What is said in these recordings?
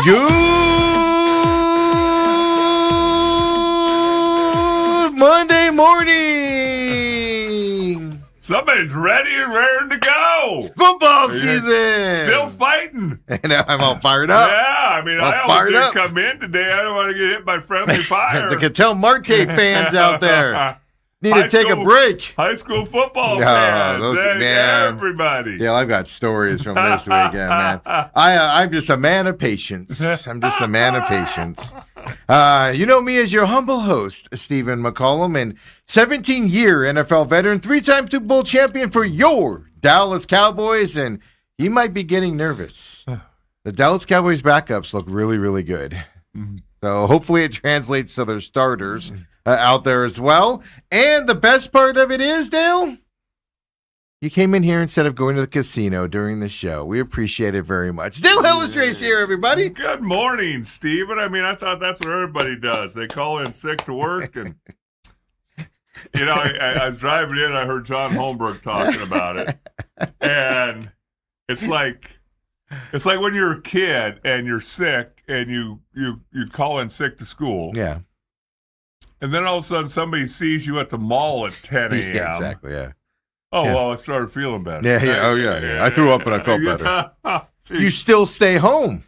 Good Monday morning. Somebody's ready and raring to go. Football season. Still fighting. And I'm all fired up. Yeah, I mean, I always did come in today. I don't want to get hit by friendly fire. The Cattell Marte fans out there need to take a break. High school football fans. Everybody. Yeah, I've got stories from this weekend, man. I'm just a man of patience. You know me as your humble host, Stephen McCollum, and 17-year NFL veteran, 3-time Super Bowl champion for your Dallas Cowboys, and he might be getting nervous. The Dallas Cowboys backups look really, really good. Mm-hmm. So hopefully it translates to their starters out there as well. And the best part of it is, Dale, you came in here instead of going to the casino during the show. We appreciate it very much. Dale Hellestrae's here, everybody. Good morning, Stephen. I mean, I thought that's what everybody does. They call in sick to work. And, you know, I was driving in, I heard John Holmberg talking about it. And it's like when you're a kid and you're sick and you call in sick to school. Yeah. And then all of a sudden somebody sees you at the mall at 10 a.m. Yeah, exactly, yeah. Oh, yeah. Well, I started feeling better. Yeah. I threw up and I felt better. You still stay home.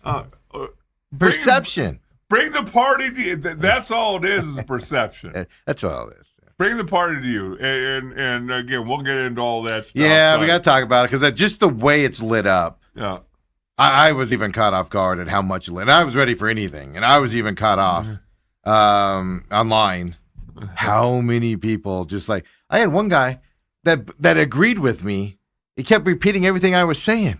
Perception. Bring the party to you. That's all it is perception. That's all it is. Bring the party to you. And again, we'll get into all that stuff. Yeah, we got to talk about it because just the way it's lit up. Yeah. I was even caught off guard at how much lit. I was ready for anything, and I was even caught off online. How many people just like I had one guy that agreed with me. He kept repeating everything I was saying,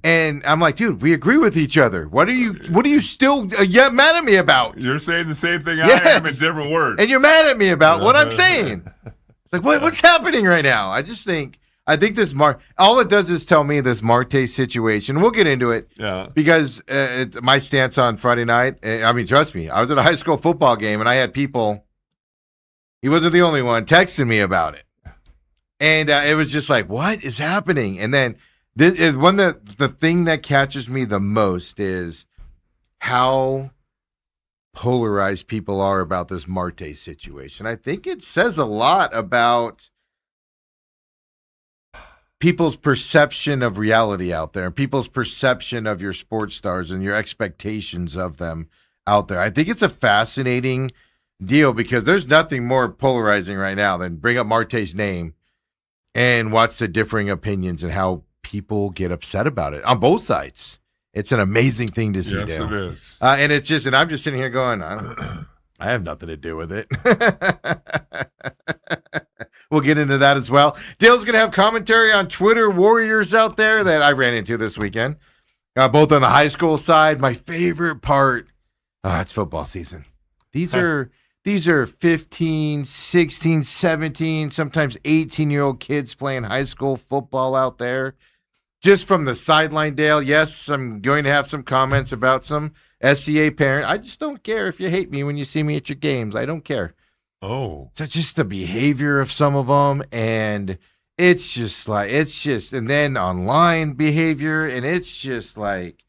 and I'm like, dude, we agree with each other. What are you still mad at me about? You're saying the same thing I am in different words, and you're mad at me about what I'm saying. Like what's happening right now? I think this all it does is tell me this Marte situation. We'll get into it. Yeah. Because my stance on Friday night, I mean, trust me, I was at a high school football game and I had people, he wasn't the only one, texting me about it. And it was just like, what is happening? And then the thing that catches me the most is how polarized people are about this Marte situation. I think it says a lot about people's perception of reality out there, people's perception of your sports stars and your expectations of them out there. I think it's a fascinating deal because there's nothing more polarizing right now than bring up Marte's name and watch the differing opinions and how people get upset about it on both sides. It's an amazing thing to see. Yes, Dale. it is. And it's just, and I'm just sitting here going, I have nothing to do with it. We'll get into that as well. Dale's going to have commentary on Twitter warriors out there that I ran into this weekend, both on the high school side. My favorite part, it's football season. These are 15, 16, 17, sometimes 18-year-old kids playing high school football out there. Just from the sideline, Dale, yes, I'm going to have some comments about some SCA parent. I just don't care if you hate me when you see me at your games. I don't care. Oh. So just the behavior of some of them, and and then online behavior, and it's just like,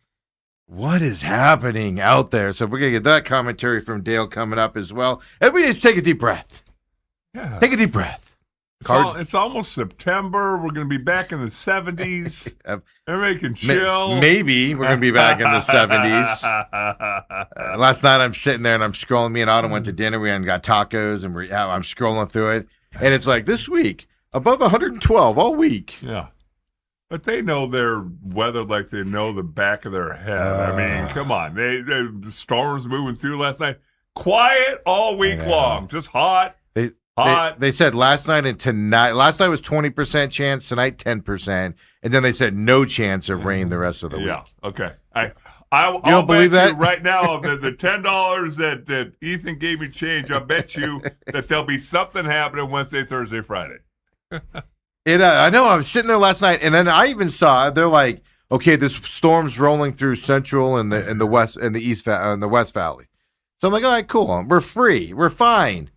what is happening out there? So we're going to get that commentary from Dale coming up as well. Everybody just take a deep breath. Yeah. Take a deep breath. It's almost September. We're going to be back in the 70s. Everybody can chill. Maybe we're going to be back in the 70s. Last night I'm sitting there and I'm scrolling. Me and Autumn went to dinner. We got tacos and I'm scrolling through it. And it's like this week, above 112 all week. Yeah. But they know their weather like they know the back of their head. I mean, come on. The storms moving through last night. Quiet all week long. Just hot. They said last night and tonight. Last night was 20% chance. Tonight 10%, and then they said no chance of rain the rest of the week. Yeah. Okay. I'll believe bet that? you right now the $10 that Ethan gave me change. I'll bet you that there'll be something happening Wednesday, Thursday, Friday. I know. I was sitting there last night, and then I even saw they're like, okay, this storm's rolling through Central and the West and the East and the West Valley. So I'm like, all right, cool. We're free. We're fine.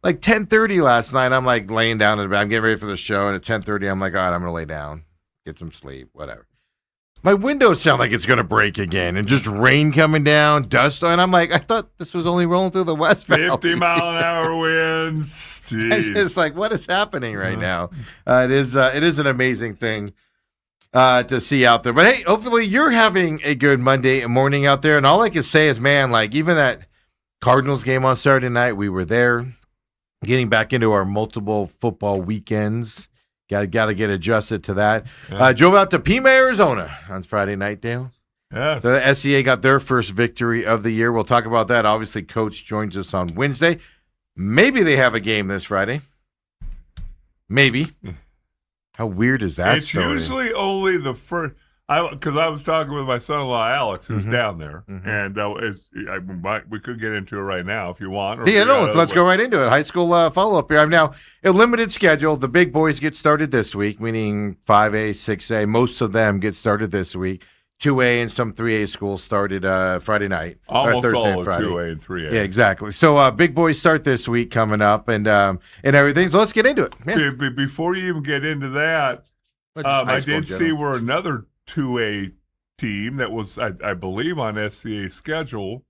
Like 10:30 last night, I'm like laying down in the bed. I'm getting ready for the show, and at 10:30, I'm like, all right, I'm gonna lay down, get some sleep, whatever. My windows sound like it's going to break again, and just rain coming down, dust, and I'm like, I thought this was only rolling through the West Valley. 50-mile-an-hour winds. I'm Jeez. just like, what is happening right now? It is an amazing thing to see out there. But hey, hopefully you're having a good Monday morning out there. And all I can say is, man, like even that Cardinals game on Saturday night, we were there, getting back into our multiple football weekends. Got to get adjusted to that. Yeah. Drove out to Pima, Arizona on Friday night, Dale. Yes. The SCA got their first victory of the year. We'll talk about that. Obviously, Coach joins us on Wednesday. Maybe they have a game this Friday. Maybe. How weird is that It's story? usually only the first. Because I was talking with my son-in-law Alex, who's down there, and we could get into it right now if you want. Or Yeah, no, let's go right into it. High school follow-up here. I'm now a limited schedule. The big boys get started this week, meaning 5A, 6A. Most of them get started this week. 2A and some 3A schools started Friday night. Almost Thursday all and of Friday. 2A and 3A. Yeah, exactly. So big boys start this week coming up and everything. So let's get into it. Yeah. Before you even get into that, I did see where another 2A team that was, I believe, on SCA's schedule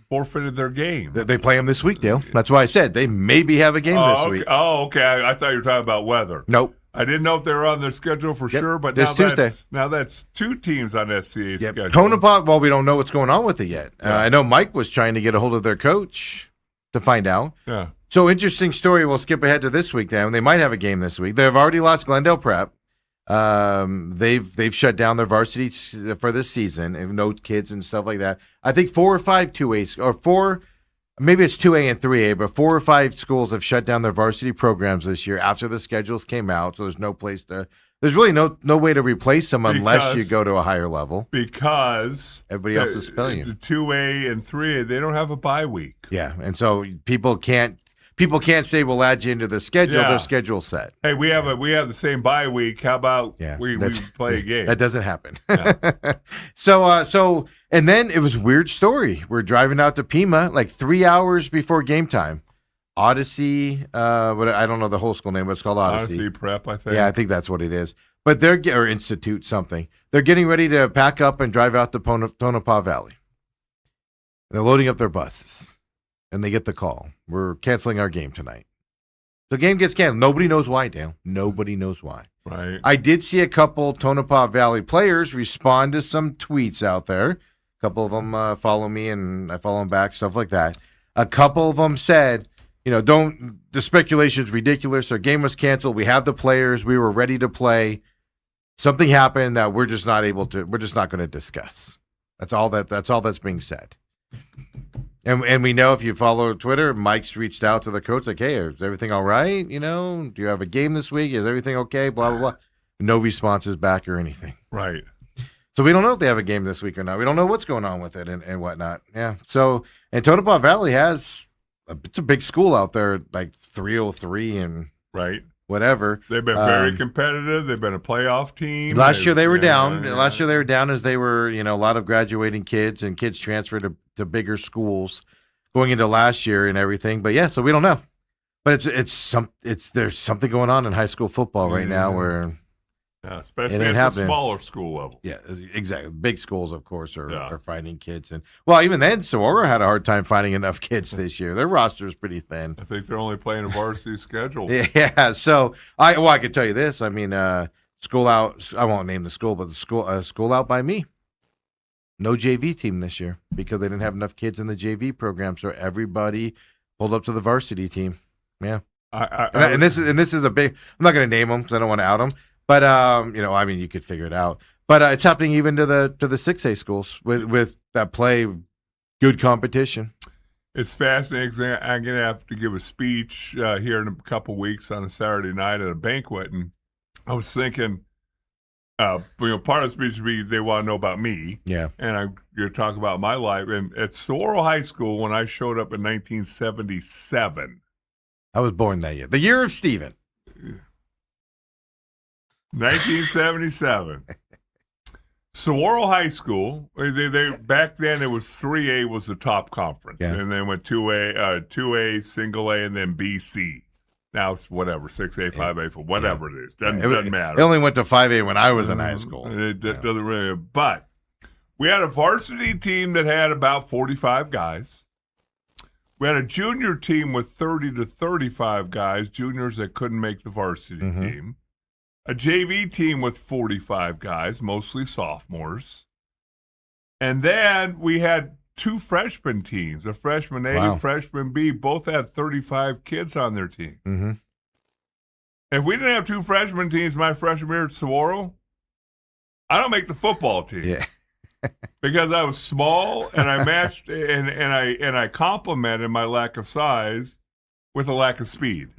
forfeited their game. They play them this week, Dale. That's why I said they maybe have a game this week. Oh, okay. I thought you were talking about weather. Nope. I didn't know if they were on their schedule for sure, but This Tuesday. Now that's two teams on SCA's schedule. Tonopah, well, we don't know what's going on with it yet. I know Mike was trying to get a hold of their coach to find out. Yeah. So interesting story. We'll skip ahead to this week then. They might have a game this week. They've already lost Glendale Prep. They've shut down their varsity for this season and no kids and stuff like that. I think 4 or 5 2As or 4, maybe it's 2A and 3A, but 4 or 5 schools have shut down their varsity programs this year after the schedules came out. So there's no place to. There's really no way to replace them unless you go to a higher level. Because everybody else is spelling you. The 2A and 3A, they don't have a bye week. Yeah, and so people can't say we'll add you into the schedule. Yeah. Their schedule's set. Hey, we have the same bye week. How about we play a game? That doesn't happen. Yeah. So and then it was a weird story. We're driving out to Pima like 3 hours before game time. Odyssey, I don't know the whole school name, but it's called Odyssey. Odyssey Prep, I think. Yeah, I think that's what it is. But or Institute something. They're getting ready to pack up and drive out to Tonopah Valley. They're loading up their buses, and they get the call. We're canceling our game tonight. The game gets canceled. Nobody knows why, Dale. Nobody knows why. Right. I did see a couple Tonopah Valley players respond to some tweets out there. A couple of them follow me, and I follow them back, stuff like that. A couple of them said, the speculation's ridiculous. Our game was canceled. We have the players. We were ready to play. Something happened that we're just not going to discuss. That's all that's being said. And we know if you follow Twitter, Mike's reached out to the coach like, hey, is everything all right? Do you have a game this week? Is everything okay? Blah, blah, blah. No responses back or anything. Right. So we don't know if they have a game this week or not. We don't know what's going on with it and whatnot. Yeah. So, and Tonopah Valley it's a big school out there, like 303 and right. whatever. They've been very competitive. They've been a playoff team. Last year they were down. Last year they were down as they were, a lot of graduating kids and kids transferred to bigger schools going into last year and everything. But yeah, so we don't know. But there's something going on in high school football right now where especially at the smaller school level. Yeah, exactly. Big schools, of course, are finding kids, and even then, Saguaro had a hard time finding enough kids this year. Their roster is pretty thin. I think they're only playing a varsity schedule. Yeah, so I can tell you this. I mean, school out. I won't name the school, but the school out by me. No JV team this year because they didn't have enough kids in the JV program, so everybody pulled up to the varsity team. Yeah, and this is a big. I'm not going to name them because I don't want to out them. But you could figure it out. But it's happening even to the 6A schools with that play good competition. It's fascinating. I'm going to have to give a speech here in a couple weeks on a Saturday night at a banquet, and I was thinking, part of the speech would be they want to know about me. Yeah, and I'm going to talk about my life. And at Saguaro High School, when I showed up in 1977, I was born that year, the year of Stephen. 1977. Saguaro High School. They back then it was 3A was the top conference, and then went 2A, single A, and then BC. Now it's whatever, 6A, 5A, whatever it is. Doesn't matter. It only went to 5A when I was in high school. It doesn't really. But we had a varsity team that had about 45 guys. We had a junior team with 30 to 35 guys, juniors that couldn't make the varsity team. A JV team with 45 guys, mostly sophomores. And then we had 2 freshman teams, a freshman A, a freshman B, both had 35 kids on their team. Mm-hmm. If we didn't have 2 freshman teams my freshman year at Saguaro, I don't make the football team. Yeah. Because I was small and I matched and I complimented my lack of size with a lack of speed.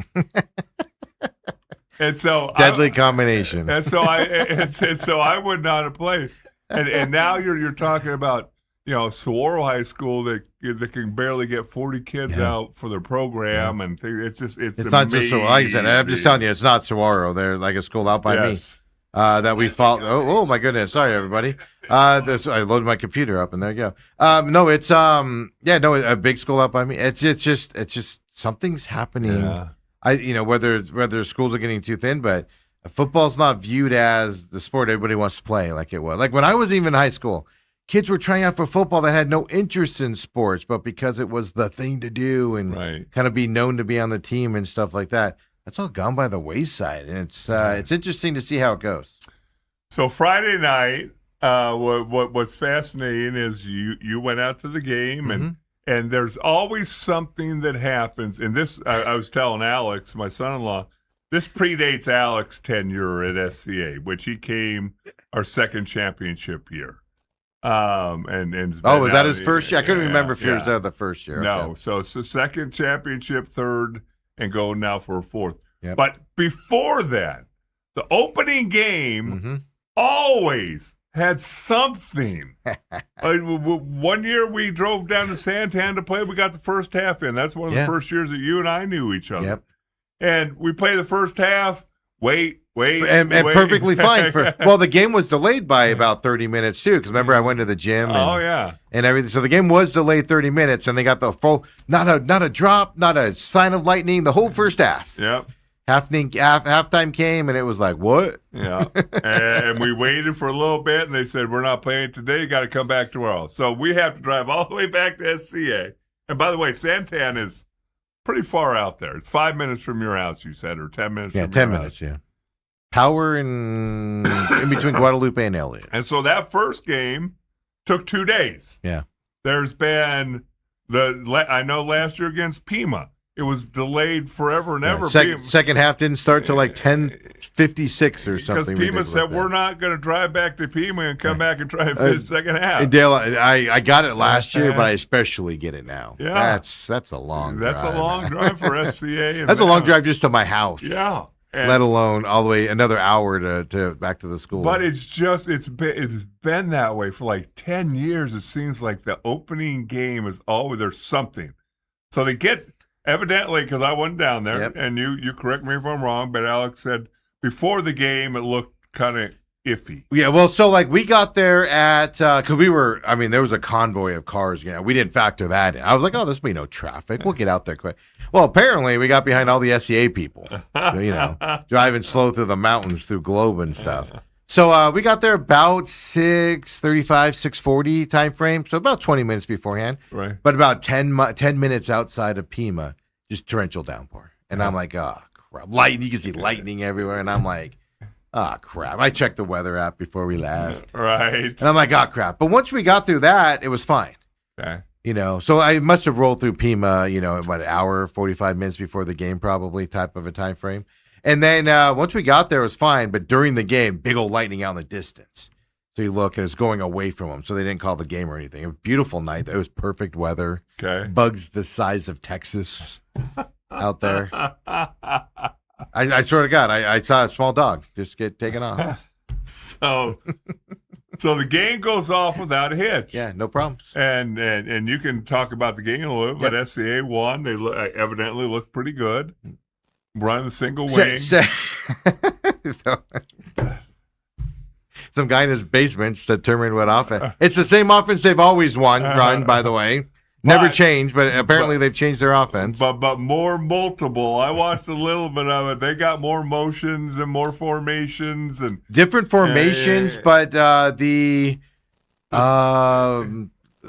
And so deadly combination. And so I would not have played. And now you're talking about, Saguaro High School that can barely get 40 kids out for their program, and it's not just so. Like I said, I'm just telling you, it's not Saguaro. They're like a school out by me that we follow. Oh my goodness! Sorry, everybody. I loaded my computer up, and there you go. No, it's a big school out by me. It's just something's happening. Yeah. Whether schools are getting too thin, but football's not viewed as the sport everybody wants to play like it was. Like when I was even in high school, kids were trying out for football that had no interest in sports, but because it was the thing to do and kind of be known to be on the team and stuff like that, that's all gone by the wayside. And it's interesting to see how it goes. So Friday night, what's fascinating is you went out to the game and there's always something that happens. And this, I was telling Alex, my son-in-law, this predates Alex's tenure at SCA, which he came our second championship year. Was that his first year? I couldn't remember if he was there the first year. No, okay. So it's the second championship, third, and going now for a fourth. Yep. But before that, the opening game always had something. One year we drove down to Santan to play. We got the first half in. That's one of the first years that you and I knew each other. Yep. And we play the first half. Wait, and perfectly fine. The game was delayed by about 30 minutes too. Because remember, I went to the gym. And everything. So the game was delayed 30 minutes, and they got the full not a drop, not a sign of lightning. The whole first half. Yep. Halftime came, and it was like, what? Yeah. And we waited for a little bit, and they said, we're not playing today. You got to come back tomorrow. So we have to drive all the way back to SCA. And by the way, Santan is pretty far out there. It's 5 minutes from your house, you said, or 10 minutes from your 10 minutes, house. Yeah. Power in between Guadalupe and Elliott. And so that first game took 2 days. Yeah. There's been I know last year against Pima, it was delayed forever and ever. Second half didn't start till like 10:56 or something. Because Pima said, we're not going to drive back to Pima and come back and try and finish second half. And Dale, I got it last year, but I especially get it now. Yeah. That's a long drive. That's a long drive for SCA. That's a long drive just to my house. Yeah. Let alone all the way another hour to back to the school. But it's been that way for like 10 years. It seems like the opening game is always there's something. So they get evidently, because I went down there, and you correct me if I'm wrong, but Alex said before the game it looked kind of iffy. Yeah, well, so like we got there at because there was a convoy of cars. We didn't factor that in. I was like, oh, there's be no traffic. We'll get out there quick. Well, apparently we got behind all the SEA people, driving slow through the mountains through Globe and stuff. So we got there about 6:35, 6:40 time frame, so about 20 minutes beforehand. Right. But about 10 minutes outside of Pima, just torrential downpour. And I'm like, oh, crap. Lightning, you can see lightning everywhere. And I'm like, oh, crap. I checked the weather app before we left. Right. And I'm like, oh, crap. But once we got through that, it was fine. Okay. So I must have rolled through Pima, about an hour, 45 minutes before the game, probably type of a time frame. And then once we got there, it was fine. But during the game, big old lightning out in the distance. So you look, and it's going away from them. So they didn't call the game or anything. It was a beautiful night. It was perfect weather. Okay. Bugs the size of Texas out there. I swear to God, I saw a small dog just get taken off. So the game goes off without a hitch. Yeah, no problems. And you can talk about the game a little bit, but SCA won. They evidently looked pretty good. Running the single wing. Some guy in his basement's determined what offense. It's the same offense they've always run, by the way. Never changed, but apparently they've changed their offense. But more multiple. I watched a little bit of it. They got more motions and more formations and different formations, but the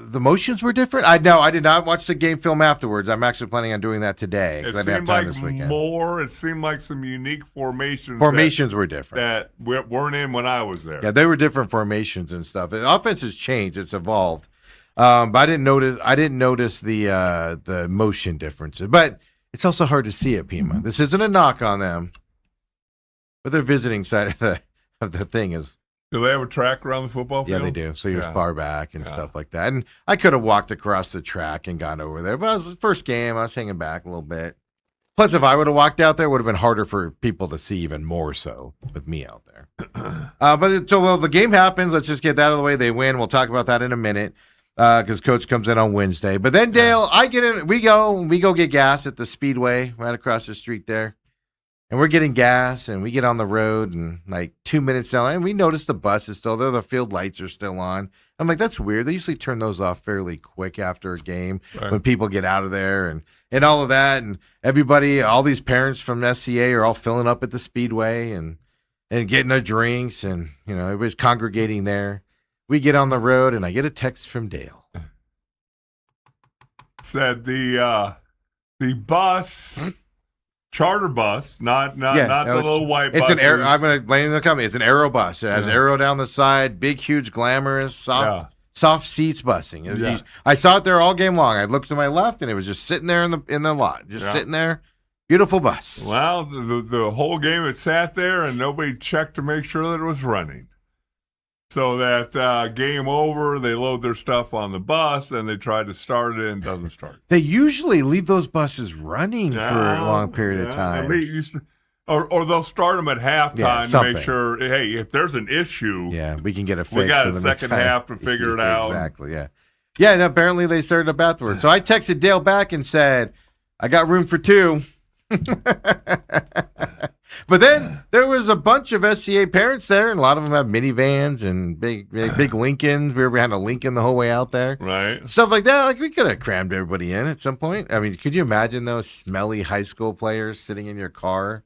motions were different. I did not watch the game film afterwards. I'm actually planning on doing that today. It I didn't have seemed time like this weekend. it seemed like some unique formations. Formations were different. That weren't in when I was there. Yeah, they were different formations and stuff. The offense has changed. It's evolved. But I didn't notice the motion differences. But it's also hard to see at Pima. This isn't a knock on them, but their visiting side of the thing is. Do they have a track around the football field? Yeah, they do. So you're far back and stuff like that. And I could have walked across the track and gone over there, but it was the first game. I was hanging back a little bit. Plus, if I would have walked out there, it would have been harder for people to see even more so with me out there. But the game happens. Let's just get that out of the way. They win. We'll talk about that in a minute. Because Coach comes in on Wednesday. But then, Dale, I get in. We go get gas at the Speedway right across the street there. And we're getting gas, and we get on the road, and like 2 minutes down, and we notice the bus is still there. The field lights are still on. I'm like, that's weird. They usually turn those off fairly quick after a game when people get out of there and all of that. And everybody, all these parents from SCA are all filling up at the Speedway and getting their drinks, and everybody's congregating there. We get on the road, and I get a text from Dale. Said the bus, charter bus, not the little white bus. It's an I'm going to blame the company. It's an Aero bus. It has Aero down the side, big, huge, glamorous, soft seats busing. I saw it there all game long. I looked to my left, and it was just sitting there in the lot, sitting there. Beautiful bus. Well, the whole game it sat there, and nobody checked to make sure that it was running. So that game over, they load their stuff on the bus, and they try to start it, and it doesn't start. They usually leave those buses running for a long period of time. Or they'll start them at halftime to make sure, hey, if there's an issue, we can get it fixed. We got a second half to figure it out. Exactly, yeah. Yeah, and apparently they started up afterwards. So I texted Dale back and said, I got room for two. But then there was a bunch of SCA parents there, and a lot of them have minivans and big Lincolns. We were behind a Lincoln the whole way out there. Right. Stuff like that. Like, we could have crammed everybody in at some point. I mean, could you imagine those smelly high school players sitting in your car?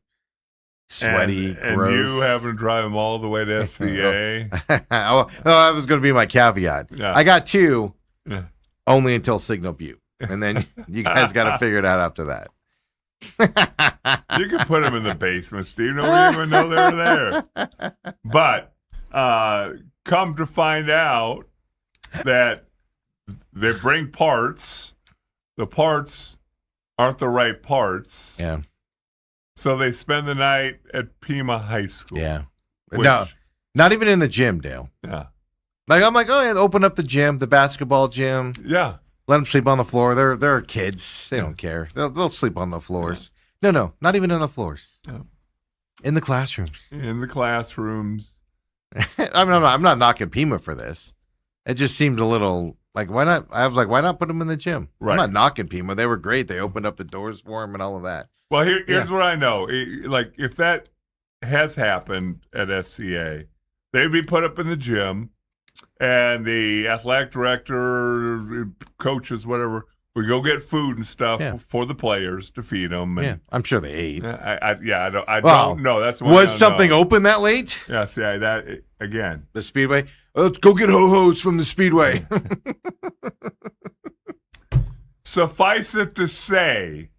Sweaty, and gross. you having to drive them all the way to SCA. That was going to be my caveat. Yeah. I got two, only until Signal Butte. And then you guys got to figure it out after that. You can put them in the basement, Steve. Nobody even know they're there. But come to find out that they bring parts. The parts aren't the right parts. Yeah. So they spend the night at Pima High School. Yeah. No, not even in the gym, Dale. Yeah. I'm like, oh, yeah, open up the gym, the basketball gym. Yeah. Let them sleep on the floor. They're kids. They don't care. They'll sleep on the floors. Yeah. No, not even on the floors. Yeah. In the classrooms. In the classrooms. I mean, I'm not knocking Pima for this. It just seemed a little like, why not? I was like, why not put them in the gym? Right. I'm not knocking Pima. They were great. They opened up the doors for them and all of that. Well, here's what I know. Like, if that has happened at SCA, they'd be put up in the gym, and the athletic director, coaches, whatever, would go get food and stuff for the players to feed them. And yeah, I'm sure they ate. I don't know. That's what was something open that late? Yeah, see, that again. The Speedway. Let's go get ho-hos from the Speedway. Suffice it to say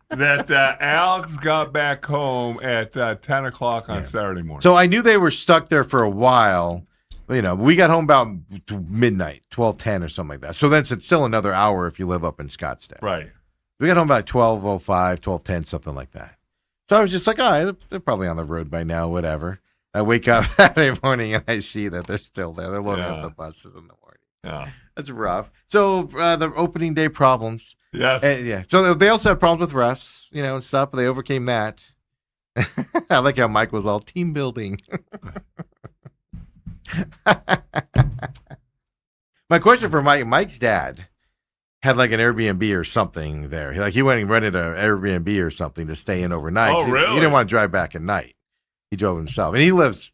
that Alex got back home at 10 o'clock on Saturday morning. So I knew they were stuck there for a while. We got home about midnight, 12:10 or something like that. So that's still another hour if you live up in Scottsdale. Right. We got home about 12:05, 12:10, something like that. So I was just like, they're probably on the road by now, whatever. I wake up Saturday morning and I see that they're still there. They're loading up the buses in the morning. Yeah. That's rough. So the opening day problems. Yes. So they also had problems with refs, and stuff, but they overcame that. I like how Mike was all team building. My question for Mike's dad had like an Airbnb or something there. He went and rented an Airbnb or something to stay in overnight. Oh, really? He didn't want to drive back at night. He drove himself. And he lives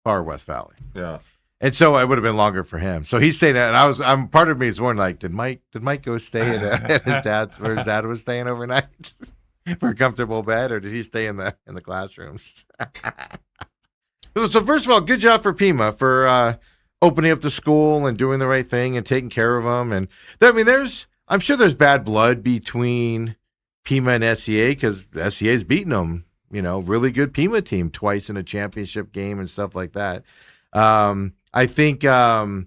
far West Valley. Yeah. And so it would have been longer for him. So he stayed at, and I'm part of me is wondering, like, did Mike go stay at his dad's, where his dad was staying overnight for a comfortable bed, or did he stay in the classrooms? So first of all, good job for Pima for opening up the school and doing the right thing and taking care of them. And I mean, I'm sure there's bad blood between Pima and SEA because SEA's beaten them, really good Pima team twice in a championship game and stuff like that. I think, so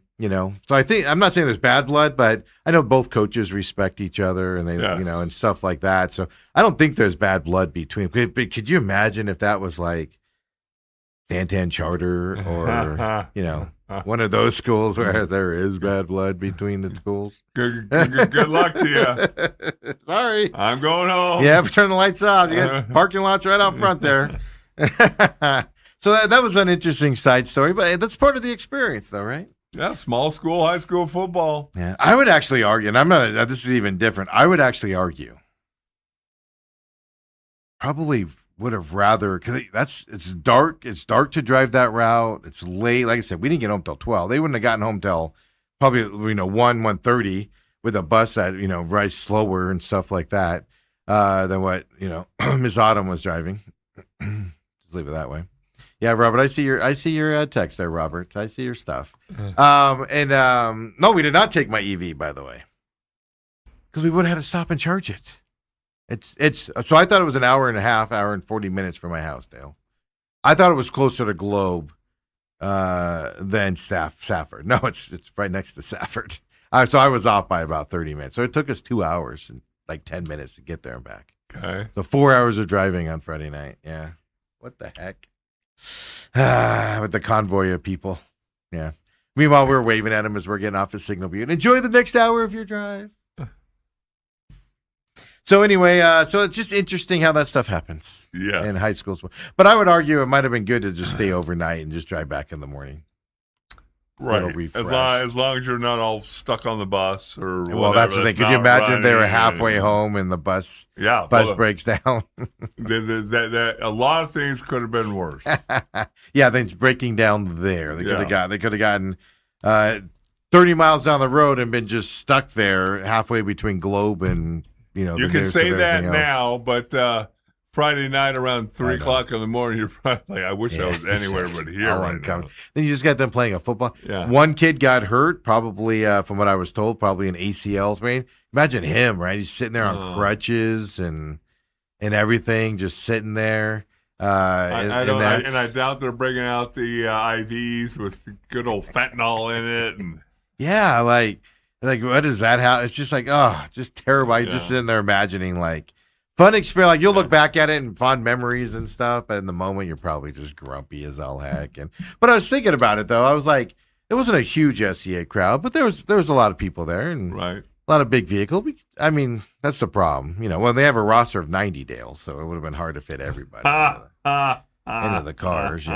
I think, I'm not saying there's bad blood, but I know both coaches respect each other and they, Yes. and stuff like that. So I don't think there's bad blood between. Could you imagine if that was like Santan Charter or, one of those schools where there is bad blood between the schools? Good luck to you. Sorry. I'm going home. Yeah, turn the lights off. You got parking lots right out front there. So that was an interesting side story, but that's part of the experience, though, right? Yeah, small school, high school football. Yeah, I would actually argue, and I'm not. This is even different. I would actually argue, probably would have rather because it's dark. It's dark to drive that route. It's late. Like I said, we didn't get home till 12. They wouldn't have gotten home till probably 1:30 with a bus that rides slower and stuff like that than what Miss Autumn was driving. Just leave it that way. Yeah, Robert, I see your text there, Robert. I see your stuff. No, we did not take my EV, by the way, because we would have had to stop and charge it. It's so I thought it was an hour and a half, hour and 40 minutes from my house, Dale. I thought it was closer to Globe than Safford. No, it's right next to Safford. So I was off by about 30 minutes. So it took us 2 hours and like 10 minutes to get there and back. Okay. So 4 hours of driving on Friday night. Yeah. What the heck? With the convoy of people. Yeah. Meanwhile, we're waving at him as we're getting off the Signal Butte. Enjoy the next hour of your drive. So anyway, so it's just interesting how that stuff happens in high schools. But I would argue it might have been good to just stay overnight and just drive back in the morning. Right. As long as you're not all stuck on the bus or whatever. Well, that's the thing. Could you imagine if they were halfway home and the bus breaks down? A lot of things could have been worse. Yeah, then it's breaking down there. They could have gotten 30 miles down the road and been just stuck there halfway between Globe and You can say that now, but Friday night around 3 o'clock in the morning, you're probably like, I wish I was anywhere but here right now. Then you just got them playing a football. Yeah. One kid got hurt, probably, from what I was told, probably an ACL sprain. Imagine him, right? He's sitting there on crutches and everything, just sitting there. I doubt they're bringing out the IVs with good old fentanyl in it. And yeah, like what is that? How it's just like, just terrible. I'm just sitting there imagining like fun experience. Like you'll look back at it and fond memories and stuff, but in the moment you're probably just grumpy as all heck. But I was thinking about it though. I was like, it wasn't a huge SCA crowd, but there was a lot of people there and a lot of big vehicles. I mean, that's the problem. Well, they have a roster of 90 Dales, so it would have been hard to fit everybody into the cars. So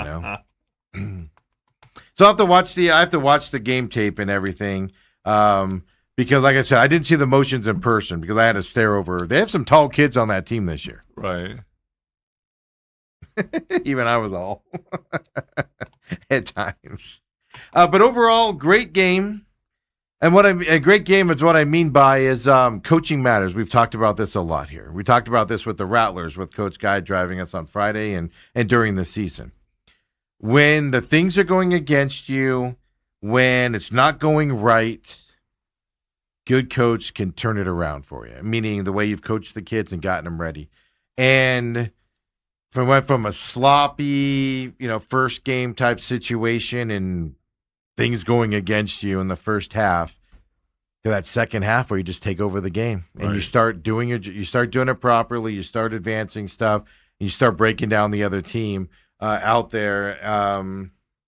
I have to watch the game tape and everything. Because like I said, I didn't see the motions in person because I had to stare over. They have some tall kids on that team this year. Right. Even I was all at times. But overall, great game. And a great game is what I mean by is coaching matters. We've talked about this a lot here. We talked about this with the Rattlers, with Coach Guy driving us on Friday and during the season. When the things are going against you, when it's not going right, good coach can turn it around for you, meaning the way you've coached the kids and gotten them ready. And went from a sloppy, first game type situation and things going against you in the first half to that second half where you just take over the game and you start doing it properly. You start advancing stuff. And you start breaking down the other team out there.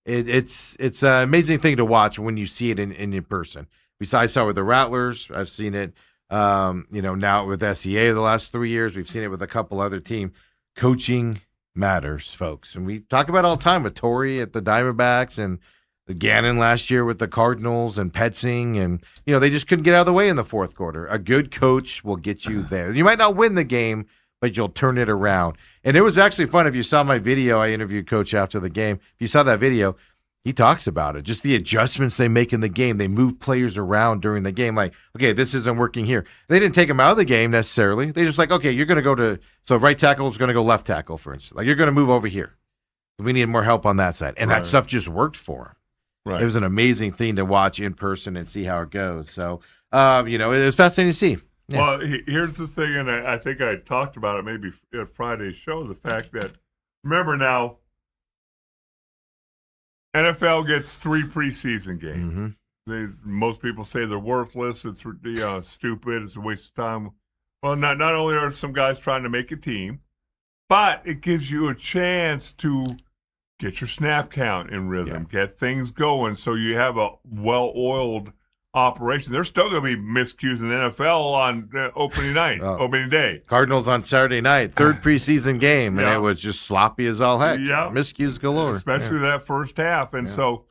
It's an amazing thing to watch when you see it in person. I saw it with the Rattlers. I've seen it, now with SEA the last 3 years. We've seen it with a couple other teams. Coaching matters, folks. And we talk about it all the time with Torrey at the Diamondbacks and the Gannon last year with the Cardinals and Petzing. And, they just couldn't get out of the way in the fourth quarter. A good coach will get you there. You might not win the game, but you'll turn it around. And it was actually fun. If you saw my video, I interviewed Coach after the game. If you saw that video, he talks about it. Just the adjustments they make in the game. They move players around during the game. Like, okay, this isn't working here. They didn't take him out of the game necessarily. They just like, okay, you're going to go to, so right tackle is going to go left tackle, for instance. Like, you're going to move over here. We need more help on that side. And that stuff just worked for him. Right. It was an amazing thing to watch in person and see how it goes. So, it was fascinating to see. Yeah. Well, here's the thing, and I think I talked about it maybe at Friday's show, the fact that, remember now, NFL gets 3 preseason games. Most people say they're worthless. It's stupid. It's a waste of time. Well, not only are some guys trying to make a team, but it gives you a chance to get your snap count in rhythm, get things going, so you have a well-oiled operation. There's still going to be miscues in the NFL on opening day. Cardinals on Saturday night, 3rd preseason game, and it was just sloppy as all heck. Yeah. Miscues galore. Especially that first half. And so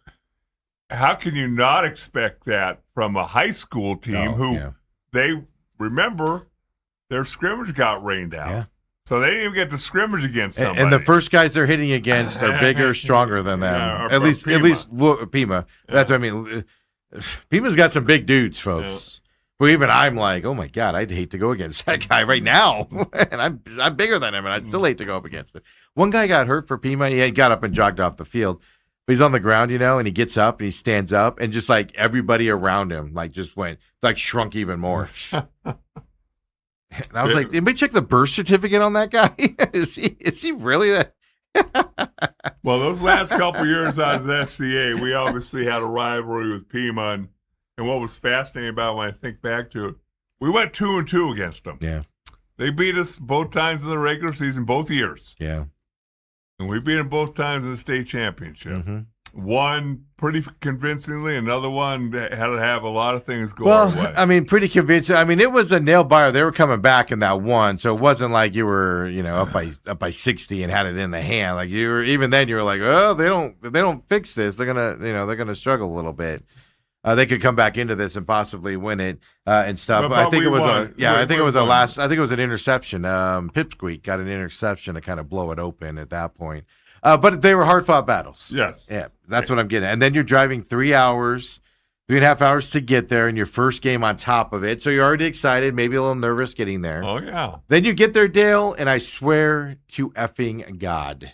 how can you not expect that from a high school team they remember their scrimmage got rained out. Yeah. So they didn't even get to scrimmage against somebody. And the first guys they're hitting against are bigger, stronger than them. At least Pima. That's what I mean. Pima's got some big dudes, folks. But even I'm like, oh my God, I'd hate to go against that guy right now. And I'm bigger than him, and I'd still hate to go up against him. One guy got hurt for Pima. He got up and jogged off the field. But he's on the ground, and he gets up and he stands up, and just like everybody around him, like just went, like shrunk even more. And I was like, anybody check the birth certificate on that guy? Is he really that? Well, those last couple years out of the SCA, we obviously had a rivalry with Pima, and what was fascinating about it, when I think back to it, we went 2-2 against them. Yeah, they beat us both times in the regular season, both years. Yeah, and we beat them both times in the state championship. Mm-hmm. One pretty convincingly, another one that had to have a lot of things go our way. Well, I mean, pretty convincing. I mean, it was a nail biter. They were coming back in that one, so it wasn't like you were, up by 60 and had it in the hand. Like you were, even then, you were like, oh, if they don't fix this, they're gonna struggle a a little bit. They could come back into this and possibly win it and stuff. But I think it was I think it was an interception. Pipsqueak got an interception to kind of blow it open at that point. But they were hard-fought battles. Yes. Yeah, that's what I'm getting at. And then you're driving 3.5 hours to get there, and your first game on top of it. So you're already excited, maybe a little nervous getting there. Oh, yeah. Then you get there, Dale, and I swear to effing God,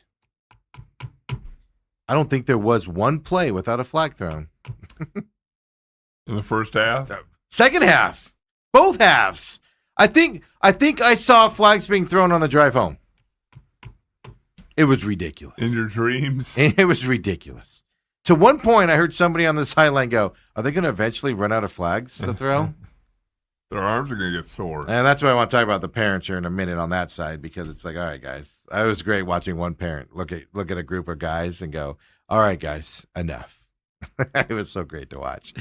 I don't think there was one play without a flag thrown. In the first half? Second half. Both halves. I think I saw flags being thrown on the drive home. It was ridiculous. In your dreams? It was ridiculous. To one point, I heard somebody on the sideline go, are they going to eventually run out of flags to throw? Their arms are going to get sore. And that's why I want to talk about the parents here in a minute on that side, because it's like, all right, guys. It was great watching one parent look at a group of guys and go, all right, guys, enough. It was so great to watch.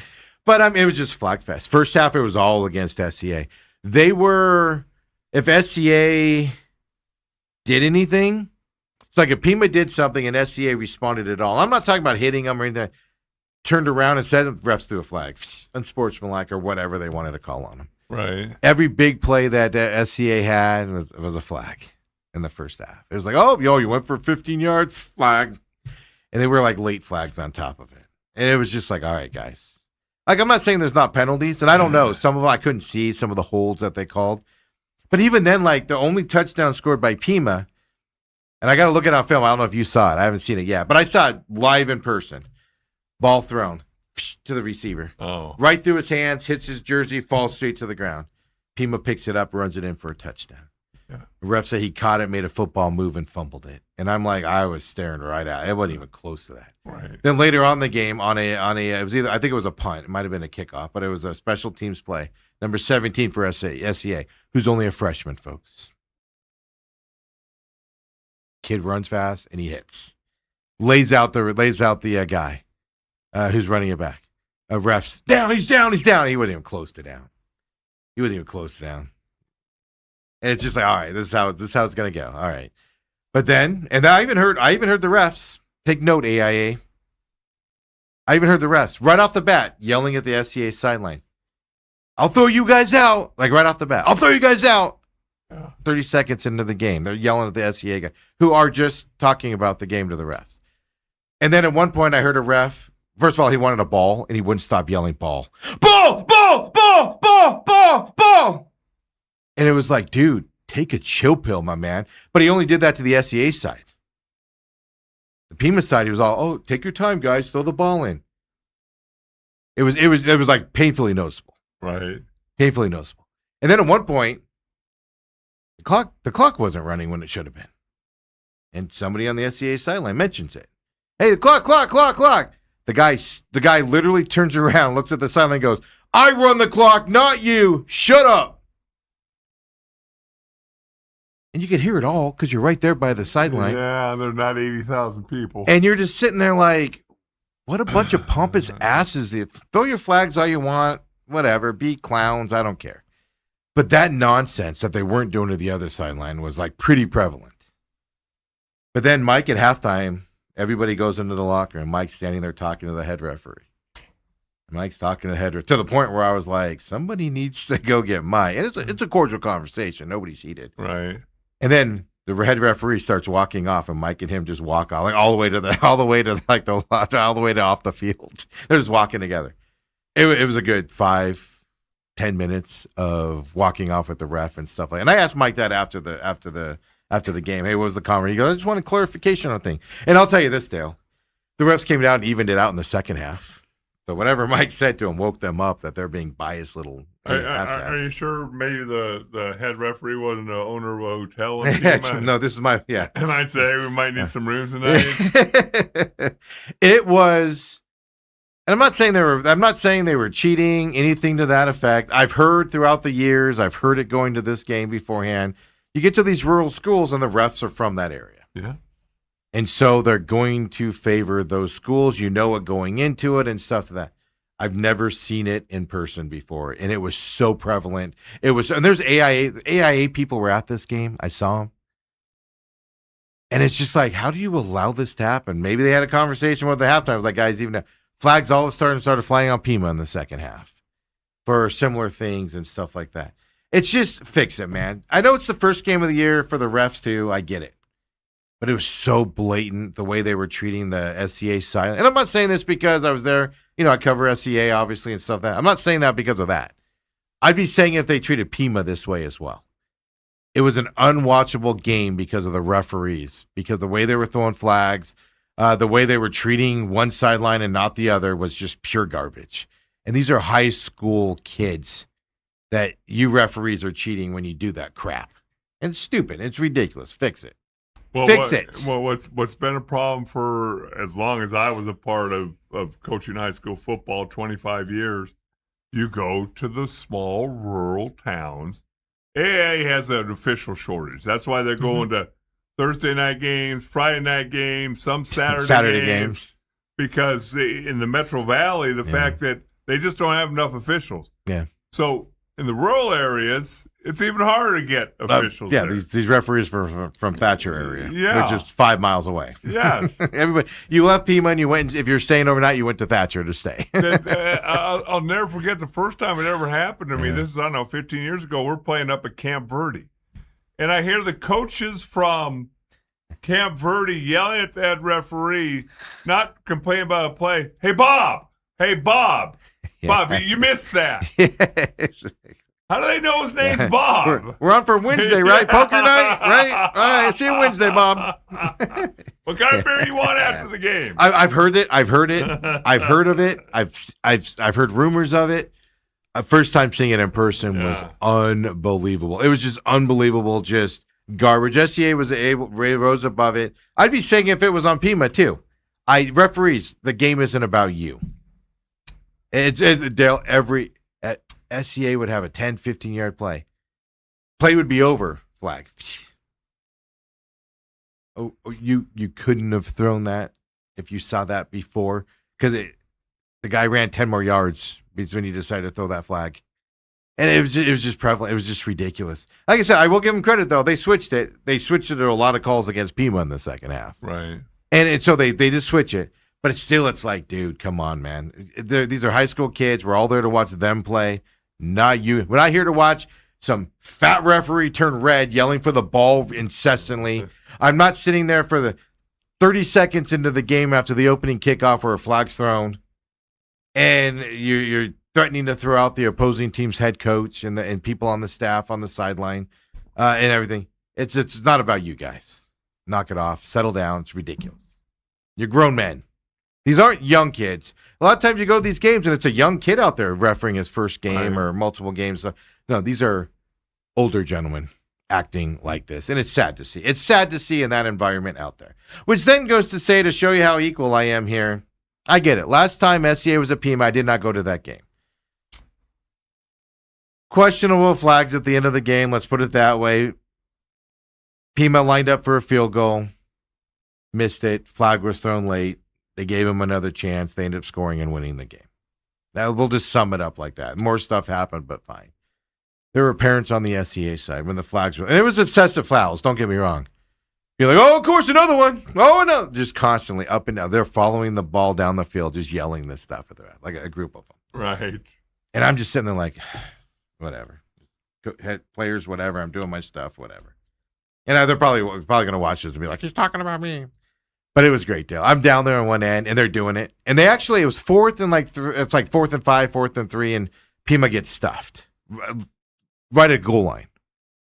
But, I mean, it was just flag fest. First half, it was all against SCA. If SCA did anything, like if Pima did something and SCA responded at all, I'm not talking about hitting them or anything, turned around and said the refs threw a flag, unsportsmanlike or whatever they wanted to call on them. Right. Every big play that SCA had was a flag in the first half. It was like, oh, you went for 15 yards, flag. And they were like late flags on top of it. And it was just like, all right, guys. Like, I'm not saying there's not penalties, and I don't know. Some of them I couldn't see, some of the holds that they called. But even then, like, the only touchdown scored by Pima, and I got to look at it on film. I don't know if you saw it. I haven't seen it yet. But I saw it live in person. Ball thrown to the receiver. Oh. Right through his hands, hits his jersey, falls straight to the ground. Pima picks it up, runs it in for a touchdown. Yeah. The ref said he caught it, made a football move, and fumbled it. And I'm like, I was staring right at it. It wasn't even close to that. Right. Then later on in the game, it was either, I think it was a punt. It might have been a kickoff, but it was a special teams play. Number 17 for SCA, who's only a freshman, folks. Kid runs fast and he hits. Lays out the guy who's running it back. Refs down. He's down. He wasn't even close to down. And it's just like, all right, this is how it's gonna go. All right. But then, and I even heard the refs, take note, AIA. I even heard the refs right off the bat yelling at the SCA sideline. I'll throw you guys out. Like right off the bat. I'll throw you guys out. Yeah. 30 seconds into the game. They're yelling at the SCA guy who are just talking about the game to the refs. And then at one point I heard a ref. First of all, he wanted a ball, and he wouldn't stop yelling ball. Ball, ball, ball, ball, ball, ball. And it was like, dude, take a chill pill, my man. But he only did that to the SEA side. The Pima side, he was all, oh, take your time, guys. Throw the ball in. It was like painfully noticeable. Right. Painfully noticeable. And then at one point, the clock wasn't running when it should have been. And somebody on the SEA sideline mentions it. Hey, the clock. The guy literally turns around, looks at the sideline and goes, I run the clock, not you. Shut up. And you could hear it all because you're right there by the sideline. Yeah, they're not 80,000 people. And you're just sitting there like, what a bunch of pompous asses. Throw your flags all you want, whatever. Be clowns, I don't care. But that nonsense that they weren't doing to the other sideline was like pretty prevalent. But then Mike at halftime, everybody goes into the locker, and Mike's standing there talking to the head referee. Mike's talking to the head referee to the point where I was like, somebody needs to go get Mike. And it's a cordial conversation. Nobody's heated. Right. And then the head referee starts walking off, and Mike and him just walk off, like all the way to off the field. They're just walking together. It was a good 5-10 minutes of walking off with the ref and stuff like. And I asked Mike that after the game. Hey, what was the conversation? He goes, I just wanted clarification on a thing. And I'll tell you this, Dale. The refs came down and evened it out in the second half. So whatever Mike said to him woke them up that they're being biased little asshats. Are you sure maybe the head referee wasn't the owner of a hotel? No, this is my, yeah. And I say, we might need some rooms tonight. It was, and I'm not saying they were cheating, anything to that effect. I've heard throughout the years, I've heard it going to this game beforehand. You get to these rural schools and the refs are from that area. Yeah. And so they're going to favor those schools. You know it going into it and stuff like that. I've never seen it in person before, and it was so prevalent. And there's AIA people were at this game. I saw them. And it's just like, how do you allow this to happen? Maybe they had a conversation with the halftime. I was like, guys, even flags all of a sudden started flying on Pima in the second half for similar things and stuff like that. It's just fix it, man. I know it's the first game of the year for the refs too. I get it. But it was so blatant the way they were treating the SCA side. And I'm not saying this because I was there. You know, I cover SCA obviously and stuff like that. I'm not saying that because of that. I'd be saying if they treated Pima this way as well. It was an unwatchable game because of the referees, because the way they were throwing flags, the way they were treating one sideline and not the other was just pure garbage. And these are high school kids that you referees are cheating when you do that crap. And it's stupid. It's ridiculous. Fix it. Fix it. Well, what's been a problem for as long as I was a part of coaching high school football, 25 years, you go to the small rural towns. AA has an official shortage. That's why they're going to Thursday night games, Friday night games, some Saturday games. Because in the Metro Valley, the fact that they just don't have enough officials. Yeah. So in the rural areas, it's even harder to get officials. Yeah, these referees from Thatcher area. Yeah. They're just 5 miles away. Yes. Everybody, you left Pima and you went, if you're staying overnight, you went to Thatcher to stay. I'll never forget the first time it ever happened to me. This is, I don't know, 15 years ago. We're playing up at Camp Verde. And I hear the coaches from Camp Verde yelling at that referee, not complaining about a play. Hey, Bob. Bob, you missed that. Yes. How do they know his name's Bob? We're on for Wednesday, right? Poker night, right? All right, see you Wednesday, Bob. What kind of beer you want after the game? I've heard it. I've heard of it. I've heard rumors of it. First time seeing it in person was unbelievable. It was just unbelievable, just garbage. SCA rose above it. I'd be saying if it was on Pima too. Referees, the game isn't about you. Dale, SCA would have a 10, 15-yard play. Play would be over, flag. Oh, you couldn't have thrown that if you saw that before? Because the guy ran 10 more yards when he decided to throw that flag. And it was just prevalent. It was just ridiculous. Like I said, I will give them credit, though. They switched it. They switched it to a lot of calls against Pima in the second half. Right. And so they just switch it. But it's like, dude, come on, man. These are high school kids. We're all there to watch them play, not you. We're not here to watch some fat referee turn red yelling for the ball incessantly. I'm not sitting there for 30 seconds into the game after the opening kickoff where a flag's thrown, and you're threatening to throw out the opposing team's head coach and people on the staff on the sideline and everything. It's not about you guys. Knock it off. Settle down. It's ridiculous. You're grown men. These aren't young kids. A lot of times you go to these games and it's a young kid out there refereeing his first game or multiple games. No, these are older gentlemen acting like this. And it's sad to see. It's sad to see in that environment out there. Which then goes to say, to show you how equal I am here, I get it. Last time SCA was at Pima, I did not go to that game. Questionable flags at the end of the game. Let's put it that way. Pima lined up for a field goal. Missed it. Flag was thrown late. They gave him another chance. They ended up scoring and winning the game. Now, we'll just sum it up like that. More stuff happened, but fine. There were parents on the SCA side when the flags were, and it was excessive fouls, don't get me wrong. You're like, oh, of course, another one. Oh, no. Just constantly up and down. They're following the ball down the field, just yelling this stuff at the like a group of them. Right. And I'm just sitting there like, whatever. Head players, whatever. I'm doing my stuff, whatever. And they're probably going to watch this and be like, he's talking about me. But it was great, Dale. I'm down there on one end, and they're doing it. And they actually, it was fourth and it's like 4th and 5, 4th and 3, and Pima gets stuffed right at goal line.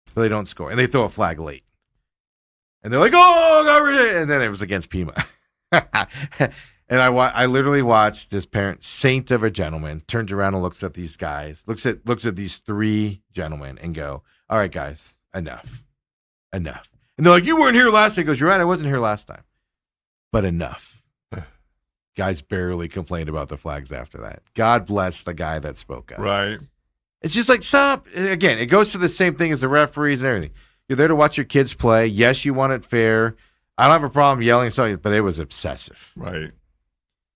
So they don't score. And they throw a flag late. And they're like, oh, got rid of it. And then it was against Pima. And I literally watched this parent, saint of a gentleman, turns around and looks at these guys, looks at these 3 gentlemen and go, all right, guys, enough. And they're like, you weren't here last time. He goes, you're right, I wasn't here last time. But enough. Guys barely complained about the flags after that. God bless the guy that spoke up. Right. It's just like, stop. Again, it goes to the same thing as the referees and everything. You're there to watch your kids play. Yes, you want it fair. I don't have a problem yelling and stuff, but it was obsessive. Right.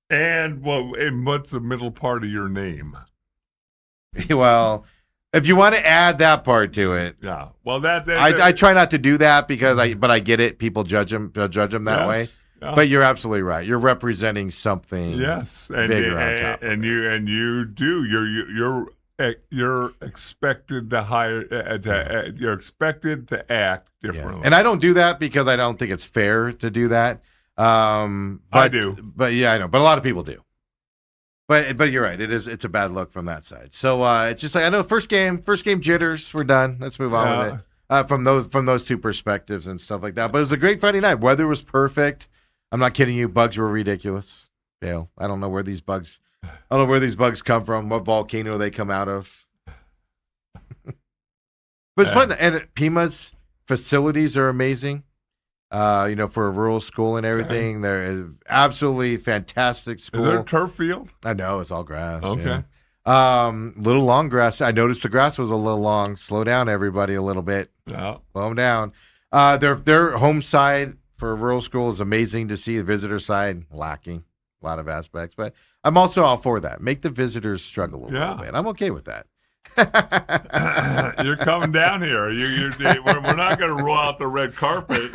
And what's the middle part of your name? Well, if you want to add that part to it. Yeah. Well, that I try not to do that because I get it. People judge them that way. Yeah. But you're absolutely right. You're representing something. Yes, bigger on top. And you do. You're expected to you're expected to act differently. Yeah. And I don't do that because I don't think it's fair to do that. I do. But yeah, I know. But a lot of people do. But you're right. It's a bad look from that side. So it's just like, I know first game jitters. We're done. Let's move on with it. From those 2 perspectives and stuff like that. But it was a great Friday night. Weather was perfect. I'm not kidding you. Bugs were ridiculous. Dale, I don't know where these bugs come from, what volcano they come out of. But it's fun. And Pima's facilities are amazing. For a rural school and everything. There is absolutely fantastic school. Is there a turf field? I know, it's all grass. Okay. Yeah. Little long grass. I noticed the grass was a little long. Slow down, everybody, a little bit. Yeah. Slow them down. Their home side for a rural school is amazing to see. The visitor side lacking a lot of aspects, but I'm also all for that. Make the visitors struggle a little bit. I'm okay with that. You're coming down here. We're not going to roll out the red carpet.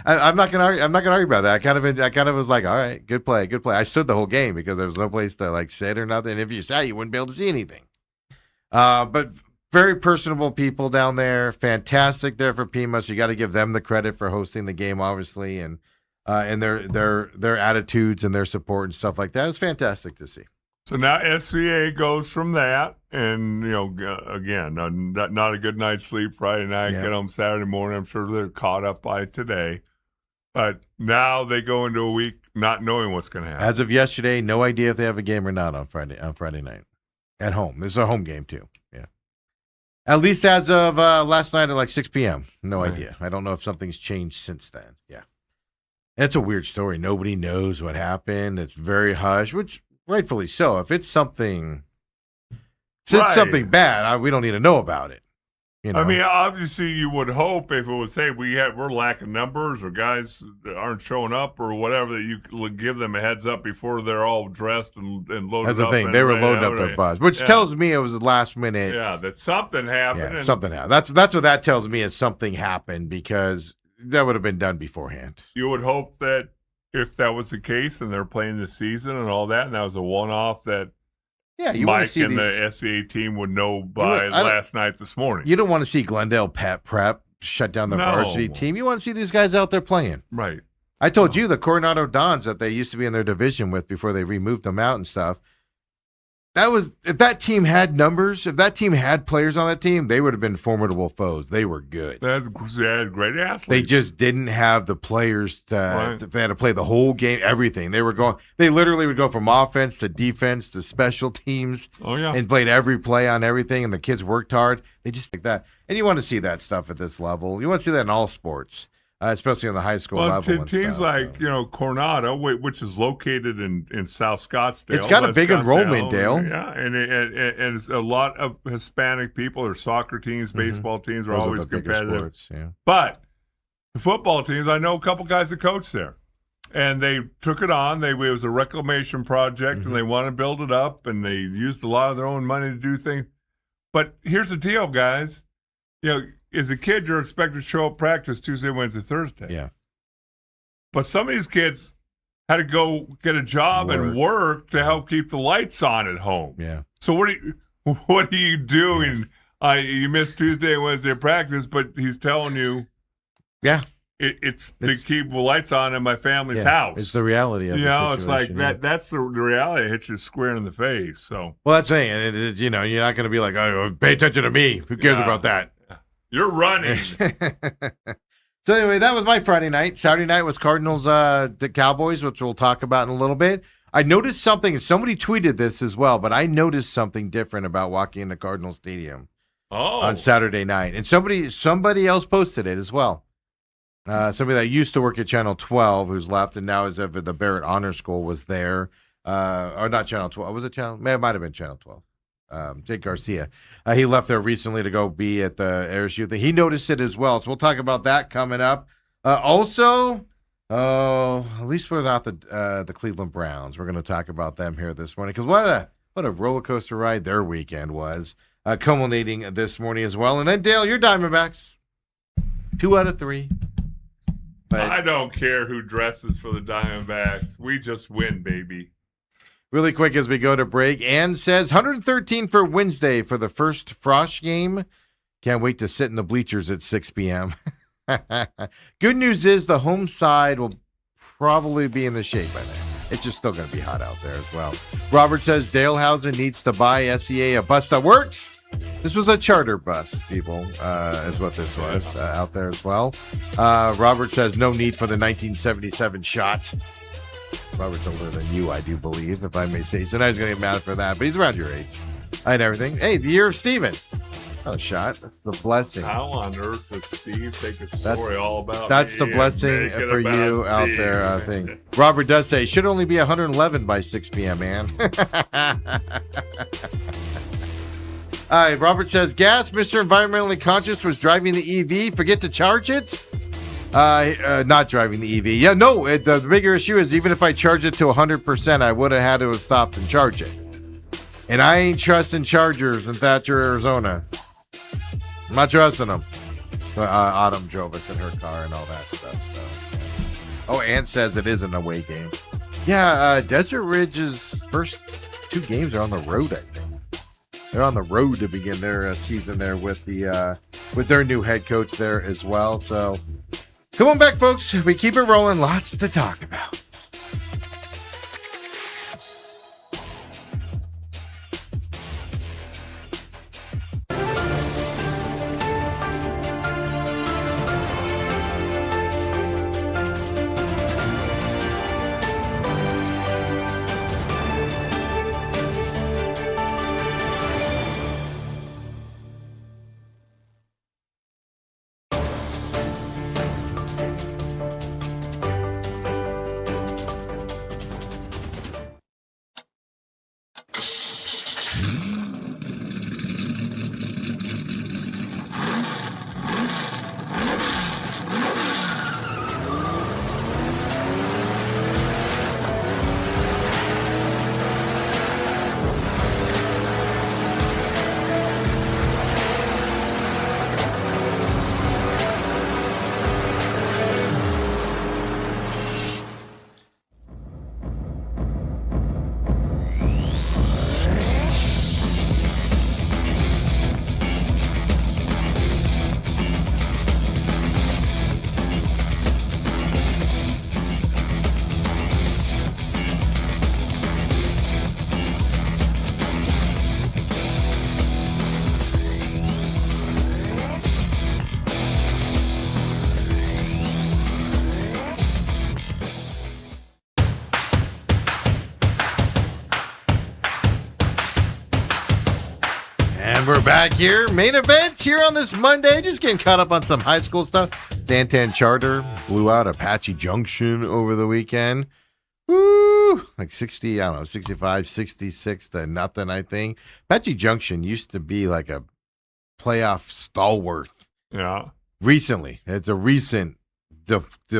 I'm not going to argue about that. I kind of was like, all right, good play. I stood the whole game because there was no place to like sit or nothing. And if you sat, you wouldn't be able to see anything. But very personable people down there. Fantastic there for Pima. So you got to give them the credit for hosting the game, obviously, and their attitudes and their support and stuff like that. It was fantastic to see. So now SCA goes from that, and again, not a good night's sleep Friday night. Get home Saturday morning. I'm sure they're caught up by today, but now they go into a week not knowing what's going to happen. As of yesterday, no idea if they have a game or not on Friday night at home. This is a home game too. Yeah, at least as of last night at like 6 p.m. No idea. I don't know if something's changed since then. Yeah, and it's a weird story. Nobody knows what happened. It's very hush, which. Rightfully so. If it's something, something bad, we don't need to know about it. I mean, obviously, you would hope if it was, hey, we're lacking numbers or guys aren't showing up or whatever, that you could give them a heads up before they're all dressed and loaded up. That's the thing. They were loading up their bus, which tells me it was the last minute. Yeah, that something happened. Yeah, something happened. That's what that tells me is something happened because that would have been done beforehand. You would hope that if that was the case and they're playing the season and all that, and that was a one-off that Mike and the SCA team would know by last night this morning. You don't want to see Glendale prep shut down the No. varsity team. You want to see these guys out there playing. Right. I told you the Coronado Dons that they used to be in their division with before they removed them out and stuff. If that team had numbers, if that team had players on that team, they would have been formidable foes. They were good. They had great athletes. They just didn't have the players they had to play the whole game, everything. They literally would go from offense to defense to special teams. Oh, yeah. And played every play on everything, and the kids worked hard. They just like that. And you want to see that stuff at this level. You want to see that in all sports. Especially on the high school level. Teams like Coronado, which is located in South Scottsdale. It's got a big enrollment, Dale. Yeah, and it's a lot of Hispanic people. Their soccer teams, baseball teams are Those always the bigger competitive. Sports, yeah. But the football teams, I know a couple guys that coach there, and they took it on. It was a reclamation project, and they want to build it up, and they used a lot of their own money to do things. But here's the deal, guys. As a kid, you're expected to show up practice Tuesday, Wednesday, Thursday. Yeah. But some of these kids had to go get a job and work to help keep the lights on at home. Yeah. So what are you doing? You missed Tuesday and Wednesday practice, but he's telling you, it's to keep the lights on in my family's house. It's the reality of the situation. It's like that. That's the reality. It hits you square in the face. So that's the thing. You're not going to be like, oh, pay attention to me. Who cares about that? You're running. So anyway, that was my Friday night. Saturday night was Cardinals, the Cowboys, which we'll talk about in a little bit. I noticed something, and somebody tweeted this as well, but I noticed something different about walking into Cardinal Stadium on Saturday night. And somebody else posted it as well. Somebody that used to work at Channel 12, who's left, and now is over the Barrett Honor School, was there. Or not Channel 12. Was it Channel? It might have been Channel 12. Jake Garcia. He left there recently to go be at the ASU thing. He noticed it as well. So we'll talk about that coming up. Also, at least without the Cleveland Browns. We're going to talk about them here this morning because what a roller coaster ride their weekend was, culminating this morning as well. And then Dale, your Diamondbacks, 2 out of 3. But I don't care who dresses for the Diamondbacks. We just win, baby. Really quick as we go to break, Ann says 113 for Wednesday for the first Frosh game. Can't wait to sit in the bleachers at 6 p.m. Good news is the home side will probably be in the shade by then. It's just still going to be hot out there as well. Robert says Dalehausen needs to buy SEA a bus that works. This was a charter bus, people, is what this was out there as well. Robert says no need for the 1977 shot. Robert's older than you, I do believe, if I may say. So now he's going to get mad for that, but he's around your age and everything. Hey, the year of Steven. Not a shot. That's the blessing. How on earth does Steve take a story all about That's me the blessing for you Steve out there, I think. Robert does say, should only be 111 by 6 p.m., man. All right, Robert says, gas, Mr. Environmentally Conscious was driving the EV. Forget to charge it? Not driving the EV. Yeah, no, the bigger issue is even if I charge it to 100%, I would have had to have stopped and charged it. And I ain't trusting chargers in Thatcher, Arizona. I'm not trusting them. Autumn drove us in her car and all that stuff. So, yeah. Oh, Ann says it is an away game. Yeah, Desert Ridge's first 2 games are on the road, I think. They're on the road to begin their season there with their new head coach there as well. So come on back, folks. We keep it rolling. Lots to talk about. And we're back here. Main events here on this Monday. Just getting caught up on some high school stuff. Stanton Charter blew out Apache Junction over the weekend. Woo! Like 60, I don't know, 65, 66 to nothing, I think. Apache Junction used to be like a playoff stalwart. Yeah. Recently. It's a recent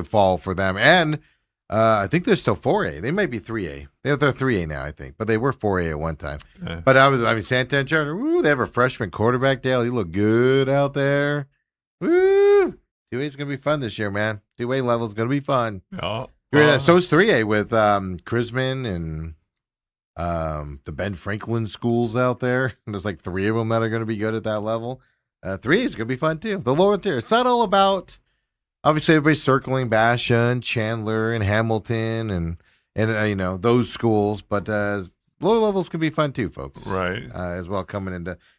fall for them. And I think they're still 4A. They might be 3A. They're 3A now, I think. But they were 4A at one time. Yeah. But Santan Charter, woo, they have a freshman quarterback, Dale. He looked good out there. Woo! 2A is going to be fun this year, man. 2A level is going to be fun. Yeah. So is 3A with Chrisman and the Ben Franklin schools out there. And there's like 3 of them that are going to be good at that level. 3A is going to be fun, too. The lower tier. It's not all about... Obviously, everybody's circling Basha and Chandler and Hamilton and those schools, but lower levels can be fun too, folks. Right. As well, coming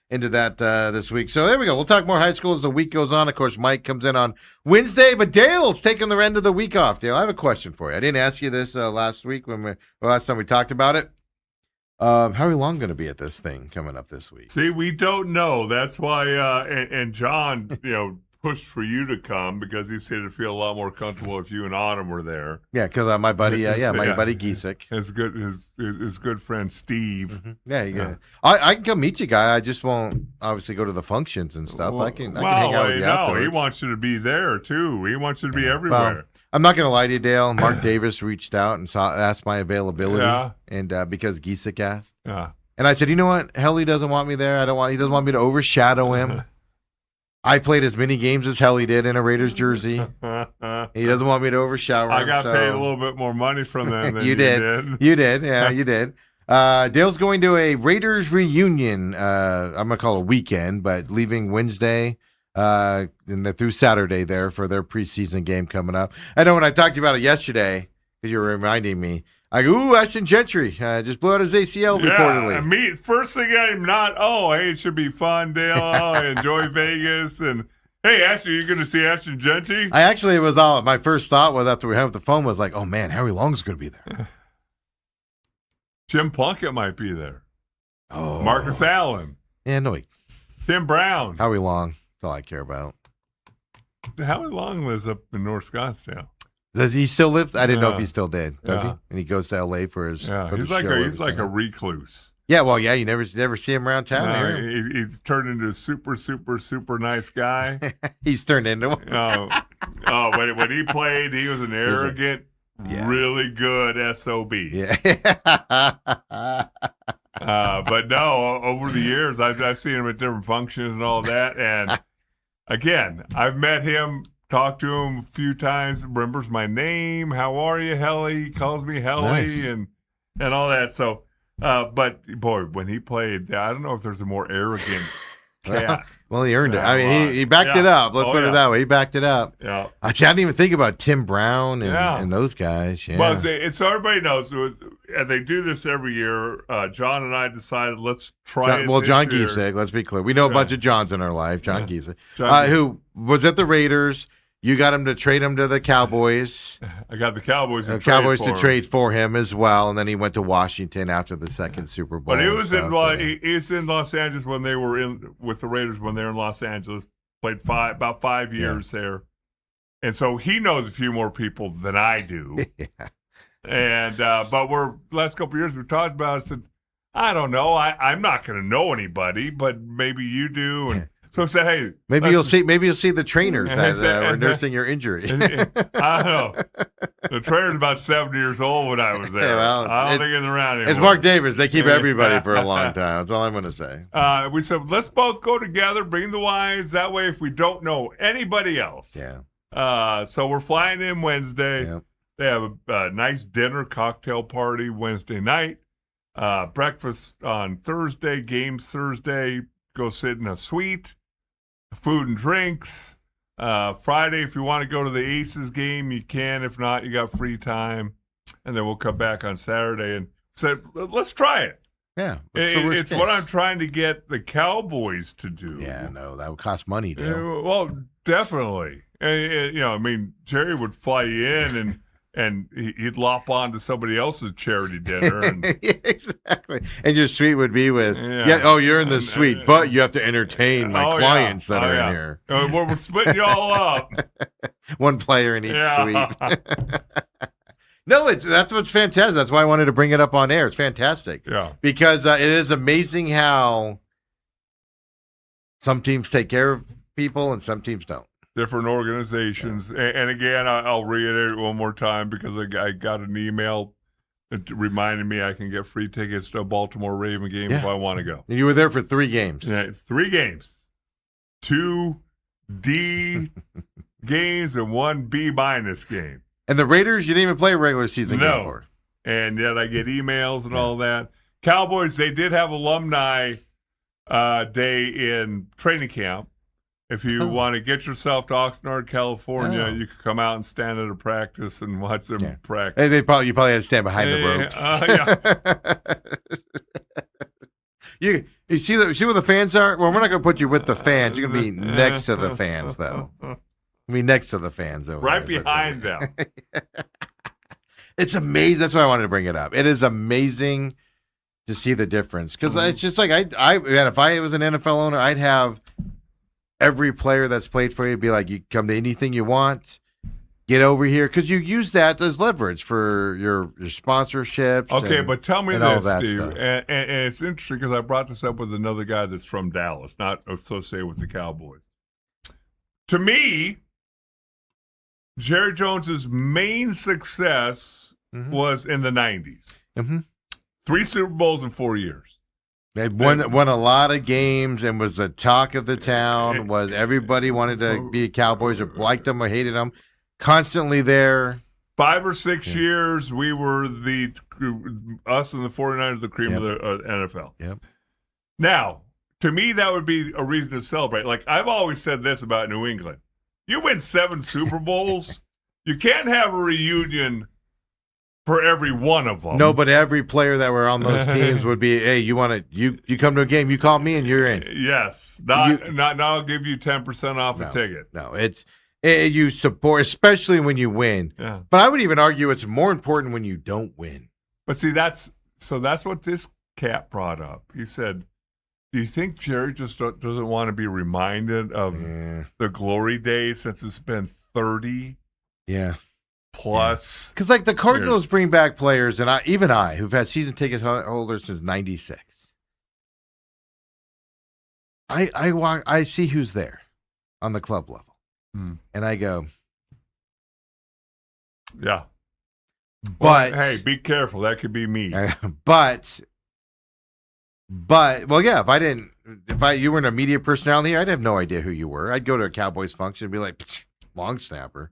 into that this week. So there we go. We'll talk more high school as the week goes on. Of course, Mike comes in on Wednesday, but Dale's taking the end of the week off. Dale, I have a question for you. I didn't ask you this last time we talked about it. How are you long going to be at this thing coming up this week? See, we don't know. That's why, and John, pushed for you to come because he said it'd feel a lot more comfortable if you and Autumn were there. Yeah, because my buddy, my buddy Giesick. His good friend Steve. Mm-hmm. Yeah, I can come meet you, guy. I just won't obviously go to the functions and stuff. I can hang out with you afterwards. He wants you to be there too. He wants you to be everywhere. Well, I'm not going to lie to you, Dale. Mark Davis reached out and asked my availability, and because Giesick asked, and I said, you know what? Helly doesn't want me there. He doesn't want me to overshadow him. I played as many games as Helly did in a Raiders jersey. He doesn't want me to overshadow him. I got paid a little bit more money from them than you did. You did. Yeah, you did. Dale's going to a Raiders reunion. I'm going to call it a weekend, but leaving Wednesday and through Saturday there for their preseason game coming up. I know when I talked to you about it yesterday, because you were reminding me, I go, ooh, Ashton Gentry just blew out his ACL reportedly. First thing I'm not, hey, it should be fun, Dale. I enjoy Vegas. And, hey, Ashton, you're going to see Ashton Gentry? My first thought was after we hung up the phone was like, oh, man, Harry Long's going to be there. Jim Plunkett might be there. Oh. Marcus Allen. Yeah, no, Tim Brown. Howie Long. That's all I care about. Howie Long lives up in North Scottsdale. Does he still live? I didn't know if he still did. Does he? And he goes to L.A. for his. Yeah, for he's like a recluse. Yeah, well, yeah, you never see him around town. No, he's turned into a super, super, super nice guy. He's turned into one. When he played, he was an arrogant, really good SOB. Yeah. But no, over the years, I've seen him at different functions and all that. And again, I've met him. Talked to him a few times, remembers my name. How are you, Helly? He calls me Helly and all that. So, but boy, when he played, I don't know if there's a more arrogant cat. Well, he earned it. I mean, he backed it up. Let's put it that way. He backed it up. Yeah. I didn't even think about Tim Brown and those guys. Yeah. Well, so everybody knows, and they do this every year. John and I decided let's try it. Well, John year. Giesick, let's be clear. We know a bunch of Johns in our life. John Giesick, who was at the Raiders. You got him to trade him to the Cowboys. I got the Cowboys to trade for him as well, and then he went to Washington after the second Super Bowl. But he was in Los Angeles when they were with the Raiders when they were in Los Angeles. Played about 5 years there, and so he knows a few more people than I do. And but last couple of years we talked about it. I said, I don't know. I'm not going to know anybody, but maybe you do. And so I said, hey, maybe you'll see the trainers that were nursing your injury. I don't know. The trainer's about 70 years old when I was there. I don't think it's around anymore. It's Mark Davis. They keep everybody for a long time. That's all I'm going to say. We said, let's both go together, bring the wives. That way, if we don't know anybody else. Yeah. So we're flying in Wednesday. Yeah. They have a nice dinner, cocktail party Wednesday night. Breakfast on Thursday, games Thursday. Go sit in a suite. Food and drinks. Friday, if you want to go to the Aces game, you can. If not, you got free time. And then we'll come back on Saturday and say, let's try it. Yeah. It's what I'm trying to get the Cowboys to do. Yeah, no, that would cost money, Dale. Well, definitely. I mean, Jerry would fly you in and he'd lop on to somebody else's charity dinner. And, Yeah, exactly. And your suite would be with, Yeah. oh, you're in the suite, but you have to entertain my clients that are in yeah. here. We're splitting you all up. One player in each suite. No, that's what's fantastic. That's why I wanted to bring it up on air. It's fantastic. Yeah. Because it is amazing how some teams take care of people and some teams don't. Different organizations. Yeah. And again, I'll reiterate one more time because I got an email that reminded me I can get free tickets to a Baltimore Raven game if I want to go. And you were there for 3 games. Yeah, 3 games. 2 D games and 1 B- game. And the Raiders, you didn't even play a regular season game for. And yet I get emails and all that. Cowboys, they did have alumni day in training camp. If you want to get yourself to Oxnard, California, you can come out and stand at a practice and watch them practice. You probably had to stand behind the ropes. You see where the fans are? Well, we're not going to put you with the fans. You're going to be next to the fans, though. Next to the fans over right there. Behind them. It's amazing. That's why I wanted to bring it up. It is amazing to see the difference because it's just like man, if I was an NFL owner, I'd have every player that's played for you be like, you come to anything you want, get over here, because you use that as leverage for your sponsorships. Okay, but tell me this, Steve, stuff. and it's interesting because I brought this up with another guy that's from Dallas, not associated with the Cowboys. To me, Jerry Jones's main success was in the 90s. 3 Super Bowls in 4 years. They won a lot of games and was the talk of the town. Was everybody wanted to be Cowboys or liked them or hated them. Constantly there. 5 or 6 years, we were us and the 49ers, the cream of the NFL. Yep. Now, to me, that would be a reason to celebrate. Like, I've always said this about New England. You win 7 Super Bowls, you can't have a reunion for every one of them. No, but every player that were on those teams would be, hey, you come to a game, you call me and you're in. Yes. Not I'll give you 10% off a ticket. No, you support, especially when you win. Yeah. But I would even argue it's more important when you don't win. But see, that's what this cat brought up. He said, do you think Jerry just doesn't want to be reminded of the glory days since it's been 30? Yeah. Plus. Because, like, the Cardinals bring back players, and I, who've had season ticket holders since 96. I see who's there on the club level. And I go, yeah. But well, hey, be careful. That could be me. But well, yeah. If you were a media personality, I'd have no idea who you were. I'd go to a Cowboys function and be like, long snapper.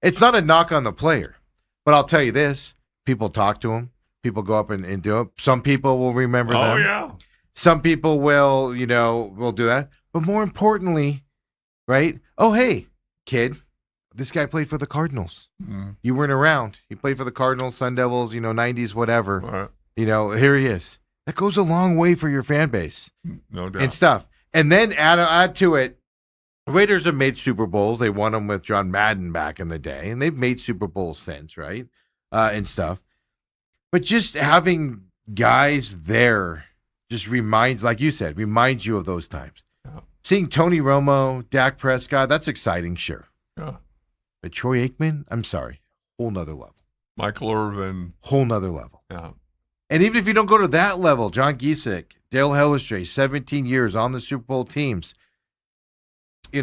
It's not a knock on the player, but I'll tell you this: people talk to him. People go up and do it. Some people will remember them. Oh yeah. Some people will do that. But more importantly, right? Oh, hey, kid, this guy played for the Cardinals. You weren't around. He played for the Cardinals, Sun Devils, 90s, whatever. Right. Here he is. That goes a long way for your fan base. No doubt. And stuff. And then add to it, Raiders have made Super Bowls. They won them with John Madden back in the day, and they've made Super Bowls since, right? And stuff. But just having guys there just reminds you of those times. Yeah. Seeing Tony Romo, Dak Prescott, that's exciting, sure. Yeah. But Troy Aikman, I'm sorry, whole nother level. Michael Irvin. Whole nother level. Yeah. And even if you don't go to that level, John Giesick, Dale Hellestrae, 17 years on the Super Bowl teams, you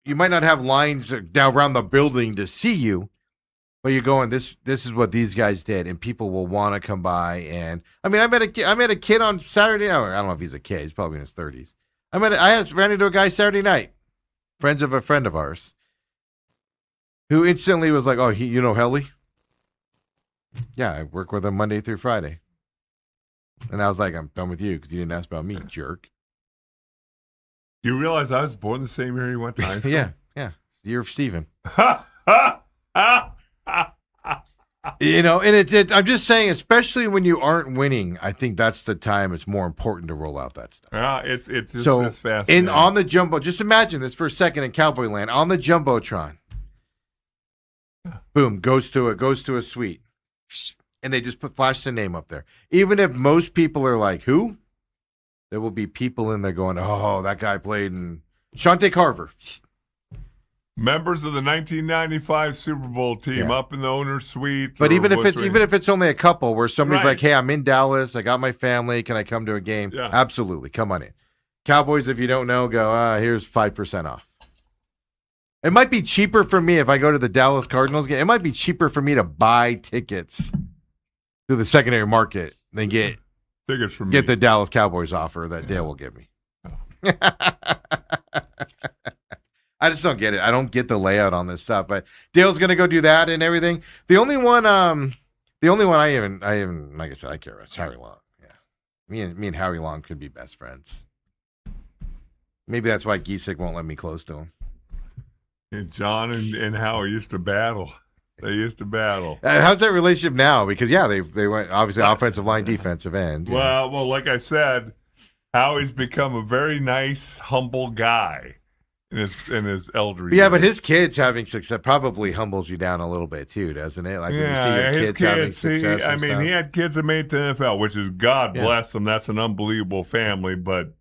might not have lines down around the building to see you, but you're going, this is what these guys did, and people will want to come by. And I mean, I met a kid on Saturday. I don't know if he's a kid. He's probably in his 30s. I ran into a guy Saturday night, friends of a friend of ours, who instantly was like, "Oh, you know Helly? Yeah, I work with him Monday through Friday." And I was like, "I'm done with you because you didn't ask about me, jerk." Do you realize I was born the same year you went to high school? Yeah. Year of Steven. And I'm just saying, especially when you aren't winning, I think that's the time it's more important to roll out that stuff. Yeah, it's fast. On the Jumbo, just imagine this for a second in Cowboy Land, on the Jumbotron. Boom, goes to a suite. And they just flash the name up there. Even if most people are like, who? There will be people in there going, oh, that guy played in Shante Carver. Members of the 1995 Super Bowl team up in the owner's suite. But even if it's only a couple where somebody's Right. like, hey, I'm in Dallas. I got my family. Can I come to a game? Yeah. Absolutely. Come on in. Cowboys, if you don't know, go, here's 5% off. It might be cheaper for me if I go to the Dallas Cardinals game. It might be cheaper for me to buy tickets through the secondary market than get tickets from the Dallas Cowboys offer that Dale will give me. Oh. I just don't get it. I don't get the layout on this stuff, but Dale's gonna go do that and everything. The only one I even like I said, I care about is Howie Long. Yeah, me and Howie Long could be best friends. Maybe that's why Giesick won't let me close to him. And John and Howie used to battle. They used to battle. How's that relationship now? Because they went obviously offensive line, defensive end. Well, like I said, Howie's become a very nice, humble guy in his elder years. But his kids having success probably humbles you down a little bit too, doesn't it? Like when you see your kids having success. He had kids that made the NFL, which is God bless them. That's an unbelievable family. But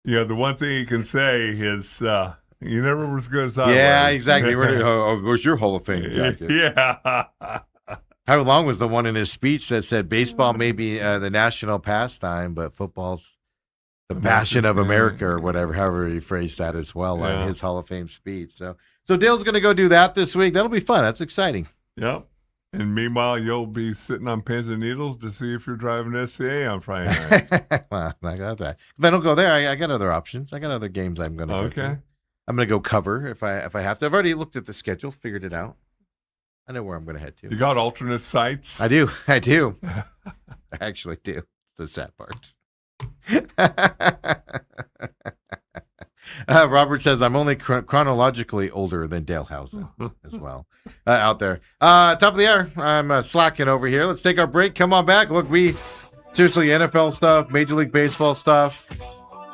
the one thing you can say is you never were as good as I was. Yeah, exactly. Where's your Hall of Fame jacket? Yeah. How long was the one in his speech that said baseball may be the national pastime, but football's the passion of America, or whatever, however he phrased that as well in his Hall of Fame speech. So Dale's going to go do that this week. That'll be fun. That's exciting. Yep. And meanwhile, you'll be sitting on pins and needles to see if you're driving to SCA on Friday night. Well, I got that. If I don't go there, I got other options. I got other games I'm going to go to. I'm going to go cover if I have to. I've already looked at the schedule, figured it out. I know where I'm going to head to. You got alternate sites? I do. I actually do. It's the sad part. Robert says I'm only chronologically older than Dale Housen as well out there. Top of the hour. I'm slacking over here. Let's take our break. Come on back. Look, seriously, NFL stuff, Major League Baseball stuff.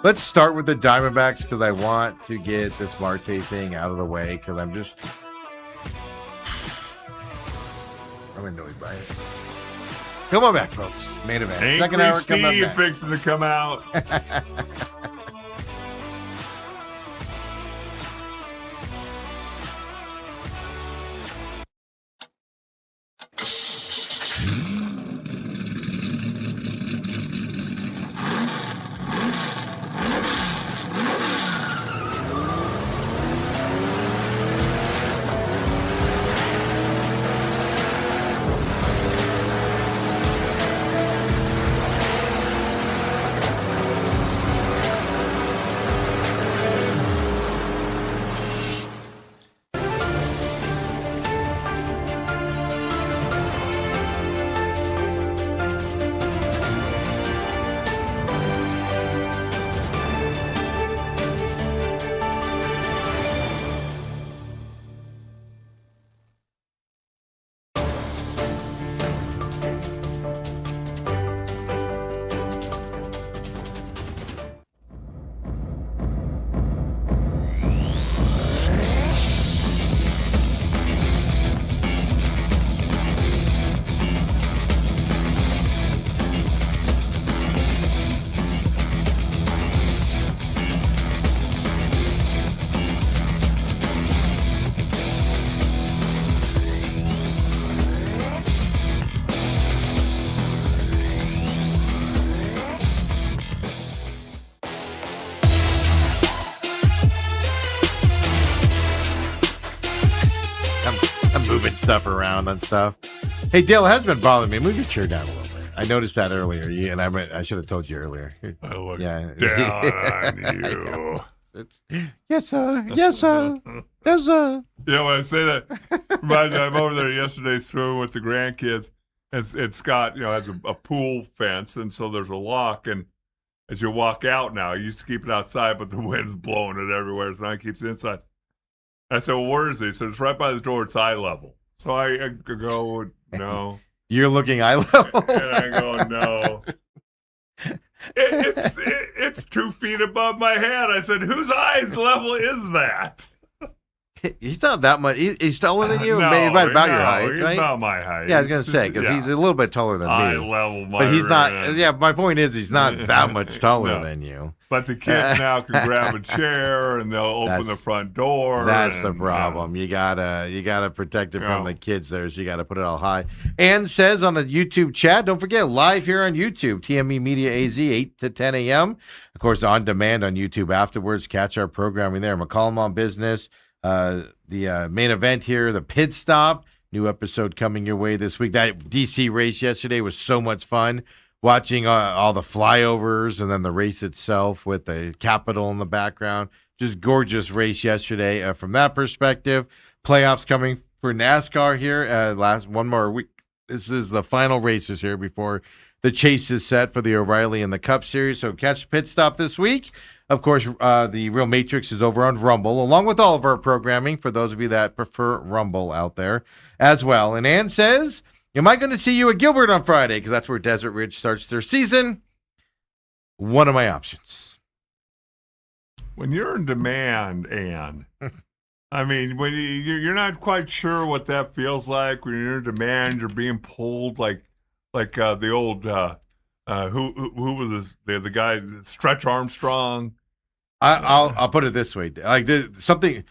Let's start with the Diamondbacks because I want to get this Marte thing out of the way because I'm annoyed by it. Come on back, folks. Main event. Angry Second hour Steve fixing to come out. Moving stuff around and stuff. Hey, Dale, it has been bothering me. Move your chair down a little bit. I noticed that earlier, and I should have told you earlier. I look down on you. Yes, sir. Yes, sir. Yes, sir. When I say that, reminds me, I'm over there yesterday swimming with the grandkids. And Scott, has a pool fence, and so there's a lock. And as you walk out now, I used to keep it outside, but the wind's blowing it everywhere, so now it keeps it inside. I said, well, where is he? So it's right by the door. It's eye level. So I go, no. You're looking eye level? And I go, no. It's 2 feet above my head. I said, whose eyes level is that? He's not that much. He's taller than you. No, Maybe about your height, he's right? about my height. Yeah, I was gonna say because he's a little bit taller than eye me. level, But he's not. Yeah, my point is he's not that much taller No. than you. But the kids now can grab a chair and they'll open the front door. That's the problem. You gotta protect it from the kids there, so you gotta put it all high. Ann says on the YouTube chat, don't forget, live here on YouTube, TME Media AZ, 8 to 10 a.m. Of course, on demand on YouTube afterwards. Catch our programming there. McCollum on Business, the main event here, the pit stop. New episode coming your way this week. That DC race yesterday was so much fun. Watching all the flyovers and then the race itself with the Capitol in the background. Just gorgeous race yesterday from that perspective. Playoffs coming for NASCAR here. Last one more week. This is the final races here before the chase is set for the O'Reilly and the Cup Series. So catch Pit Stop this week. Of course, the Real Matrix is over on Rumble, along with all of our programming for those of you that prefer Rumble out there as well. And Ann says, am I going to see you at Gilbert on Friday? Because that's where Desert Ridge starts their season. One of my options. When you're in demand, Ann, I mean, when you're not quite sure what that feels like. When you're in demand, you're being pulled like the old who was this, the guy Stretch Armstrong. I'll put it this way, like something.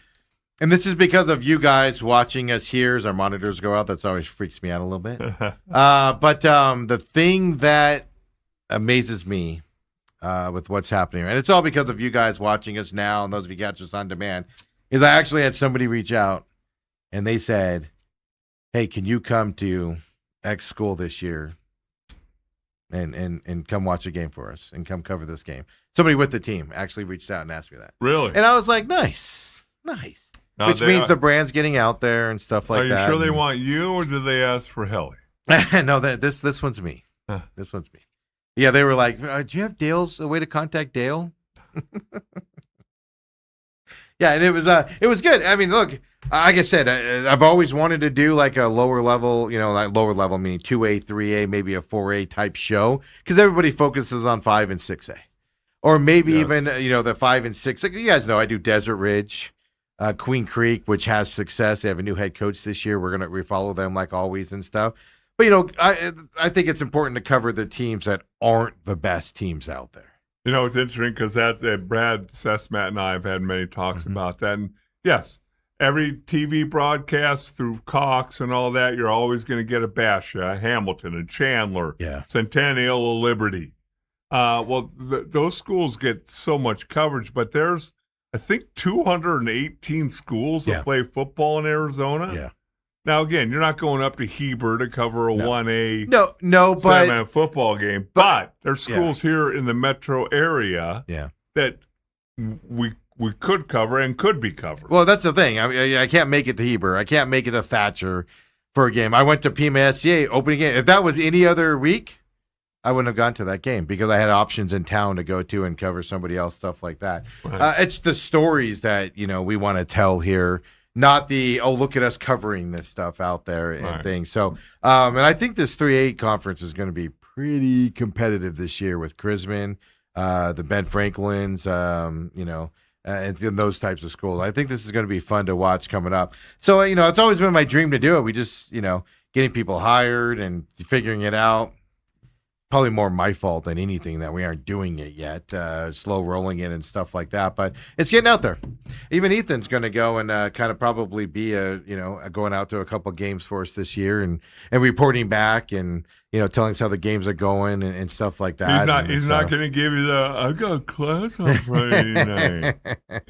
And this is because of you guys watching us here as our monitors go out. That's always freaks me out a little bit. But the thing that amazes me with what's happening, and it's all because of you guys watching us now and those of you catch us on demand, is I actually had somebody reach out and they said, hey, can you come to X school this year and come watch a game for us and come cover this game? Somebody with the team actually reached out and asked me that. Really? And I was like, nice. Now, which means the brand's getting out there and stuff like that. Are you sure they want you, or do they ask for Helly? No, this one's me. This one's me. Yeah, they were like, do you have Dale's a way to contact Dale? Yeah, and it was good. I mean, look, like I said, I've always wanted to do like a lower level, like lower level meaning 2A, 3A, maybe a 4A type show, because everybody focuses on 5 and 6A, or maybe even the 5 and 6. Like, you guys know, I do Desert Ridge. Queen Creek, which has success. They have a new head coach this year. We're going to refollow them like always and stuff. But, I think it's important to cover the teams that aren't the best teams out there. It's interesting because Brad Sesmat and I have had many talks about that. And yes, every TV broadcast through Cox and all that, you're always going to get a bash. Hamilton and Chandler, Centennial of Liberty. Those schools get so much coverage, but there's, I think, 218 schools that play football in Arizona. Yeah. Now, again, you're not going up to Heber to cover a 1A but football game. But there's schools here in the metro area that we could cover and could be covered. Well, that's the thing. I mean, I can't make it to Heber. I can't make it to Thatcher for a game. I went to Pima SCA opening game. If that was any other week, I wouldn't have gone to that game because I had options in town to go to and cover somebody else, stuff like that. Right. It's the stories that, we want to tell here, not the, look at us covering this stuff out there and things. So, and I think this 3A conference is going to be pretty competitive this year with Chrisman, the Ben Franklins, and those types of schools. I think this is going to be fun to watch coming up. So, it's always been my dream to do it. We just, getting people hired and figuring it out. Probably more my fault than anything that we aren't doing it yet, slow rolling it and stuff like that. But it's getting out there. Even Ethan's going to go and kind of probably be going out to a couple games for us this year and reporting back and telling us how the games are going and stuff like that. He's not going to give you I got class on Friday night,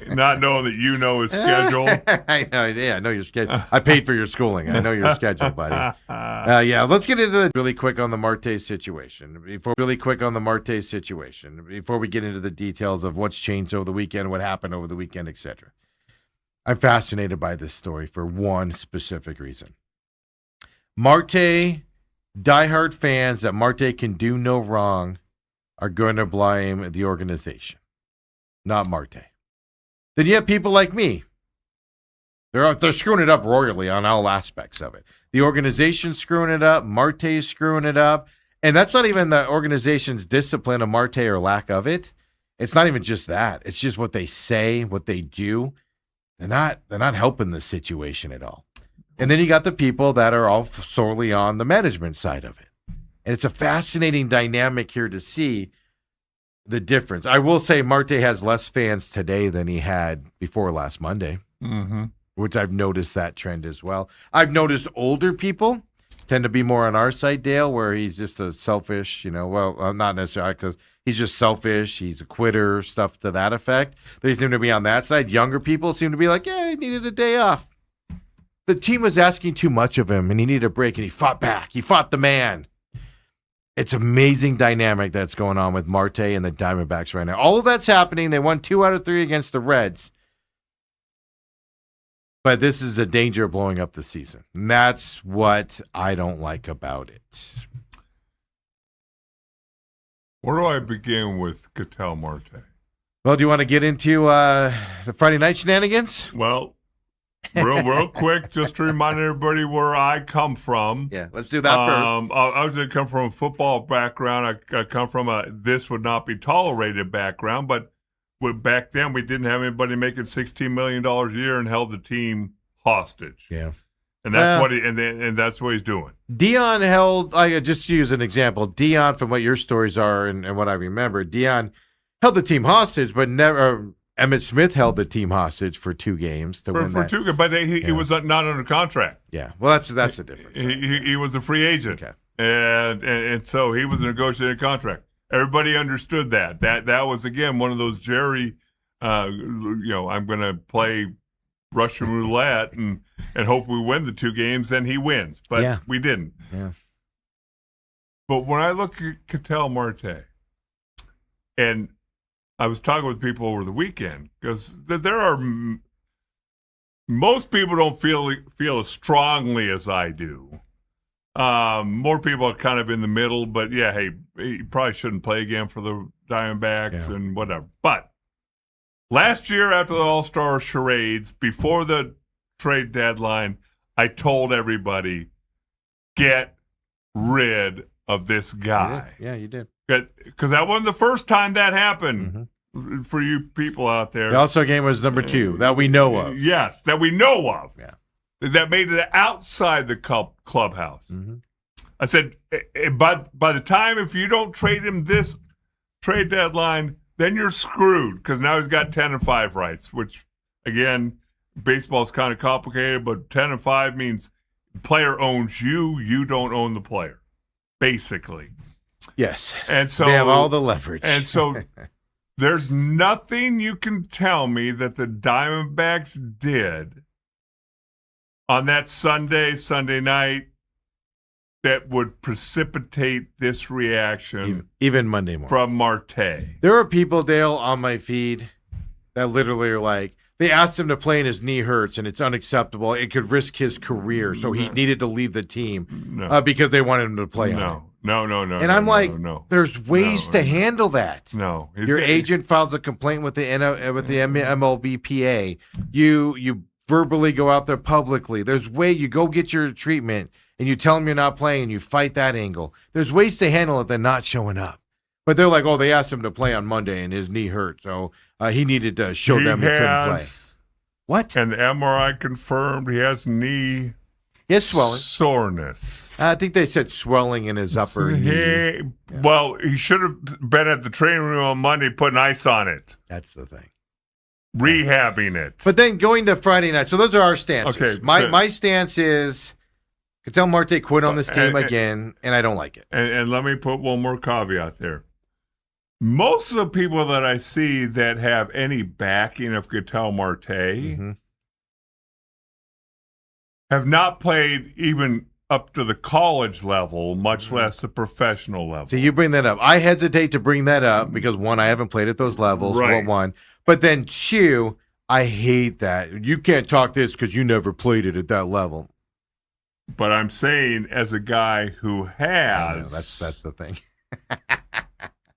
not knowing that his schedule. I know, I know your schedule. I paid for your schooling. I know your schedule, buddy. Let's get into really quick on the Marte situation. Before we get into the details of what's changed over the weekend, what happened over the weekend, etc. I'm fascinated by this story for one specific reason. Marte, diehard fans that Marte can do no wrong are going to blame the organization, not Marte. Then you have people like me. They're screwing it up royally on all aspects of it. The organization's screwing it up. Marte's screwing it up. And that's not even the organization's discipline of Marte or lack of it. It's not even just that. It's just what they say, what they do. they're not helping the situation at all. And then you got the people that are all solely on the management side of it. And it's a fascinating dynamic here to see the difference. I will say Marte has less fans today than he had before last Monday, which I've noticed that trend as well. I've noticed older people tend to be more on our side, Dale, where he's just a selfish, not necessarily because he's just selfish. He's a quitter, stuff to that effect. They seem to be on that side. Younger people seem to be like, yeah, he needed a day off. The team was asking too much of him, and he needed a break, and he fought back. He fought the man. It's amazing dynamic that's going on with Marte and the Diamondbacks right now. All of that's happening. They won 2 out of 3 against the Reds. But this is the danger of blowing up the season. And that's what I don't like about it. Where do I begin with Ketel Marte? Well, do you want to get into the Friday night shenanigans? Well, real quick, just to remind everybody where I come from. Yeah, let's do that first. I was going to come from a football background. I come from a this would not be tolerated background, but back then we didn't have anybody making $16 million a year and held the team hostage. Yeah. And that's what and that's what he's doing. Dion held, just to use an example, Dion, from what your stories are and what I remember, Dion held the team hostage, but never. Emmitt Smith held the team hostage for 2 games to win that. 2 games, but he was not under contract. Yeah, well, that's the difference. He was a free agent, okay. and so he was a negotiated contract. Everybody understood that. That was again one of those Jerry, I'm going to play Russian roulette and hope we win the 2 games, and he wins. But we didn't. Yeah. But when I look at Ketel Marte, and I was talking with people over the weekend because there are most people don't feel as strongly as I do. More people are kind of in the middle, but yeah, hey, he probably shouldn't play again for the Diamondbacks and whatever. But last year after the All-Star charades, before the trade deadline, I told everybody, get rid of this guy. Yeah, you did. Because that wasn't the first time that happened for you people out there. The All-Star game was number 2 that we know of. Yes, that we know of. Yeah. That made it outside the clubhouse. I said, by the time, if you don't trade him this trade deadline, then you're screwed because now he's got 10-5 rights, which, again, baseball's kind of complicated, but 10-5 means the player owns you, you don't own the player, basically. Yes. And so they have all the leverage. And so there's nothing you can tell me that the Diamondbacks did on that Sunday night that would precipitate this reaction. Even Monday morning. From Marte. There are people, Dale, on my feed that literally are like, they asked him to play and his knee hurts and it's unacceptable. It could risk his career. So he needed to leave the team because they wanted him to play on it. No. And I'm like, there's ways to handle that. No. Your agent files a complaint with the MLBPA. You verbally go out there publicly. There's way you go get your treatment and you tell them you're not playing and you fight that angle. There's ways to handle it than not showing up. But they're like, oh, they asked him to play on Monday and his knee hurt, so he needed to show them he couldn't play. What? And the MRI confirmed he has knee swelling. Soreness. I think they said swelling in his upper knee. Well, he should have been at the training room on Monday putting ice on it. That's the thing. Rehabbing it. But then going to Friday night. So those are our stances. Okay, my stance is Ketel Marte quit on this team again, and I don't like it. And let me put one more caveat there. Most of the people that I see that have any backing of Ketel Marte have not played even up to the college level, much less the professional level. So you bring that up. I hesitate to bring that up because, one, I haven't played at those levels, right. One. But then, two, I hate that. You can't talk this because you never played it at that level. But I'm saying, as a guy who has... That's the thing.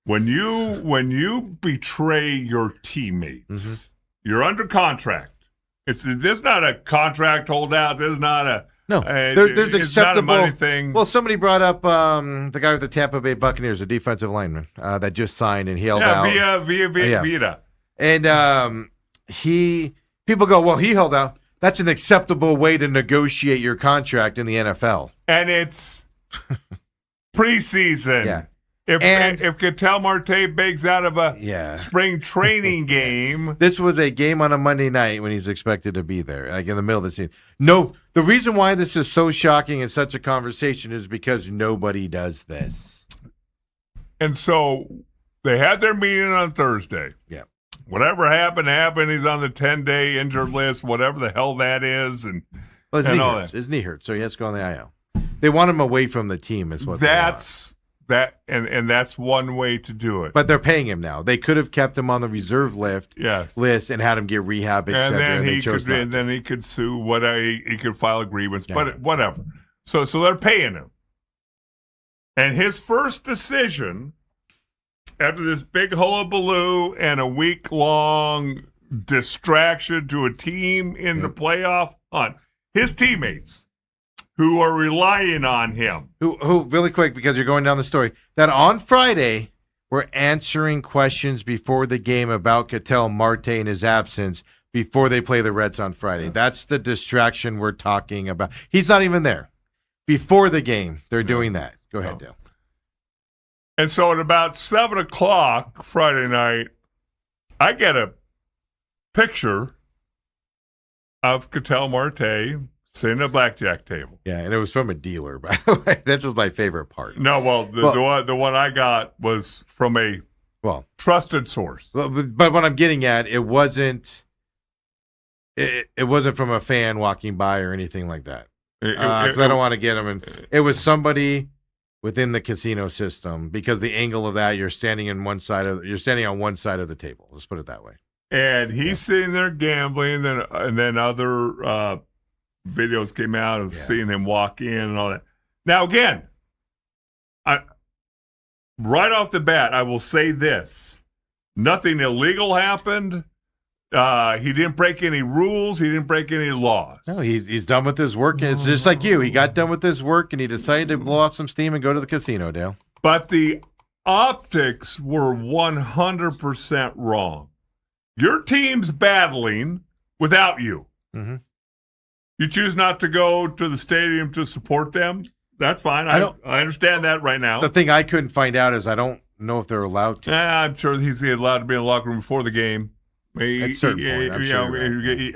When you betray your teammates, you're under contract. There's not a contract holdout. There's not a there's acceptable. Not a money thing. Well, somebody brought up the guy with the Tampa Bay Buccaneers, a defensive lineman that just signed and he held out. Via Vita. And people people go, well, he held out. That's an acceptable way to negotiate your contract in the NFL. And it's preseason. Yeah. If Ketel Marte begs out of a spring training game. This was a game on a Monday night when he's expected to be there, like in the middle of the season. No, the reason why this is so shocking and such a conversation is because nobody does this. And so they had their meeting on Thursday. Yeah. Whatever happened. He's on the 10-day injured list, whatever the hell that is. And his knee hurts. His knee hurts, so he has to go on the IL. They want him away from the team is what that's one way to do it. But they're paying him now. They could have kept him on the reserve list and had him get rehab, etc. And then he could sue. He could file a grievance, but whatever. So they're paying him. And his first decision, after this big hullabaloo and a week-long distraction to a team in the playoff hunt, his teammates who are relying on him. Who really quick, because you're going down the story, that on Friday were answering questions before the game about Ketel Marte and his absence before they play the Reds on Friday. That's the distraction we're talking about. He's not even there. Before the game, they're doing that. Go ahead, Dale. And so at about 7 o'clock Friday night, I get a picture of Ketel Marte sitting at a blackjack table. Yeah, and it was from a dealer, by the way. That was my favorite part. No, the one I got was from a trusted source. But what I'm getting at, it wasn't from a fan walking by or anything like that. Because I don't want to get him. And it was somebody within the casino system, because the angle of that, you're standing on one side of the table. Let's put it that way. And he's sitting there gambling, and then other videos came out of seeing him walk in and all that. Now, again, right off the bat, I will say this. Nothing illegal happened. He didn't break any rules. He didn't break any laws. No, he's done with his work. It's just like you. He got done with his work, and he decided to blow off some steam and go to the casino, Dale. But the optics were 100% wrong. Your team's battling without you. Mm-hmm. You choose not to go to the stadium to support them. That's fine. I understand that right now. The thing I couldn't find out is I don't know if they're allowed to. I'm sure he's allowed to be in the locker room before the game. At a certain point,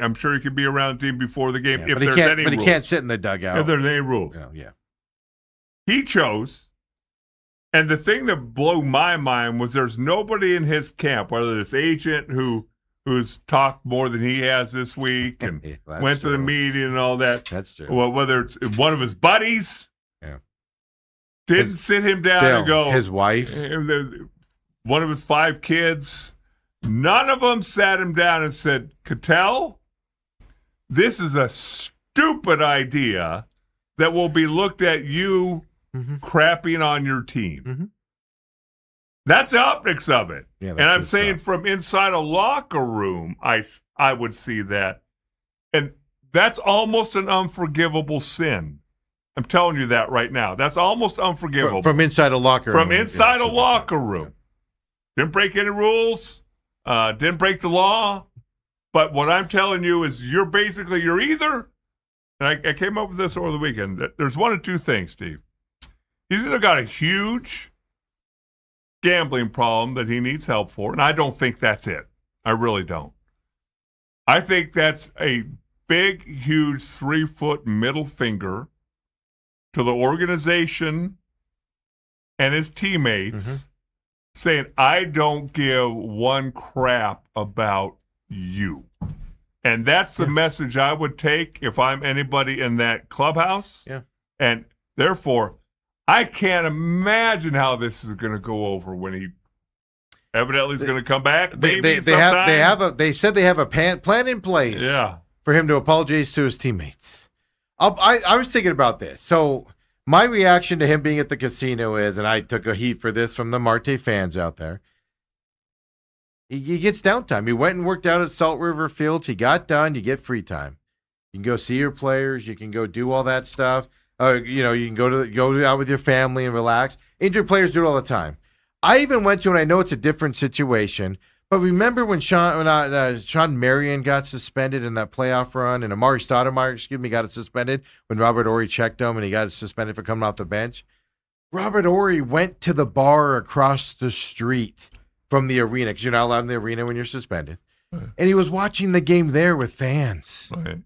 I'm sure he could be around the team before the game if there's any rules. But he can't sit in the dugout. If there's any rules. He chose, and the thing that blew my mind was there's nobody in his camp, whether this agent who's talked more than he has this week and went to the meeting and all that. That's true. Well, whether it's one of his buddies didn't sit him down and go. His wife. One of his 5 kids. None of them sat him down and said, Ketel, this is a stupid idea that will be looked at you crapping on your team. Mm-hmm. That's the optics of it. Yeah, and I'm saying from inside a locker room, I would see that. And that's almost an unforgivable sin. I'm telling you that right now. That's almost unforgivable. From inside a locker room. From inside a locker room. Didn't break any rules. Didn't break the law. But what I'm telling you is you're either, and I came up with this over the weekend, that there's one of two things, Steve. He's either got a huge gambling problem that he needs help for, and I don't think that's it. I really don't. I think that's a big, huge 3-foot middle finger to the organization and his teammates saying, I don't give one crap about you. And that's the message I would take if I'm anybody in that clubhouse. Yeah. And therefore, I can't imagine how this is going to go over when he evidently is going to come back. They said they have a plan in place for him to apologize to his teammates. I was thinking about this. So my reaction to him being at the casino is, and I took a heat for this from the Marte fans out there, he gets downtime. He went and worked out at Salt River Fields. He got done. You get free time. You can go see your players. You can go do all that stuff. You can go out with your family and relax. Injured players do it all the time. I even went to, and I know it's a different situation, But remember when Sean Marion got suspended in that playoff run, and Amari Stoudemire, got suspended when Robert Horry checked him, and he got suspended for coming off the bench. Robert Horry went to the bar across the street from the arena, because you're not allowed in the arena when you're suspended. Right. And he was watching the game there with fans. Right.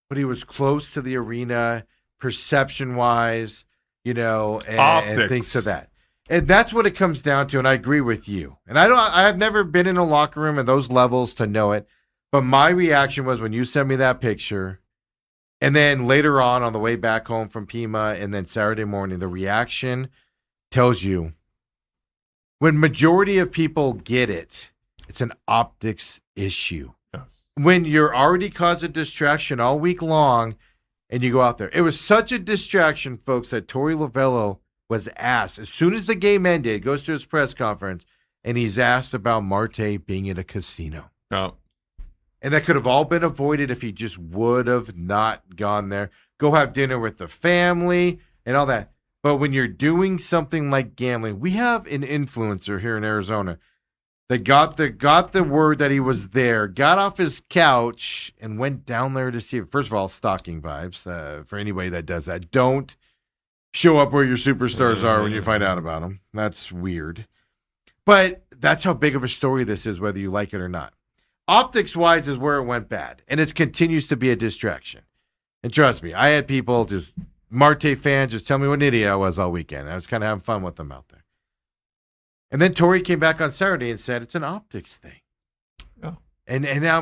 But he was close to the arena, perception-wise, and things of that. And that's what it comes down to, and I agree with you. And I've never been in a locker room at those levels to know it, but my reaction was when you sent me that picture, and then later on the way back home from Pima, and then Saturday morning, the reaction tells you when majority of people get it, it's an optics issue. Yes. When you're already caused a distraction all week long, and you go out there. It was such a distraction, folks, that Torey Lovello was asked, as soon as the game ended, goes to his press conference, and he's asked about Marte being at a casino. Oh. And that could have all been avoided if he just would have not gone there. Go have dinner with the family and all that. But when you're doing something like gambling, we have an influencer here in Arizona that got the word that he was there, got off his couch, and went down there to see it. First of all, stalking vibes for anybody that does that. Don't show up where your superstars are when you find out about them. That's weird. But that's how big of a story this is, whether you like it or not. Optics-wise is where it went bad, and it continues to be a distraction. And trust me, I had people Marte fans just tell me what an idiot I was all weekend. I was kind of having fun with them out there. And then Torey came back on Saturday and said it's an optics thing. Yeah. And now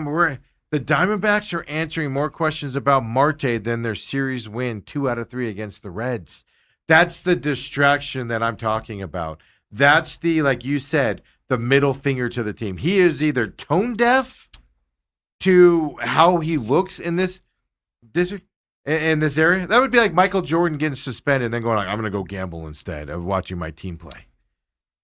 the Diamondbacks are answering more questions about Marte than their series win 2 out of 3 against the Reds. That's the distraction that I'm talking about. That's the, like you said, the middle finger to the team. He is either tone deaf to how he looks in this area. That would be like Michael Jordan getting suspended and then going like, I'm going to go gamble instead of watching my team play.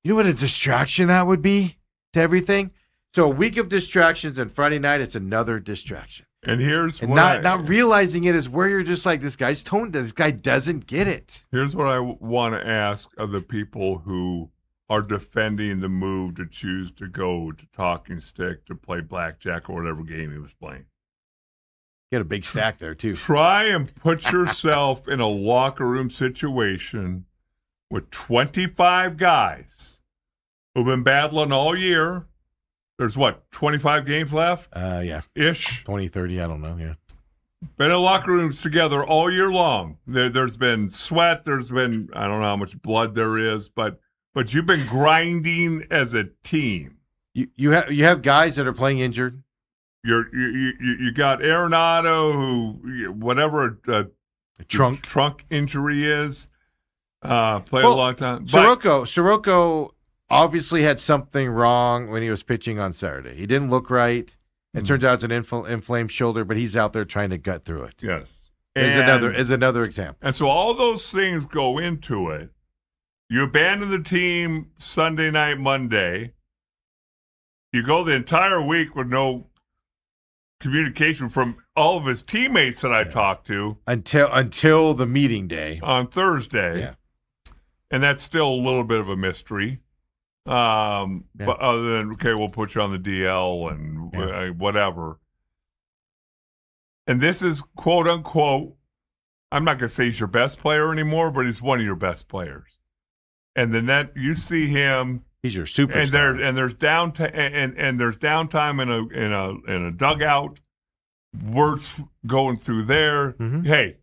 You know what a distraction that would be to everything? So a week of distractions, and Friday night it's another distraction. And not realizing it is where you're just like, this guy's tone. This guy doesn't get it. Here's what I want to ask of the people who are defending the move to choose to go to Talking Stick to play blackjack or whatever game he was playing. Get a big stack there too. Try and put yourself in a locker room situation with 25 guys who've been battling all year. There's 25 games left? Yeah. Ish. 20, 30, I don't know, yeah. Been in locker rooms together all year long. There's been sweat, there's been, I don't know how much blood there is, but you've been grinding as a team. You have guys that are playing injured. You got Arenado, who whatever a trunk injury is, played a long time. Soroka obviously had something wrong when he was pitching on Saturday. He didn't look right. It turns out it's an inflamed shoulder, but he's out there trying to gut through it. Yes, is another example. And so all those things go into it. You abandon the team Sunday night, Monday. You go the entire week with no communication from all of his teammates that I talked to until the meeting day on Thursday. Yeah. And that's still a little bit of a mystery. But other than, okay, we'll put you on the DL and whatever. And this is, quote unquote, I'm not going to say he's your best player anymore, but he's one of your best players. And the net, you see him. He's your superstar. And there's downtime in a dugout. Words going through there. Mm-hmm. Hey,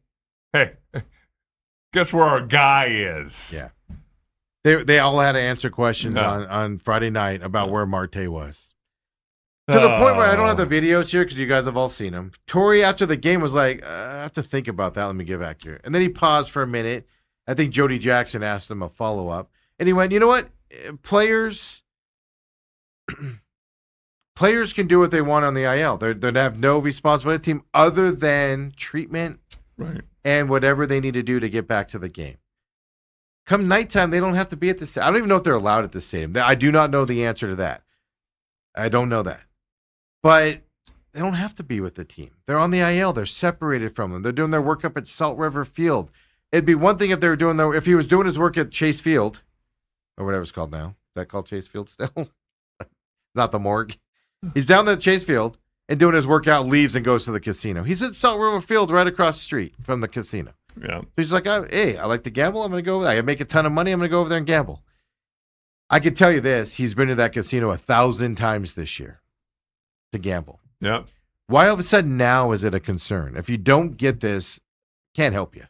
guess where our guy is? Yeah. They all had to answer questions on Friday night about where Marte was. To the point where I don't have the videos here because you guys have all seen them. Torey, after the game, was like, I have to think about that. Let me get back to you. And then he paused for a minute. I think Jody Jackson asked him a follow-up. And he went, you know what? Players can do what they want on the IL. They have no responsibility team other than treatment and whatever they need to do to get back to the game. Come nighttime, they don't have to be at the stadium. I don't even know if they're allowed at the stadium. I do not know the answer to that. I don't know that. But they don't have to be with the team. They're on the IL. They're separated from them. They're doing their work up at Salt River Field. It'd be one thing if they were doing if he was doing his work at Chase Field, or whatever it's called now. Is that called Chase Field still? not the morgue. He's down at Chase Field and doing his workout, leaves and goes to the casino. He's at Salt River Field right across the street from the casino. Yeah. So he's like, hey, I like to gamble. I'm going to go over there. I make a ton of money. I'm going to go over there and gamble. I can tell you this. He's been to that casino 1,000 times this year to gamble. Yeah. Why all of a sudden now is it a concern? If you don't get this, can't help you.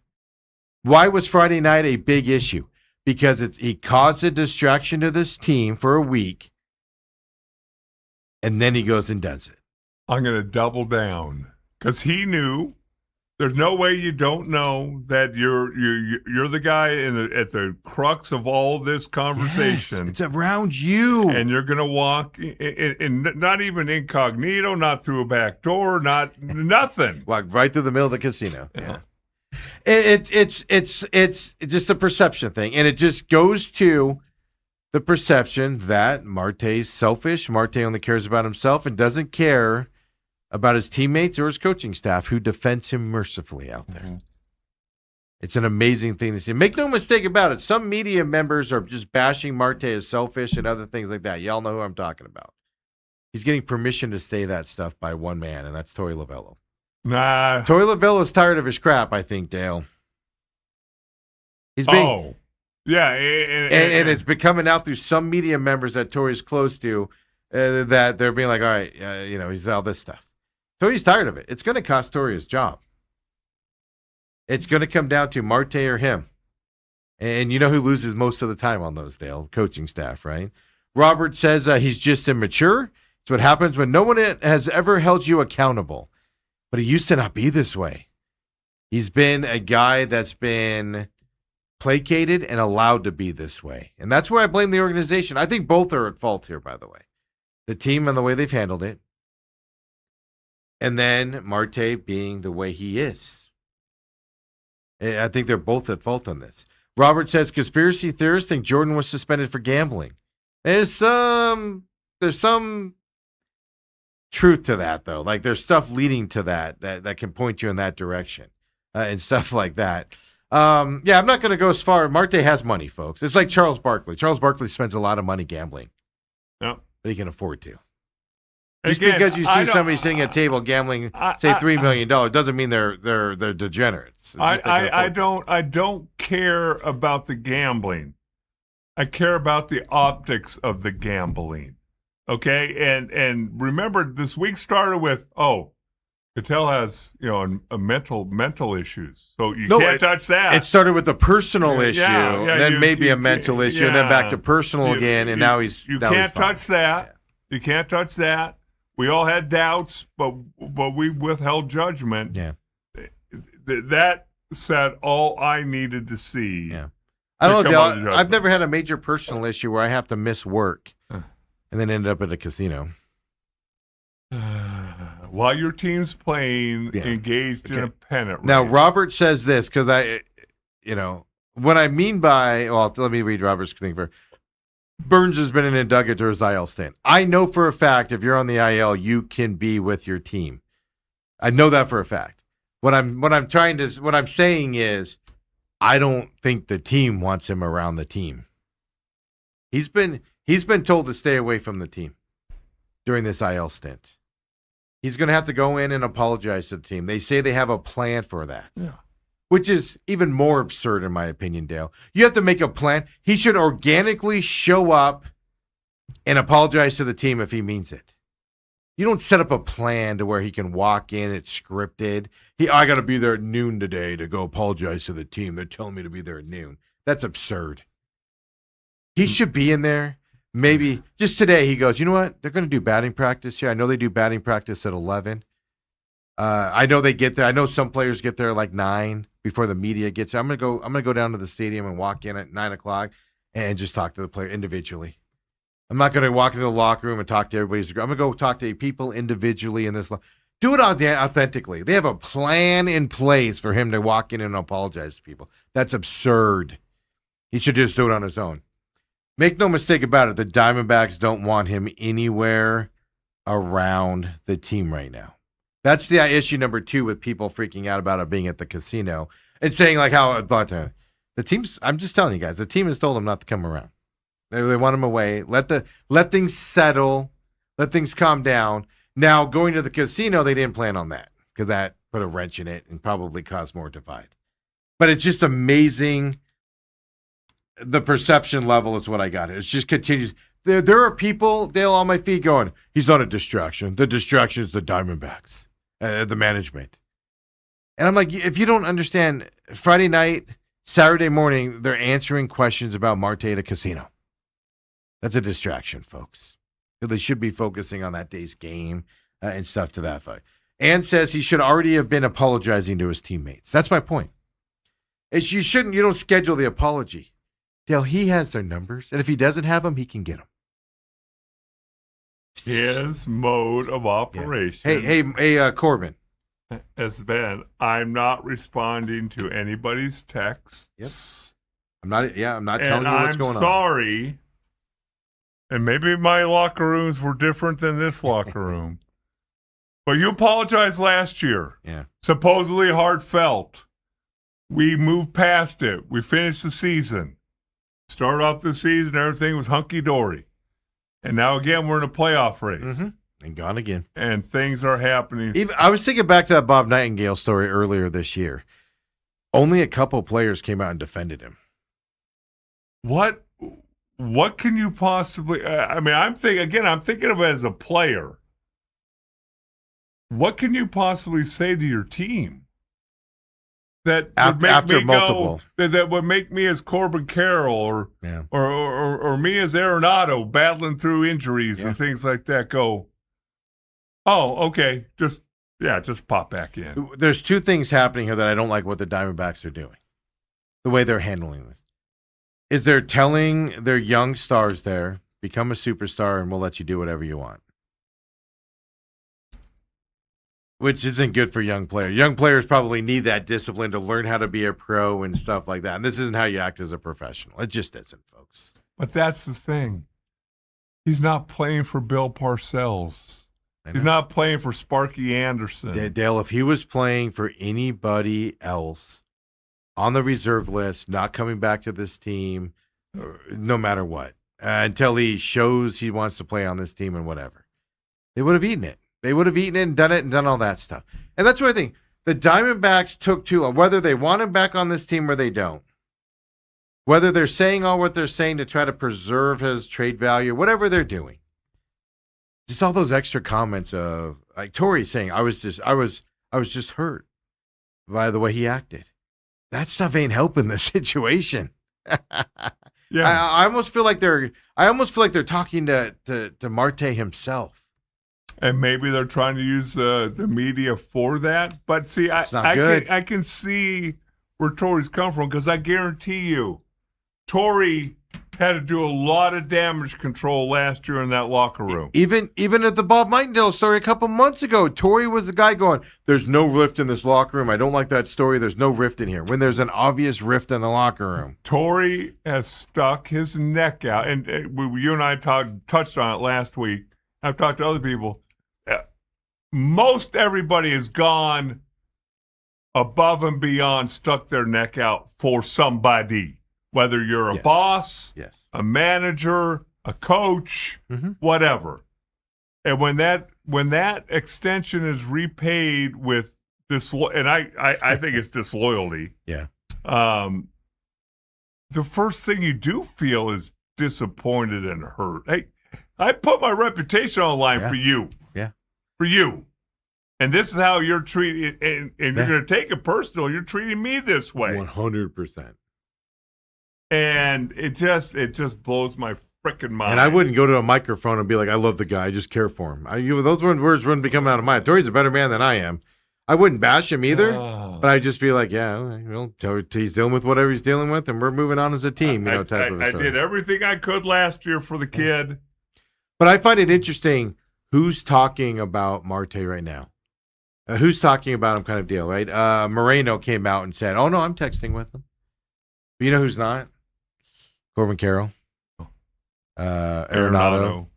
Why was Friday night a big issue? Because he caused a distraction to this team for a week, and then he goes and does it. I'm going to double down because he knew. There's no way you don't know that you're the guy at the crux of all this conversation. Yes, it's around you, and you're going to walk in not even incognito, not through a back door, nothing. Walk right through the middle of the casino. Yeah. It's just a perception thing, and it just goes to the perception that Marte's selfish. Marte only cares about himself and doesn't care about his teammates or his coaching staff who defends him mercifully out there. Mm-hmm. It's an amazing thing to see. Make no mistake about it. Some media members are just bashing Marte as selfish and other things like that. Y'all know who I'm talking about. He's getting permission to say that stuff by one man, and that's Torey Lovello. Nah. Torey Lovello's tired of his crap, I think, Dale. He's being, yeah. And it's been coming out through some media members that Torey's close to that they're being like, all right, he's all this stuff. Torey's tired of it. It's going to cost Torey his job. It's going to come down to Marte or him. And you know who loses most of the time on those, Dale? Coaching staff, right? Robert says he's just immature. It's what happens when no one has ever held you accountable. But he used to not be this way. He's been a guy that's been placated and allowed to be this way. And that's where I blame the organization. I think both are at fault here, by the way. The team and the way they've handled it. And then Marte being the way he is. I think they're both at fault on this. Robert says conspiracy theorists think Jordan was suspended for gambling. There's some truth to that, though. Like there's stuff leading to that can point you in that direction and stuff like that. I'm not going to go as far. Marte has money, folks. It's like Charles Barkley. Charles Barkley spends a lot of money gambling. Yep. But he can afford to. Just Again, because you see somebody sitting at a table gambling, say $3 million, doesn't mean they're degenerates. I don't care about the gambling. I care about the optics of the gambling. Okay, and remember, this week started with Cattell has a mental issues, so you can't touch that. It started with a personal issue, then maybe a mental issue, and then back to personal again, and now he's can't touch that. Yeah. You can't touch that. We all had doubts, but we withheld judgment. Yeah, that said all I needed to see. Yeah, I don't know, Dale, I've never had a major personal issue where I have to miss work and then end up at a casino. While your team's playing, engaged in a pennant race. Now, Robert says this because what I mean by, let me read Robert's thing first. Burns has been an inducted to his IL stint. I know for a fact if you're on the IL, you can be with your team. I know that for a fact. What I'm saying is, I don't think the team wants him around the team. He's been told to stay away from the team during this IL stint. He's going to have to go in and apologize to the team. They say they have a plan for that. Yeah. Which is even more absurd, in my opinion, Dale. You have to make a plan. He should organically show up and apologize to the team if he means it. You don't set up a plan to where he can walk in, it's scripted. I got to be there at noon today to go apologize to the team. They're telling me to be there at noon. That's absurd. He should be in there. Maybe just today he goes, you know what? They're going to do batting practice here. I know they do batting practice at 11. I know they get there. I know some players get there like 9 before the media gets there. I'm gonna go down to the stadium and walk in at 9:00 and just talk to the player individually. I'm not gonna walk into the locker room and talk to everybody. I'm gonna go talk to people individually in this. Do it authentically. They have a plan in place for him to walk in and apologize to people. That's absurd. He should just do it on his own. Make no mistake about it. The Diamondbacks don't want him anywhere around the team right now. That's the issue number 2 with people freaking out about it being at the casino and saying like how the team's. I'm just telling you guys, the team has told him not to come around. They want him away. Let things settle. Let things calm down. Now, going to the casino, they didn't plan on that because that put a wrench in it and probably caused more divide. But it's just amazing. The perception level is what I got. It's just continues. There are people, Dale, on my feed going, he's not a distraction. The distraction is the Diamondbacks, the management. And I'm like, if you don't understand, Friday night, Saturday morning, they're answering questions about Marte at a casino. That's a distraction, folks. They should be focusing on that day's game and stuff to that effect. Ann says he should already have been apologizing to his teammates. That's my point. You don't schedule the apology. Dale, he has their numbers, and if he doesn't have them, he can get them. His mode of operation. Hey, Corbin. Has been, I'm not responding to anybody's texts. Yep. I'm not telling you what's going on. I'm sorry. And maybe my locker rooms were different than this locker room. But you apologized last year. Yeah. Supposedly heartfelt. We moved past it. We finished the season. Started off the season, everything was hunky-dory. And now again, we're in a playoff race. Mm-hmm. And gone again. And things are happening. I was thinking back to that Bob Nightingale story earlier this year. Only a couple players came out and defended him. What can you possibly... I'm thinking of it as a player. What can you possibly say to your team that would make me as Corbin Carroll or me as Arenado battling through injuries and things like that go, oh, okay, just pop back in. There's two things happening here that I don't like what the Diamondbacks are doing. The way they're handling this is they're telling their young stars there, become a superstar and we'll let you do whatever you want. Which isn't good for young players. Young players probably need that discipline to learn how to be a pro and stuff like that. And this isn't how you act as a professional. It just isn't, folks. But that's the thing. He's not playing for Bill Parcells. He's not playing for Sparky Anderson. Yeah, Dale, if he was playing for anybody else on the reserve list, not coming back to this team, no matter what, until he shows he wants to play on this team and whatever, they would have eaten it. They would have eaten it and done all that stuff. And that's what I think. The Diamondbacks took too long, whether they want him back on this team or they don't. Whether they're saying all what they're saying to try to preserve his trade value, whatever they're doing. Just all those extra comments of like Torrey saying, I was just hurt by the way he acted. That stuff ain't helping the situation. Yeah. I almost feel like they're talking to Marte himself. And maybe they're trying to use the media for that. But see, I can see where Torrey's come from because I guarantee you, Torrey had to do a lot of damage control last year in that locker room. Even at the Bob Nightingale story a couple months ago, Torrey was the guy going, there's no rift in this locker room. I don't like that story. There's no rift in here. When there's an obvious rift in the locker room. Torrey has stuck his neck out. And you and I touched on it last week. I've talked to other people. Most everybody has gone above and beyond, stuck their neck out for somebody. Whether you're a boss, a manager, a coach, whatever. And when that extension is repaid with and I think it's disloyalty. Yeah. The first thing you do feel is disappointed and hurt. Hey, I put my reputation on the line for you. Yeah. For you. And this is how you're treating, and you're going to take it personal. You're treating me this way. 100%. And it just blows my freaking mind. And I wouldn't go to a microphone and be like, I love the guy. I just care for him. Those words wouldn't be coming out of my mouth. Torrey's a better man than I am. I wouldn't bash him either, but I'd just be like, he's dealing with whatever he's dealing with, and we're moving on as a team, type of a story. I did everything I could last year for the kid. But I find it interesting who's talking about Marte right now. Who's talking about him kind of deal, right? Moreno came out and said, oh, no, I'm texting with him. But you know who's not? Corbin Carroll. Arenado.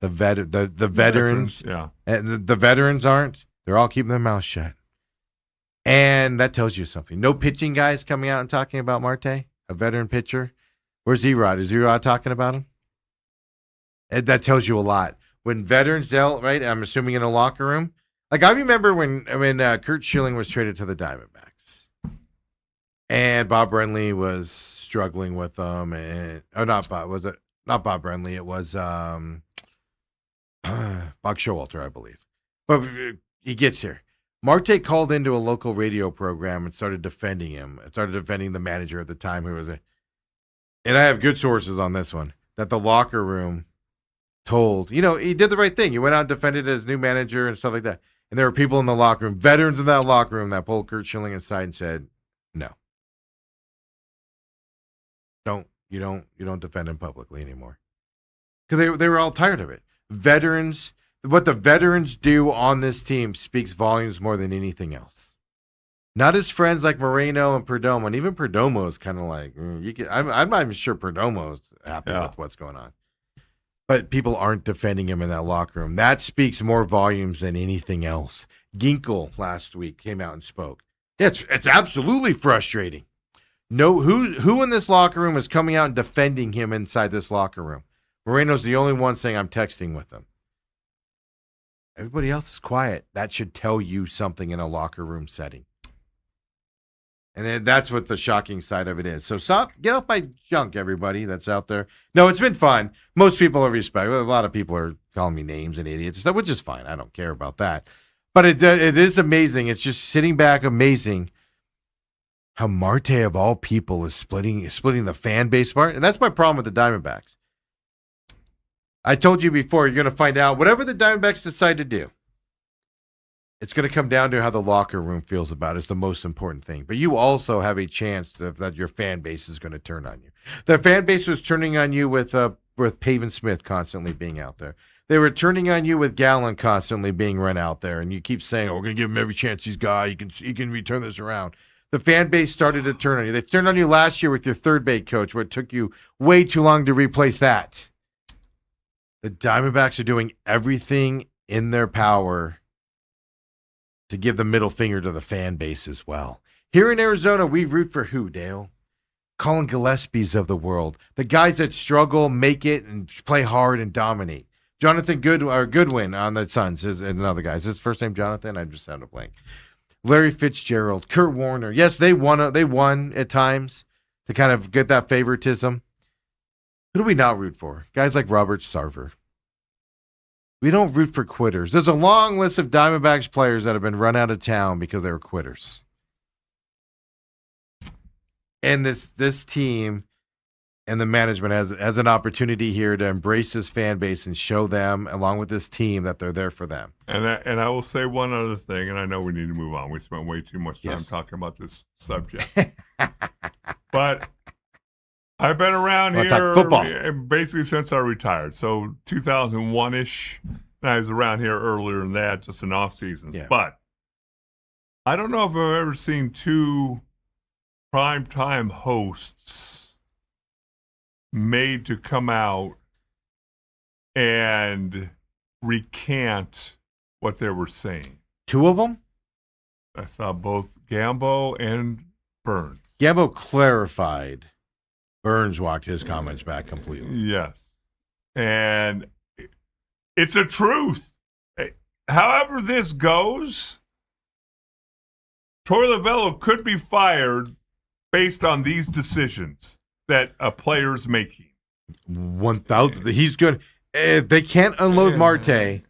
The veterans. Yeah. And the veterans aren't. They're all keeping their mouths shut. And that tells you something. No pitching guys coming out and talking about Marte, a veteran pitcher. Where's Erod? Is Erod talking about him? And that tells you a lot. when veterans dealt, right? I'm assuming in a locker room. Like I remember when Kurt Schilling was traded to the Diamondbacks, and Bob Brenly was struggling with them, and not Bob Brenly? It was Buck Showalter, I believe. But he gets here. Marte called into a local radio program and started defending him. Started defending the manager at the time, who was and I have good sources on this one, that the locker room told, he did the right thing. He went out and defended his new manager and stuff like that. And there were people in the locker room, veterans in that locker room, that pulled Kurt Schilling aside and said, no. You don't defend him publicly anymore. Because they were all tired of it. What the veterans do on this team speaks volumes more than anything else. Not his friends like Moreno and Perdomo. And even Perdomo is kind of like, I'm not even sure Perdomo's happy with what's going on. But people aren't defending him in that locker room. That speaks more volumes than anything else. Ginkel last week came out and spoke. It's absolutely frustrating. No, who in this locker room is coming out and defending him inside this locker room? Moreno's the only one saying I'm texting with him. Everybody else is quiet. That should tell you something in a locker room setting. And then that's what the shocking side of it is. So get off my junk, everybody that's out there. No, it's been fun. Most people are respectful. A lot of people are calling me names and idiots and stuff, which is fine. I don't care about that. But it is amazing. It's just sitting back amazing how Marte, of all people, is splitting the fan base apart. And that's my problem with the Diamondbacks. I told you before, you're going to find out whatever the Diamondbacks decide to do. It's going to come down to how the locker room feels about it. It's the most important thing. But you also have a chance that your fan base is going to turn on you. The fan base was turning on you with Pavin Smith constantly being out there. They were turning on you with Gallen constantly being run out there. And you keep saying, we're going to give him every chance he's got. He can return this around. The fan base started to turn on you. They turned on you last year with your third base coach, where it took you way too long to replace that. The Diamondbacks are doing everything in their power to give the middle finger to the fan base as well. Here in Arizona, we root for who, Dale? Colin Gillespie's of the world. The guys that struggle, make it, and play hard and dominate. Jonathan Goodwin on the Suns is another guy. Is his first name Jonathan? I just sounded blank. Larry Fitzgerald, Kurt Warner. Yes, they won at times to kind of get that favoritism. Who do we not root for? Guys like Robert Sarver. We don't root for quitters. There's a long list of Diamondbacks players that have been run out of town because they were quitters. And this team and the management has an opportunity here to embrace this fan base and show them, along with this team, that they're there for them. And I will say one other thing, and I know we need to move on. We spent way too much time talking about this subject. But I've been around here basically since I retired. So 2001-ish. And I was around here earlier than that, just in off season. Yeah. But I don't know if I've ever seen two primetime hosts made to come out and recant what they were saying. Two of them? I saw both Gambo and Burns. Gambo clarified. Burns walked his comments back completely. Yes. And it's a truth. However this goes, Troy Lovello could be fired based on these decisions that a player's making. 1,000. He's good. They can't unload Marte.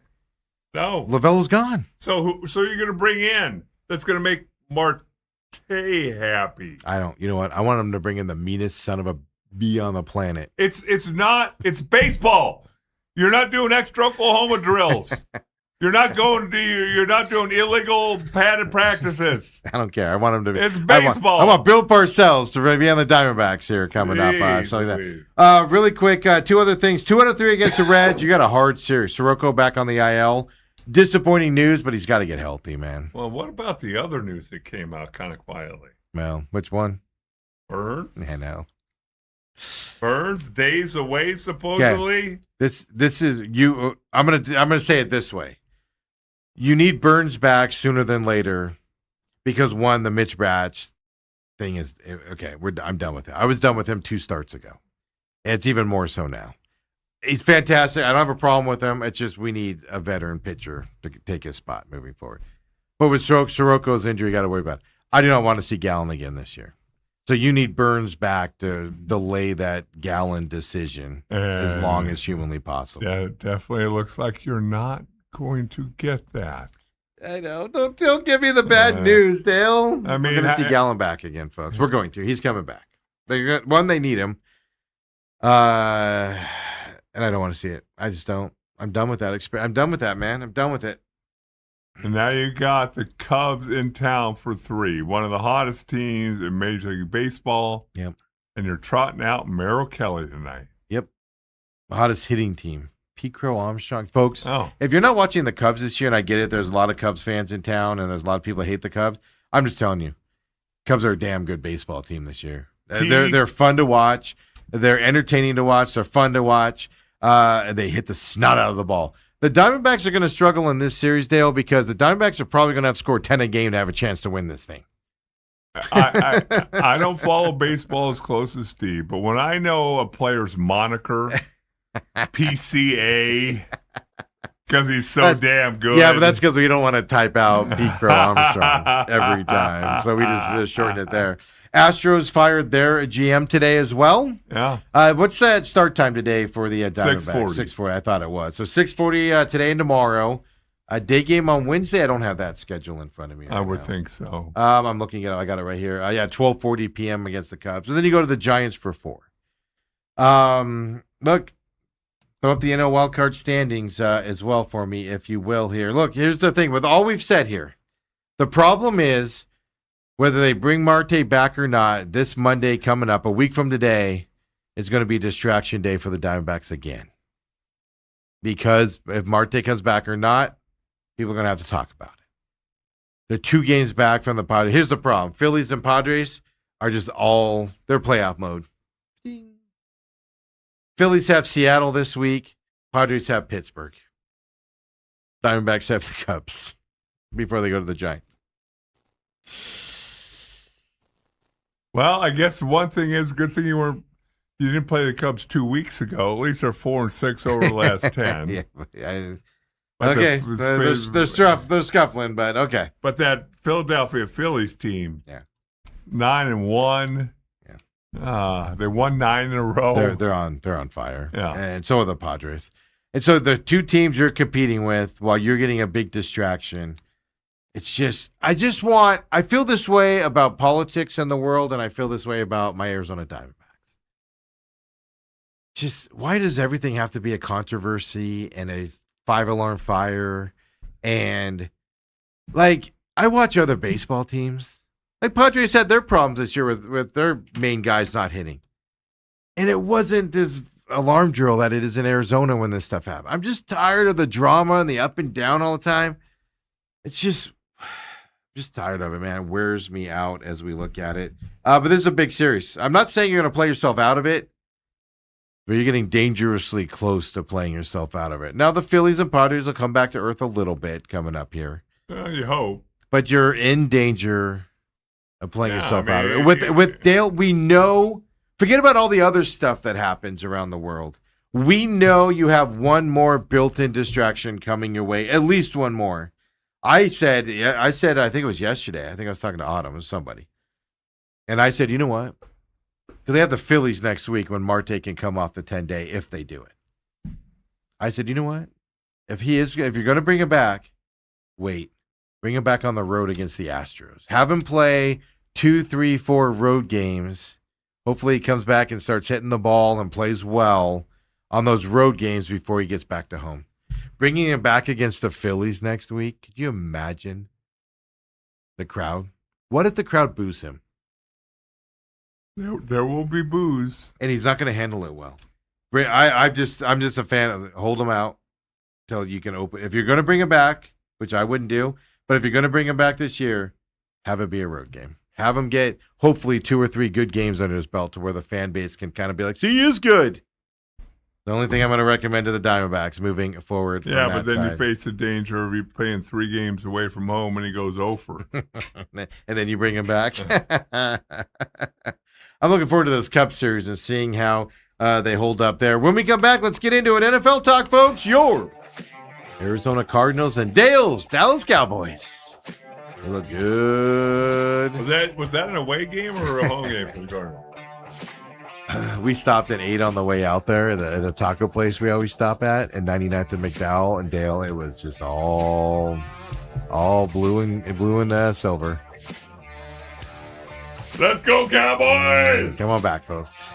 No. Lovello's gone. So you're going to bring in that's going to make Marte happy. You know what? I want him to bring in the meanest son of a bee on the planet. It's baseball. You're not doing extra Oklahoma drills. You're not doing illegal padded practices. I don't care. I want him to be. It's baseball. I want Bill Parcells to be on the Diamondbacks here coming up. Something like that. Really quick, two other things. 2 out of 3 against the Reds. You got a hard series. Soroka back on the IL. Disappointing news, but he's got to get healthy, man. Well, what about the other news that came out kind of quietly? Well, which one? Burns? I know. Burns days away supposedly. Okay. This is you. I'm gonna say it this way. You need Burns back sooner than later, because one, the Mitch Batch thing is okay. I'm done with it. I was done with him 2 starts ago, and it's even more so now. He's fantastic. I don't have a problem with him. It's just we need a veteran pitcher to take his spot moving forward. But with Soroko's injury, you got to worry about it. I do not want to see Gallen again this year. So you need Burns back to delay that Gallen decision as long as humanly possible. Yeah, it definitely looks like you're not going to get that. I know. Don't give me the bad news, Dale. I mean, we're going to see Gallen back again, folks. We're going to. He's coming back. They need him. And I don't want to see it. I just don't. I'm done with that. I'm done with that, man. I'm done with it. And now you got the Cubs in town for 3, one of the hottest teams in Major League Baseball. Yep. And you're trotting out Merrill Kelly tonight. Yep. The hottest hitting team. Pete Crow Armstrong. Folks, if you're not watching the Cubs this year, and I get it, there's a lot of Cubs fans in town, and there's a lot of people that hate the Cubs. I'm just telling you, Cubs are a damn good baseball team this year. They're fun to watch. They're entertaining to watch. They're fun to watch. They hit the snot out of the ball. The Diamondbacks are going to struggle in this series, Dale, because the Diamondbacks are probably going to have to score 10 a game to have a chance to win this thing. I don't follow baseball as close as Steve, but when I know a player's moniker, PCA, because he's so damn good. Yeah, but that's because we don't want to type out Pete Crow Armstrong every time. So we just shorten it there. Astros fired their GM today as well. Yeah. What's that start time today for the Diamondbacks? 6:40. I thought it was. So 6:40 today and tomorrow. A day game on Wednesday. I don't have that schedule in front of me. I would think so. I'm looking at it. I got it right here. 12:40 p.m. against the Cubs. And then you go to the Giants for 4. Look, throw up the NL wildcard standings as well for me, if you will, here. Look, here's the thing. With all we've said here, the problem is whether they bring Marte back or not, this Monday coming up, a week from today, is going to be distraction day for the Diamondbacks again. Because if Marte comes back or not, people are going to have to talk about it. They're 2 games back from the Padres. Here's the problem. Phillies and Padres are just they're playoff mode. Ding. Phillies have Seattle this week. Padres have Pittsburgh. Diamondbacks have the Cubs before they go to the Giants. Well, I guess one thing is, good thing you didn't play the Cubs 2 weeks ago. At least they're 4-6 over the last 10. Okay, they're scuffling, but okay. But that Philadelphia Phillies team, 9-1. Yeah, they won 9 in a row. They're on fire. Yeah, and so are the Padres. And so the 2 teams you're competing with, while you're getting a big distraction. It's just, I feel this way about politics in the world, and I feel this way about my Arizona Diamondbacks. Just, why does everything have to be a controversy and a 5-alarm fire? And, like, I watch other baseball teams. Like, Padres had their problems this year with their main guys not hitting. And it wasn't this alarm drill that it is in Arizona when this stuff happens. I'm just tired of the drama and the up and down all the time. It's just tired of it, man. It wears me out as we look at it. But this is a big series. I'm not saying you're going to play yourself out of it, but you're getting dangerously close to playing yourself out of it. Now, the Phillies and Padres will come back to earth a little bit coming up here. You hope. But you're in danger of playing yourself out of it. With Dale, we know, forget about all the other stuff that happens around the world. We know you have one more built-in distraction coming your way, at least one more. I said, I think it was yesterday. I think I was talking to Autumn or somebody. And I said, you know what? Because they have the Phillies next week when Marte can come off the 10-day if they do it. I said, you know what? If you're going to bring him back, wait. Bring him back on the road against the Astros. Have him play 2, 3, 4 road games. Hopefully he comes back and starts hitting the ball and plays well on those road games before he gets back to home. Bringing him back against the Phillies next week, could you imagine the crowd? What if the crowd boos him? There will be boos. And he's not going to handle it well. I'm just a fan of hold him out till you can open. If you're going to bring him back, which I wouldn't do, but if you're going to bring him back this year, have it be a road game. Have him get hopefully 2 or 3 good games under his belt to where the fan base can kind of be like, see, he is good. The only thing I'm going to recommend to the Diamondbacks moving forward. Yeah, but then you face the danger of you playing 3 games away from home and he goes over. And then you bring him back. I'm looking forward to this Cup series and seeing how they hold up there. When we come back, let's get into it. NFL talk, folks. Your Arizona Cardinals and Dale's Dallas Cowboys. They look good. Was that an away game or a home game for the Cardinals? We stopped at 8 on the way out there at the taco place we always stop at 99th and McDowell and Dale. It was just all blue and silver. Let's go, Cowboys! Come on back, folks.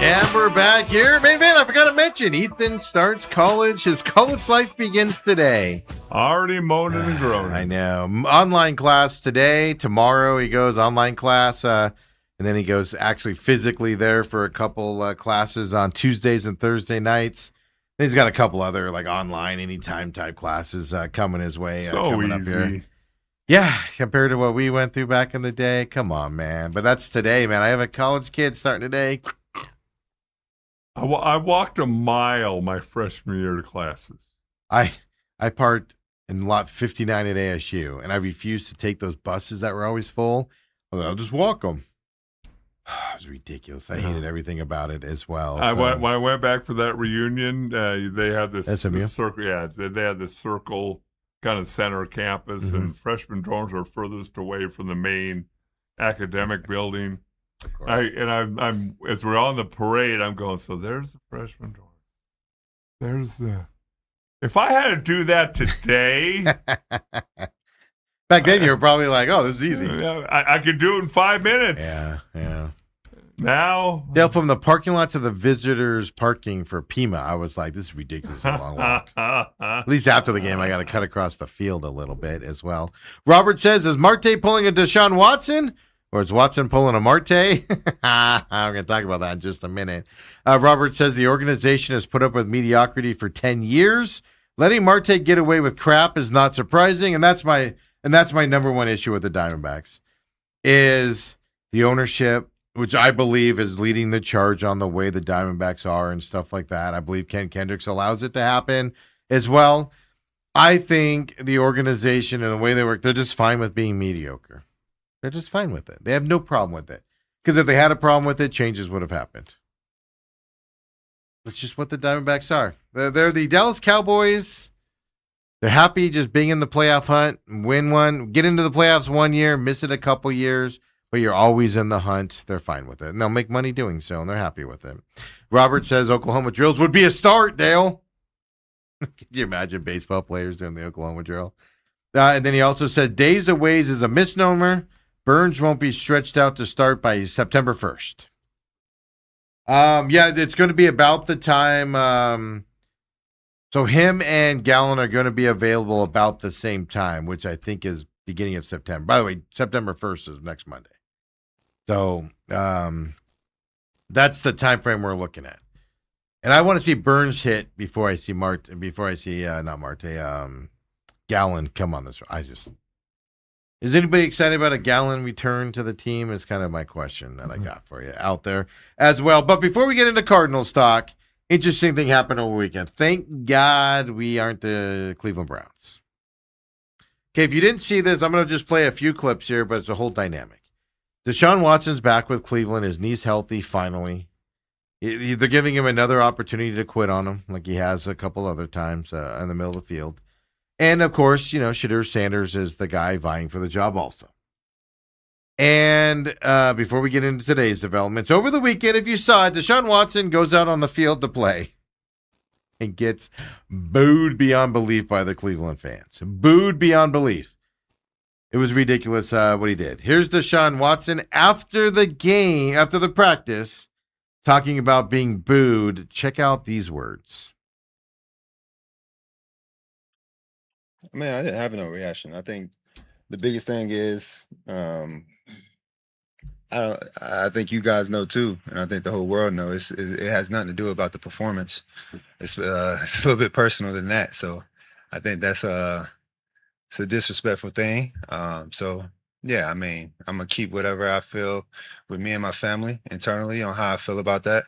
And we're back here. Man, I forgot to mention, Ethan starts college. His college life begins today. Already moaning and groaning. I know. Online class today. Tomorrow he goes online class. And then he goes actually physically there for a couple classes on Tuesdays and Thursday nights. Then he's got a couple other like online anytime type classes coming his way. Coming easy. Up here. Yeah, compared to what we went through back in the day. Come on, man. But that's today, man. I have a college kid starting today. I walked a mile my freshman year to classes. I parked in lot 59 at ASU, and I refused to take those buses that were always full. I'll just walk them. It was ridiculous. I hated everything about it as well. When I went back for that reunion, they had this circle. Yeah, they had this circle kind of center of campus, and freshman dorms are furthest away from the main academic building. I'm as we're on the parade, I'm going, so there's the freshman dorm. There's the. If I had to do that today. Back then, you were probably like, oh, this is easy. I could do it in 5 minutes. Yeah. Now. Dale, from the parking lot to the visitors parking for Pima, I was like, this is ridiculous. A long walk. At least after the game, I got to cut across the field a little bit as well. Robert says, is Marte pulling a Deshaun Watson? Or is Watson pulling a Marte? I'm going to talk about that in just a minute. Robert says the organization has put up with mediocrity for 10 years. Letting Marte get away with crap is not surprising, and that's my number one issue with the Diamondbacks, is the ownership, which I believe is leading the charge on the way the Diamondbacks are and stuff like that. I believe Ken Kendricks allows it to happen as well. I think the organization and the way they work, they're just fine with being mediocre. They're just fine with it. They have no problem with it. Because if they had a problem with it, changes would have happened. That's just what the Diamondbacks are. They're the Dallas Cowboys. They're happy just being in the playoff hunt, win one, get into the playoffs 1 year, miss it a couple years, but you're always in the hunt. They're fine with it. And they'll make money doing so, and they're happy with it. Robert says Oklahoma drills would be a start, Dale. Could you imagine baseball players doing the Oklahoma drill? And then he also said days of ways is a misnomer. Burns won't be stretched out to start by September 1st. Yeah, it's going to be about the time. So him and Gallen are going to be available about the same time, which I think is beginning of September. By the way, September 1st is next Monday. So that's the time frame we're looking at. And I want to see Burns hit before I see Gallen come on this. Is anybody excited about a Gallon return to the team? Is kind of my question that I got for you out there as well. But before we get into Cardinals talk, interesting thing happened over the weekend. Thank God we aren't the Cleveland Browns. Okay, if you didn't see this, I'm going to just play a few clips here, but it's a whole dynamic. Deshaun Watson's back with Cleveland. His knee's healthy, finally. They're giving him another opportunity to quit on him, like he has a couple other times in the middle of the field. And, of course, Shadur Sanders is the guy vying for the job also. And before we get into today's developments, over the weekend, if you saw it, Deshaun Watson goes out on the field to play and gets booed beyond belief by the Cleveland fans. Booed beyond belief. It was ridiculous what he did. Here's Deshaun Watson after the game, after the practice, talking about being booed. Check out these words. I mean, I didn't have no reaction. I think the biggest thing is, I think you guys know too, and I think the whole world knows. It has nothing to do about the performance. It's a little bit personal than that. So, I think it's a disrespectful thing. So yeah, I mean, I'm gonna keep whatever I feel with me and my family internally on how I feel about that.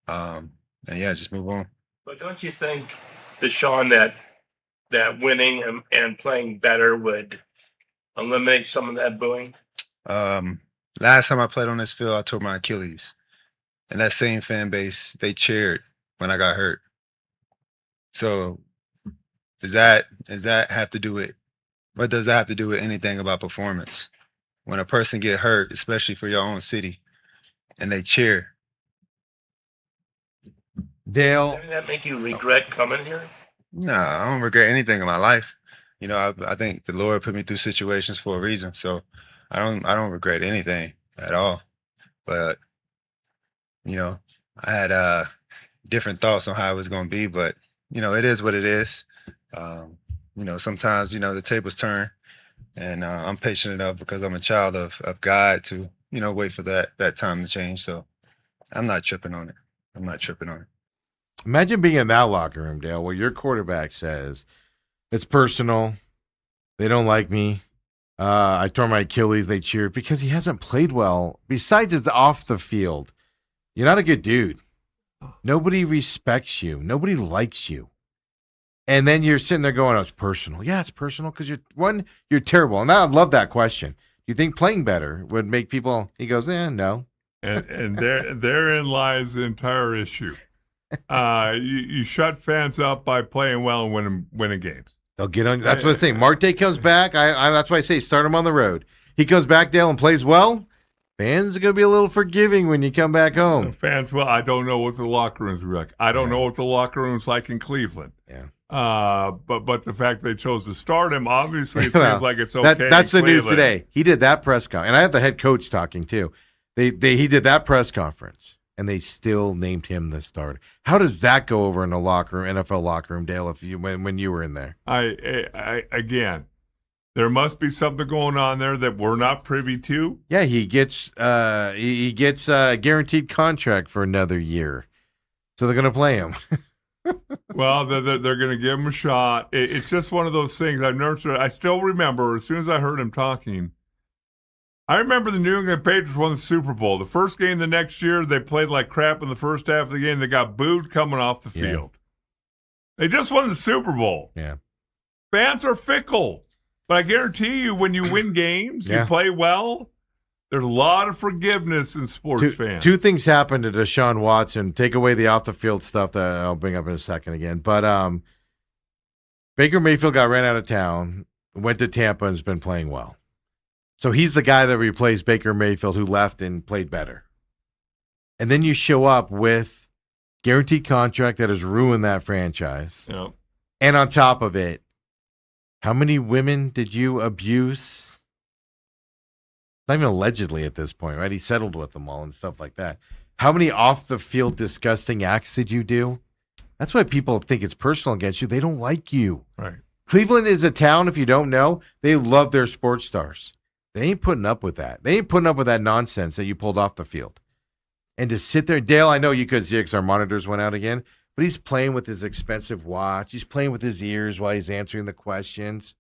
And yeah, just move on. But don't you think, Deshaun, that winning and playing better would eliminate some of that booing? Last time I played on this field, I tore my Achilles. And that same fan base, they cheered when I got hurt. So does that have to do with, what does that have to do with anything about performance? When a person get hurt, especially for your own city, and they cheer. Dale. Doesn't that make you regret coming here? No, I don't regret anything in my life. I think the Lord put me through situations for a reason. So I don't regret anything at all. But, I had different thoughts on how it was going to be, but, it is what it is. Sometimes, the tables turn, and I'm patient enough because I'm a child of God to, wait for that time to change. So I'm not tripping on it. Imagine being in that locker room, Dale, where your quarterback says, it's personal. They don't like me. I tore my Achilles. They cheered because he hasn't played well. Besides, it's off the field. You're not a good dude. Nobody respects you. Nobody likes you. And then you're sitting there going, oh, it's personal. Yeah, it's personal because you're terrible. And I love that question. Do you think playing better would make people, he goes, no. And therein lies the entire issue. You shut fans up by playing well and winning games. They'll get on. That's what I'm saying. Marte comes back. That's why I say start him on the road. He comes back, Dale, and plays well. Fans are going to be a little forgiving when you come back home. Fans, well, I don't know what the locker room's like. I don't know what the locker room's like in Cleveland. Yeah. But the fact they chose to start him, obviously, it seems like it's okay. That's the news today. He did that press conference, and I have the head coach talking too. He did that press conference, and they still named him the starter. How does that go over in the locker room, NFL locker room, Dale? When you were in there, Again, there must be something going on there that we're not privy to. Yeah, he gets a guaranteed contract for another year, so they're going to play him. Well, they're going to give him a shot. It's just one of those things. I still remember as soon as I heard him talking. I remember the New England Patriots won the Super Bowl. The first game the next year, they played like crap in the first half of the game. They got booed coming off the field. They just won the Super Bowl. Yeah, fans are fickle, but I guarantee you, when you win games, you play well. There's a lot of forgiveness in sports fans. Two things happened to Deshaun Watson. Take away the off-the-field stuff that I'll bring up in a second again. But Baker Mayfield got ran out of town, went to Tampa, and has been playing well. So he's the guy that replaced Baker Mayfield, who left and played better. And then you show up with guaranteed contract that has ruined that franchise. Yep. And on top of it, how many women did you abuse? Not even allegedly at this point, right? He settled with them all and stuff like that. How many off-the-field disgusting acts did you do? That's why people think it's personal against you. They don't like you. Right. Cleveland is a town, if you don't know, they love their sports stars. They ain't putting up with that. They ain't putting up with that nonsense that you pulled off the field. And to sit there, Dale, I know you couldn't see it because our monitors went out again, but he's playing with his expensive watch. He's playing with his ears while he's answering the questions.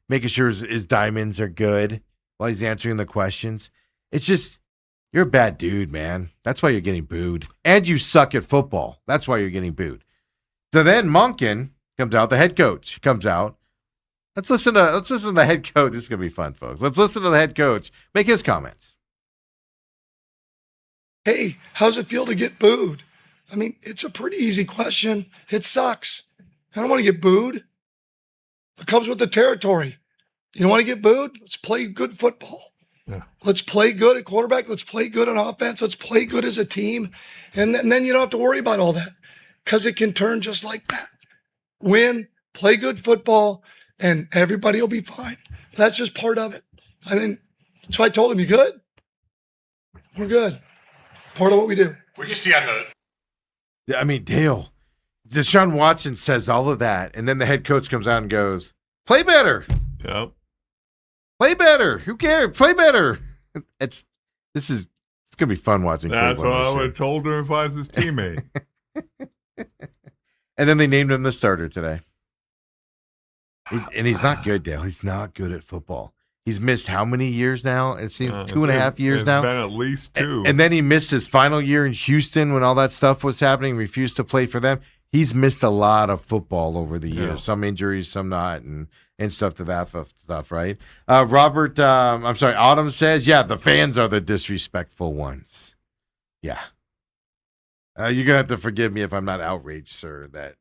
making sure his diamonds are good while he's answering the questions. It's just, you're a bad dude, man. That's why you're getting booed. And you suck at football. That's why you're getting booed. So then Monken comes out, the head coach comes out. Let's listen to the head coach. This is gonna be fun, folks. Let's listen to the head coach make his comments. Hey, how's it feel to get booed? I mean, it's a pretty easy question. It sucks. I don't want to get booed. It comes with the territory. You don't want to get booed? Let's play good football. Yeah. Let's play good at quarterback. Let's play good on offense. Let's play good as a team. And then you don't have to worry about all that because it can turn just like that. Win, play good football, and everybody will be fine. That's just part of it. I mean, so I told him, you good? We're good. Part of what we do. What'd you see on the? Yeah, I mean, Dale, Deshaun Watson says all of that, and then the head coach comes out and goes, "Play better, Yep. play better. Who cares? Play better." It's gonna be fun watching. That's what Cleveland I this would year. have told him if I was his teammate. And then they named him the starter today. And he's not good, Dale. He's not good at football. He's missed how many years now? It seems 2.5 years it's now. been at least 2. And then he missed his final year in Houston when all that stuff was happening, refused to play for them. He's missed a lot of football over the years. Yeah. Some injuries, some not, and stuff to that stuff, right? Autumn says, yeah, the fans are the disrespectful ones. Yeah. You're going to have to forgive me if I'm not outraged, sir, that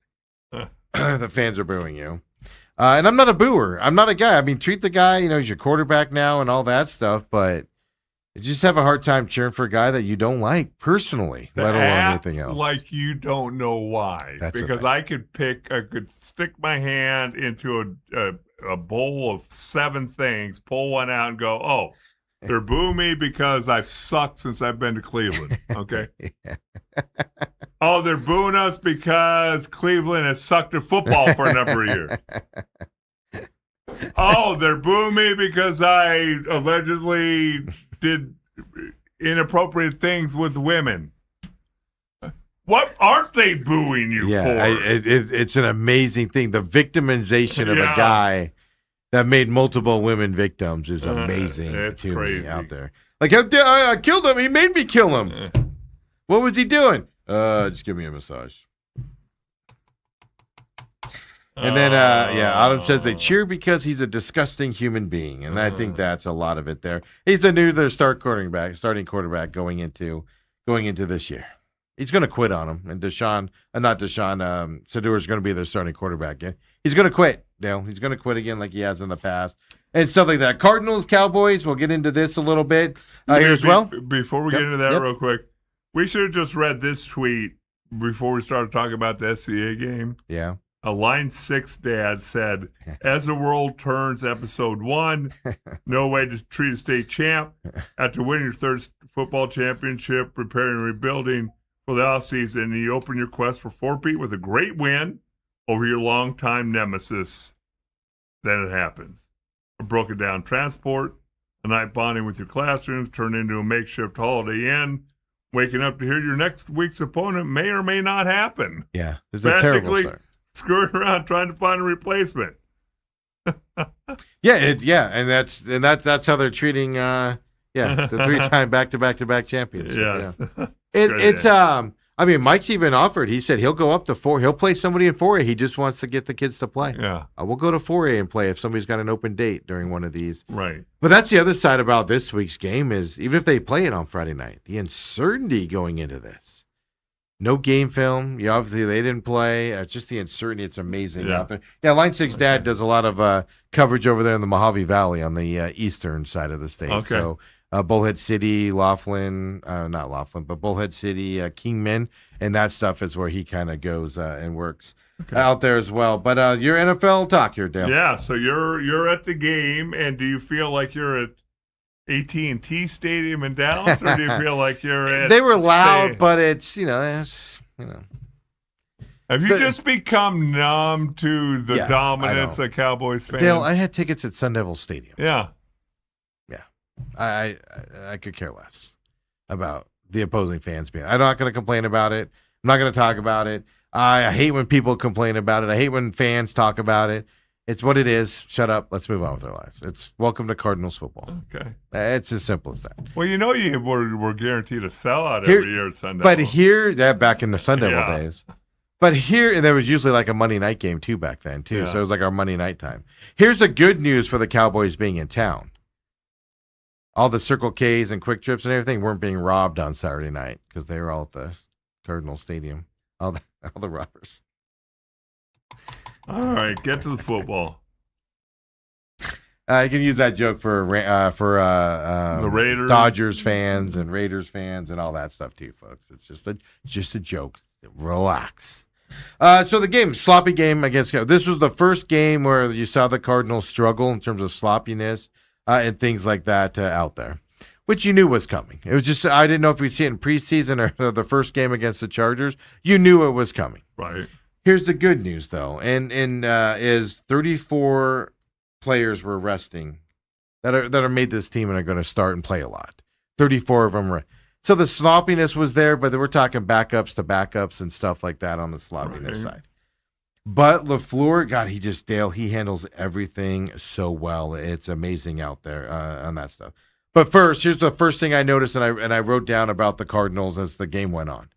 the fans are booing you. And I'm not a booer. I'm not a guy. I mean, treat the guy, he's your quarterback now and all that stuff, but you just have a hard time cheering for a guy that you don't like personally, let alone anything else. Like you don't know why. That's because I could stick my hand into a bowl of 7 things, pull one out and go, oh, they're booing me because I've sucked since I've been to Cleveland. Okay. Yeah. Oh, they're booing us because Cleveland has sucked at football for a number of years. Oh, they're booing me because I allegedly did inappropriate things with women. What aren't they booing you for? It's an amazing thing. The victimization of a guy that made multiple women victims is amazing it's to crazy. me out there. Like, how dare I killed him? He made me kill him. What was he doing? Just give me a massage. And then, Autumn says they cheer because he's a disgusting human being, and I think that's a lot of it there. He's their starting quarterback going into this year. He's going to quit on him, and Sadur's going to be their starting quarterback again. He's going to quit, Dale. He's going to quit again like he has in the past, and stuff like that. Cardinals, Cowboys. We'll get into this a little bit here as well. Before we get into that real quick, we should have just read this tweet before we started talking about the SCA game. Yeah. A Line 6 dad said, as the world turns, episode 1, no way to treat a state champ. After winning your 3rd football championship, preparing and rebuilding for the offseason, you open your quest for 4-peat with a great win over your longtime nemesis. Then it happens. A broken down transport, a night bonding with your classrooms, turned into a makeshift Holiday Inn. Waking up to hear your next week's opponent may or may not happen. Yeah, this is a terrible start. Screwing around trying to find a replacement. And that's how they're treating the 3-time back-to-back champions. Yes. Yeah. Mike's even offered. He said he'll go up to 4. He'll play somebody in 4A. He just wants to get the kids to play. Yeah. We'll go to 4A and play if somebody's got an open date during one of these. Right. But that's the other side about this week's game is even if they play it on Friday night, the uncertainty going into this. No game film. Obviously, they didn't play. It's just the uncertainty. It's amazing out there. Yeah, Line 6 Dad does a lot of coverage over there in the Mojave Valley on the eastern side of the state. Okay. So Bullhead City, not Laughlin, but Bullhead City, Kingman, and that stuff is where he kind of goes and works out there as well. But your NFL talk here, Dale. Yeah, so you're at the game, and do you feel like you're at AT&T Stadium in Dallas, or do you feel like you're at... They were loud, but it's, Have you just become numb to the dominance of Cowboys fans? Dale, I had tickets at Sun Devil Stadium. Yeah. I could care less about the opposing fans being. I'm not going to complain about it. I'm not going to talk about it. I hate when people complain about it. I hate when fans talk about it. It's what it is. Shut up. Let's move on with our lives. It's welcome to Cardinals football. Okay. It's as simple as that. Well, we're guaranteed a sellout Here- every year at Sunday. But here, back in the Sun Devil Yeah. days. But here, and there was usually like a Monday night game too back then too. Yeah. So it was like our Monday night time. Here's the good news for the Cowboys being in town. All the Circle K's and Quick Trips and everything weren't being robbed on Saturday night because they were all at the Cardinal Stadium. All the robbers. All right, get to the football. You can use that joke for The Raiders. Dodgers fans and Raiders fans and all that stuff too, folks. It's just a joke. Relax. So the game, sloppy game against. This was the first game where you saw the Cardinals struggle in terms of sloppiness and things like that out there, which you knew was coming. It was just I didn't know if we'd see it in preseason or the first game against the Chargers. You knew it was coming. Right. Here's the good news, though, and is 34 players were resting that are made this team and are going to start and play a lot. 34 of them. So the sloppiness was there, but we're talking backups to backups and stuff like that on the sloppiness Right. side. But LaFleur, God, he handles everything so well. It's amazing out there on that stuff. But first, here's the first thing I noticed, and I wrote down about the Cardinals as the game went on.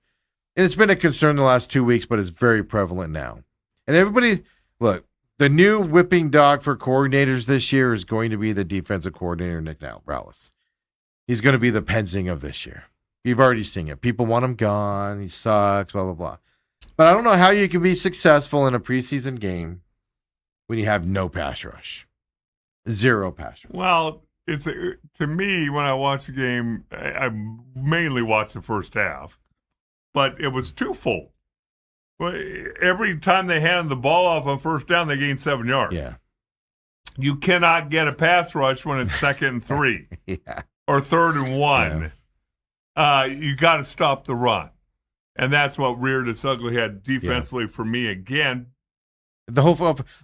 And it's been a concern the last 2 weeks, but it's very prevalent now. And everybody, look, the new whipping dog for coordinators this year is going to be the defensive coordinator, Nick Rallis. He's going to be the Penzing of this year. You've already seen it. People want him gone. He sucks, blah, blah, blah. But I don't know how you can be successful in a preseason game when you have no pass rush. Zero pass rush. Well, to me, when I watch the game, I mainly watch the first half, but it was twofold. Every time they handed the ball off on first down, they gained 7 yards. Yeah. You cannot get a pass rush when it's 2nd and 3 Yeah. or 3rd and 1. You got to stop the run. And that's what reared its ugly head defensively for me again. The whole,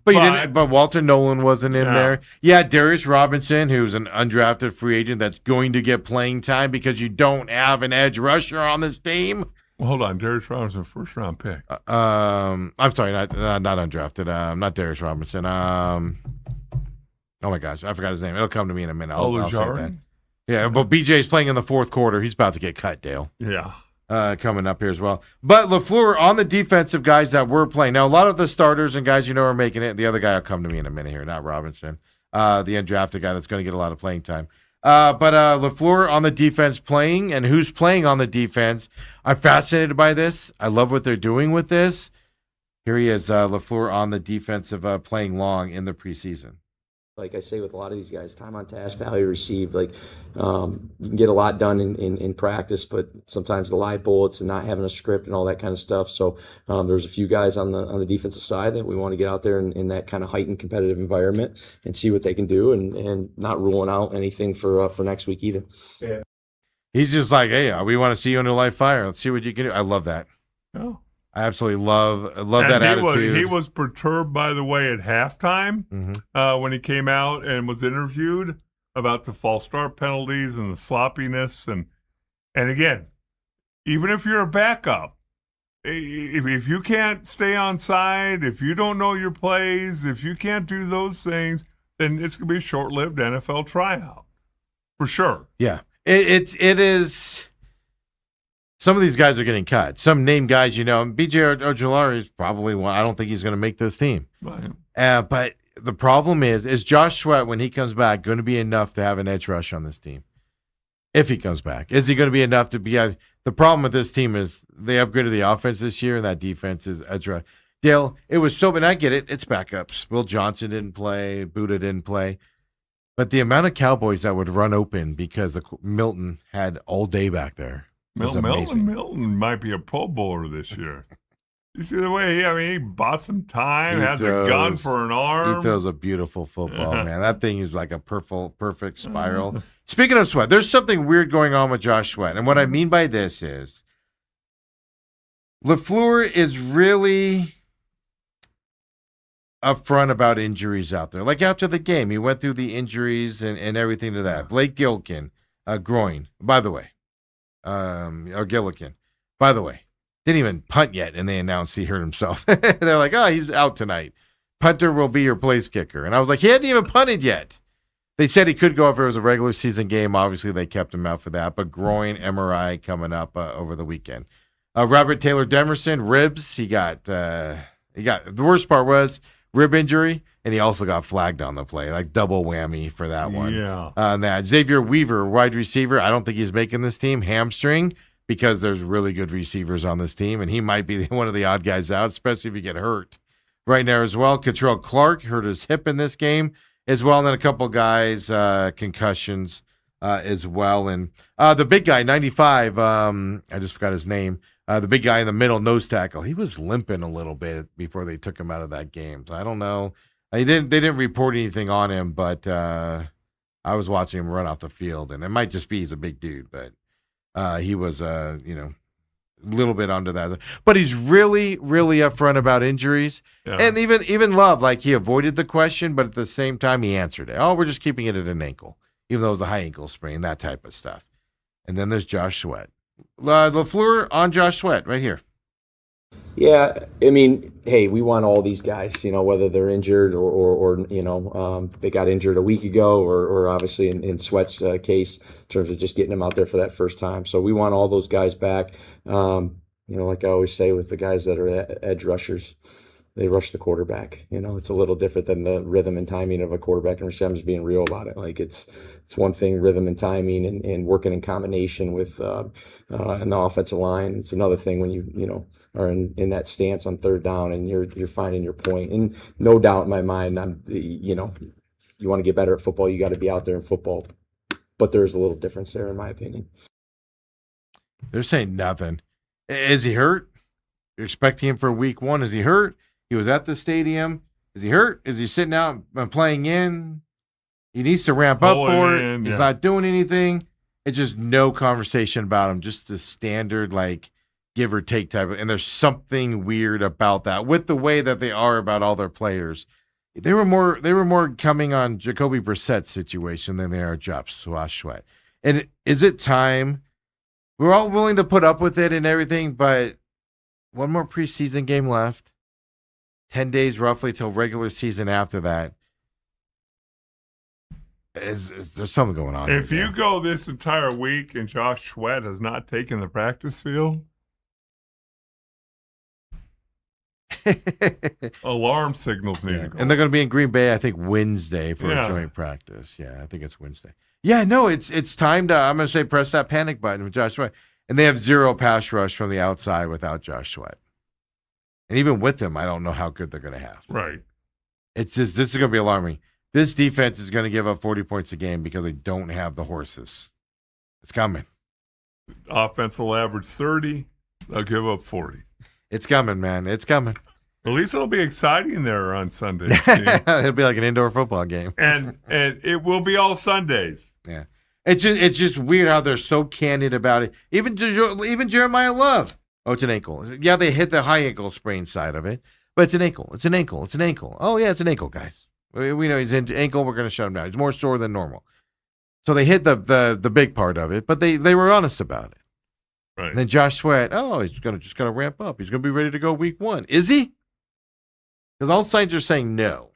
but Walter Nolan wasn't in there. Yeah, Darius Robinson, who's an undrafted free agent that's going to get playing time because you don't have an edge rusher on this team. Well, hold on, Darius Robinson, first round pick. I'm sorry, not undrafted. Not Darius Robinson. Oh my gosh, I forgot his name. It'll come to me in a minute. I'll say that. Yeah, but BJ's playing in the fourth quarter. He's about to get cut, Dale. Yeah. Coming up here as well. But LaFleur on the defensive guys that were playing. Now, a lot of the starters and guys are making it. The other guy will come to me in a minute here, not Robinson. The undrafted guy that's going to get a lot of playing time. But LaFleur on the defense playing, and who's playing on the defense. I'm fascinated by this. I love what they're doing with this. Here he is, LaFleur on the defensive playing long in the preseason. Like I say with a lot of these guys, time on task, value received. Like you can get a lot done in practice, but sometimes the live bullets and not having a script and all that kind of stuff. So there's a few guys on the defensive side that we want to get out there in that kind of heightened competitive environment and see what they can do, and not ruling out anything for next week either. Yeah. He's just like, hey, we want to see you under live fire. Let's see what you can do. I love that. Oh. I absolutely love that attitude. He was perturbed, by the way, at halftime when he came out and was interviewed about the false start penalties and the sloppiness. And again, even if you're a backup, if you can't stay on side, if you don't know your plays, if you can't do those things, then it's going to be a short-lived NFL tryout for sure. Yeah, it is. Some of these guys are getting cut. Some named guys, BJ Ojulari is probably one. I don't think he's going to make this team. Right. But the problem is Josh Sweat, when he comes back, going to be enough to have an edge rush on this team? If he comes back, is he going to be enough to be? The problem with this team is they upgraded the offense this year, and that defense is edge rush. Dale, it was so, and I get it. It's backups. Will Johnson didn't play. Buddha didn't play. But the amount of Cowboys that would run open because Milton had all day back there. Milton might be a Pro Bowler this year. You see the way he bought some time, has a gun for an arm. He throws a beautiful football, man. That thing is like a perfect spiral. Speaking of Sweat, there's something weird going on with Josh Sweat. And what I mean by this is LaFleur is really upfront about injuries out there. Like after the game, he went through the injuries and everything to that. Blake Gillikin, groin, by the way. Or Gillikin, by the way, didn't even punt yet, and they announced he hurt himself. They're like, oh, he's out tonight. punter will be your place kicker. And I was like, he hadn't even punted yet. They said he could go if it was a regular season game. Obviously, they kept him out for that. But groin MRI coming up over the weekend. Robert Taylor Demerson, ribs. He got the worst part was rib injury, and he also got flagged on the play, like double whammy for that one. Yeah. That Xavier Weaver, wide receiver. I don't think he's making this team. Hamstring, because there's really good receivers on this team, and he might be one of the odd guys out, especially if you get hurt right there as well. Catrell Clark hurt his hip in this game as well, and then a couple guys concussions as well. And the big guy, 95, I just forgot his name. The big guy in the middle, nose tackle, he was limping a little bit before they took him out of that game. So I don't know. They didn't report anything on him, but I was watching him run off the field, and it might just be he's a big dude, but he was a little bit under that. But he's really, really upfront about injuries. Yeah. And even Love, like he avoided the question, but at the same time he answered it. Oh, we're just keeping it at an ankle, even though it was a high ankle sprain, that type of stuff. And then there's Josh Sweat. LaFleur on Josh Sweat right here. Yeah, I mean, hey, we want all these guys, whether they're injured or they got injured a week ago or obviously in Sweat's case in terms of just getting him out there for that first time. So we want all those guys back. Like I always say with the guys that are edge rushers, they rush the quarterback. It's a little different than the rhythm and timing of a quarterback. And I'm just being real about it. Like it's one thing, rhythm and timing and working in combination with and the offensive line. It's another thing when you are in that stance on third down and you're finding your point. And no doubt in my mind, you want to get better at football, you got to be out there in football. But there's a little difference there, in my opinion. They're saying nothing. Is he hurt? You're expecting him for week 1. Is he hurt? He was at the stadium. Is he hurt? Is he sitting out and playing in? He needs to ramp up for it. He's not doing anything. It's just no conversation about him. Just the standard, like, give or take type of. And there's something weird about that with the way that they are about all their players. They were more coming on Jacoby Brissett's situation than they are Josh Sweat. And is it time? We're all willing to put up with it and everything, but one more preseason game left. 10 days roughly till regular season after that. Is there's something going on? If you go this entire week and Josh Sweat has not taken the practice field, alarm signals need to go. And they're going to be in Green Bay, I think, Wednesday for a joint practice. Yeah, I think it's Wednesday. Yeah, no, it's time to, I'm going to say, press that panic button with Josh Sweat. And they have zero pass rush from the outside without Josh Sweat. And even with them, I don't know how good they're going to have. Right. It's just, this is going to be alarming. This defense is going to give up 40 points a game because they don't have the horses. It's coming. Offense will average 30. They'll give up 40. It's coming, man. It's coming. At least it'll be exciting there on Sundays. It'll be like an indoor football game. And it will be all Sundays. Yeah. It's just weird how they're so candid about it. Even Jeremiah Love. Oh, it's an ankle. Yeah, they hit the high ankle sprain side of it, but it's an ankle. It's an ankle. It's an ankle. Oh, yeah, it's an ankle, guys. We know he's in ankle. We're going to shut him down. He's more sore than normal. So they hit the big part of it, but they were honest about it. Right. And then Josh Sweat, he's just going to ramp up. He's going to be ready to go week 1. Is he? Because all signs are saying no.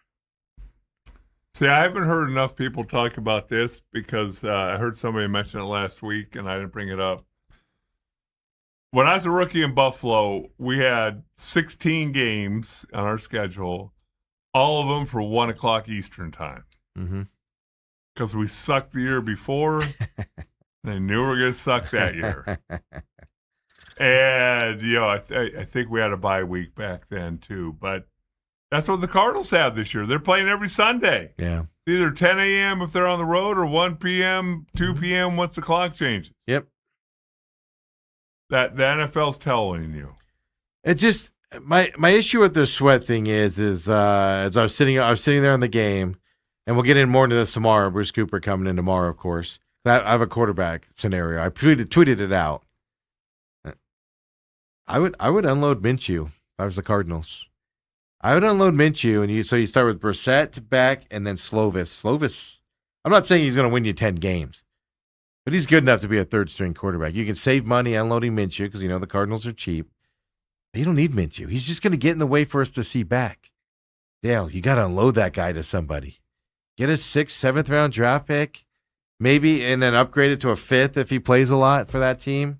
See, I haven't heard enough people talk about this because I heard somebody mention it last week and I didn't bring it up. When I was a rookie in Buffalo, we had 16 games on our schedule, all of them for 1 o'clock Eastern time. Mm-hmm. Because we sucked the year before. They knew we were going to suck that year. And, I think we had a bye week back then too. But that's what the Cardinals have this year. They're playing every Sunday. Yeah. It's either 10 a.m. if they're on the road or 1 p.m., 2 p.m. once the clock changes. Yep. That the NFL's telling you. It just my issue with the Sweat thing is as I was sitting there in the game, and we'll get in more into this tomorrow. Bruce Cooper coming in tomorrow, of course. I have a quarterback scenario. I tweeted it out. I would unload Minshew if I was the Cardinals. I would unload Minshew, and you start with Brissett back and then Slovis. I'm not saying he's going to win you 10 games. But he's good enough to be a third-string quarterback. You can save money unloading Minshew because, the Cardinals are cheap. But you don't need Minshew. He's just going to get in the way for us to see back. Dale, you got to unload that guy to somebody. Get a 6th, 7th round draft pick, maybe, and then upgrade it to a 5th if he plays a lot for that team.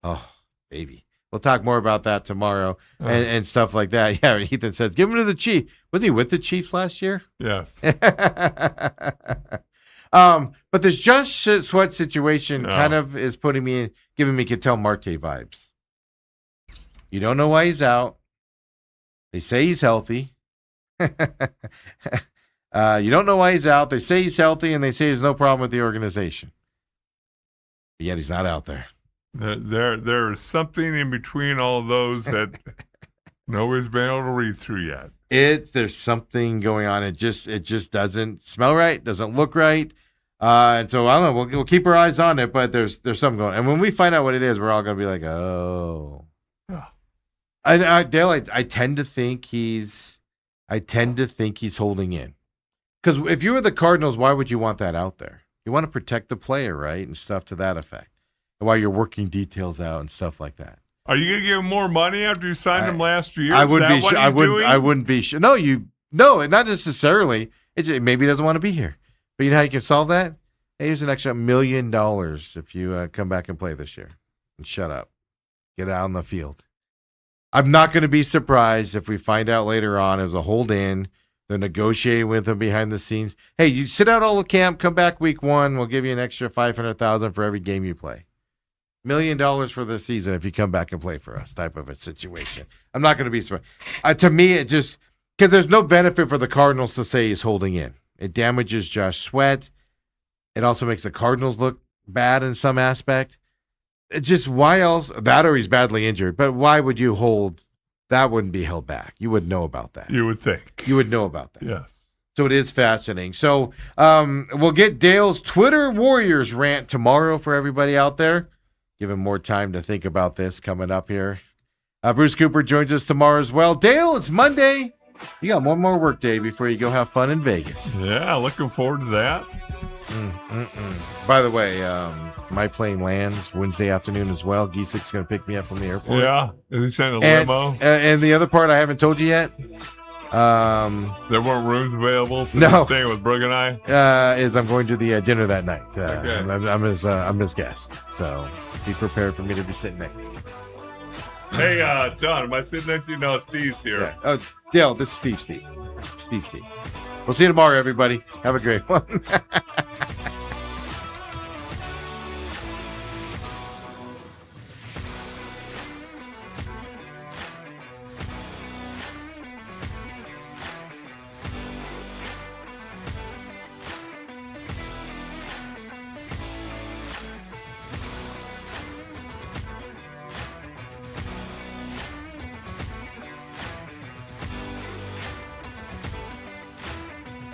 Oh, baby. We'll talk more about that tomorrow and stuff like that. Yeah, Ethan says, give him to the Chiefs. Wasn't he with the Chiefs last year? Yes. But this Josh Sweat situation kind of is giving me Ketel Marte vibes. You don't know why he's out. They say he's healthy. You don't know why he's out. They say he's healthy, and they say there's no problem with the organization. But yet he's not out there. There is something in between all of those that nobody's been able to read through yet. There's something going on. It just doesn't smell right. Doesn't look right. And so I don't know. We'll keep our eyes on it, but there's something going on. And when we find out what it is, we're all gonna be like, oh. Dale, I tend to think he's holding in. Because if you were the Cardinals, why would you want that out there? You want to protect the player, right? And stuff to that effect. And while you're working details out and stuff like that. Are you going to give him more money after you signed him last year? I wouldn't be sure. No, not necessarily. Maybe he doesn't want to be here. But you know how you can solve that? Hey, here's an extra $1 million if you come back and play this year. And shut up. Get out on the field. I'm not going to be surprised if we find out later on it was a hold in. They're negotiating with him behind the scenes. Hey, you sit out all the camp, come back week 1. We'll give you an extra $500,000 for every game you play. $1 million for the season if you come back and play for us, type of a situation. I'm not going to be surprised. To me, it just because there's no benefit for the Cardinals to say he's holding in. It damages Josh Sweat. It also makes the Cardinals look bad in some aspect. It's just why else? That or he's badly injured. But why would you hold? That wouldn't be held back. You would know about that. You would think. You would know about that. Yes. So it is fascinating. So we'll get Dale's Twitter Warriors rant tomorrow for everybody out there. Give him more time to think about this coming up here. Bruce Cooper joins us tomorrow as well. Dale, it's Monday. You got one more work day before you go have fun in Vegas. Yeah, looking forward to that. By the way, my plane lands Wednesday afternoon as well. Giesig's going to pick me up from the airport. Yeah, is he sending a limo? And the other part I haven't told you yet. There weren't rooms available, so no. you're staying with Brooke and I? Is I'm going to the dinner that night. Okay. I'm his guest, so be prepared for me to be sitting next to you. Hey, John, am I sitting next to you? No, Steve's here. Yeah. Oh, Dale, this is Steve. We'll see you tomorrow, everybody. Have a great one.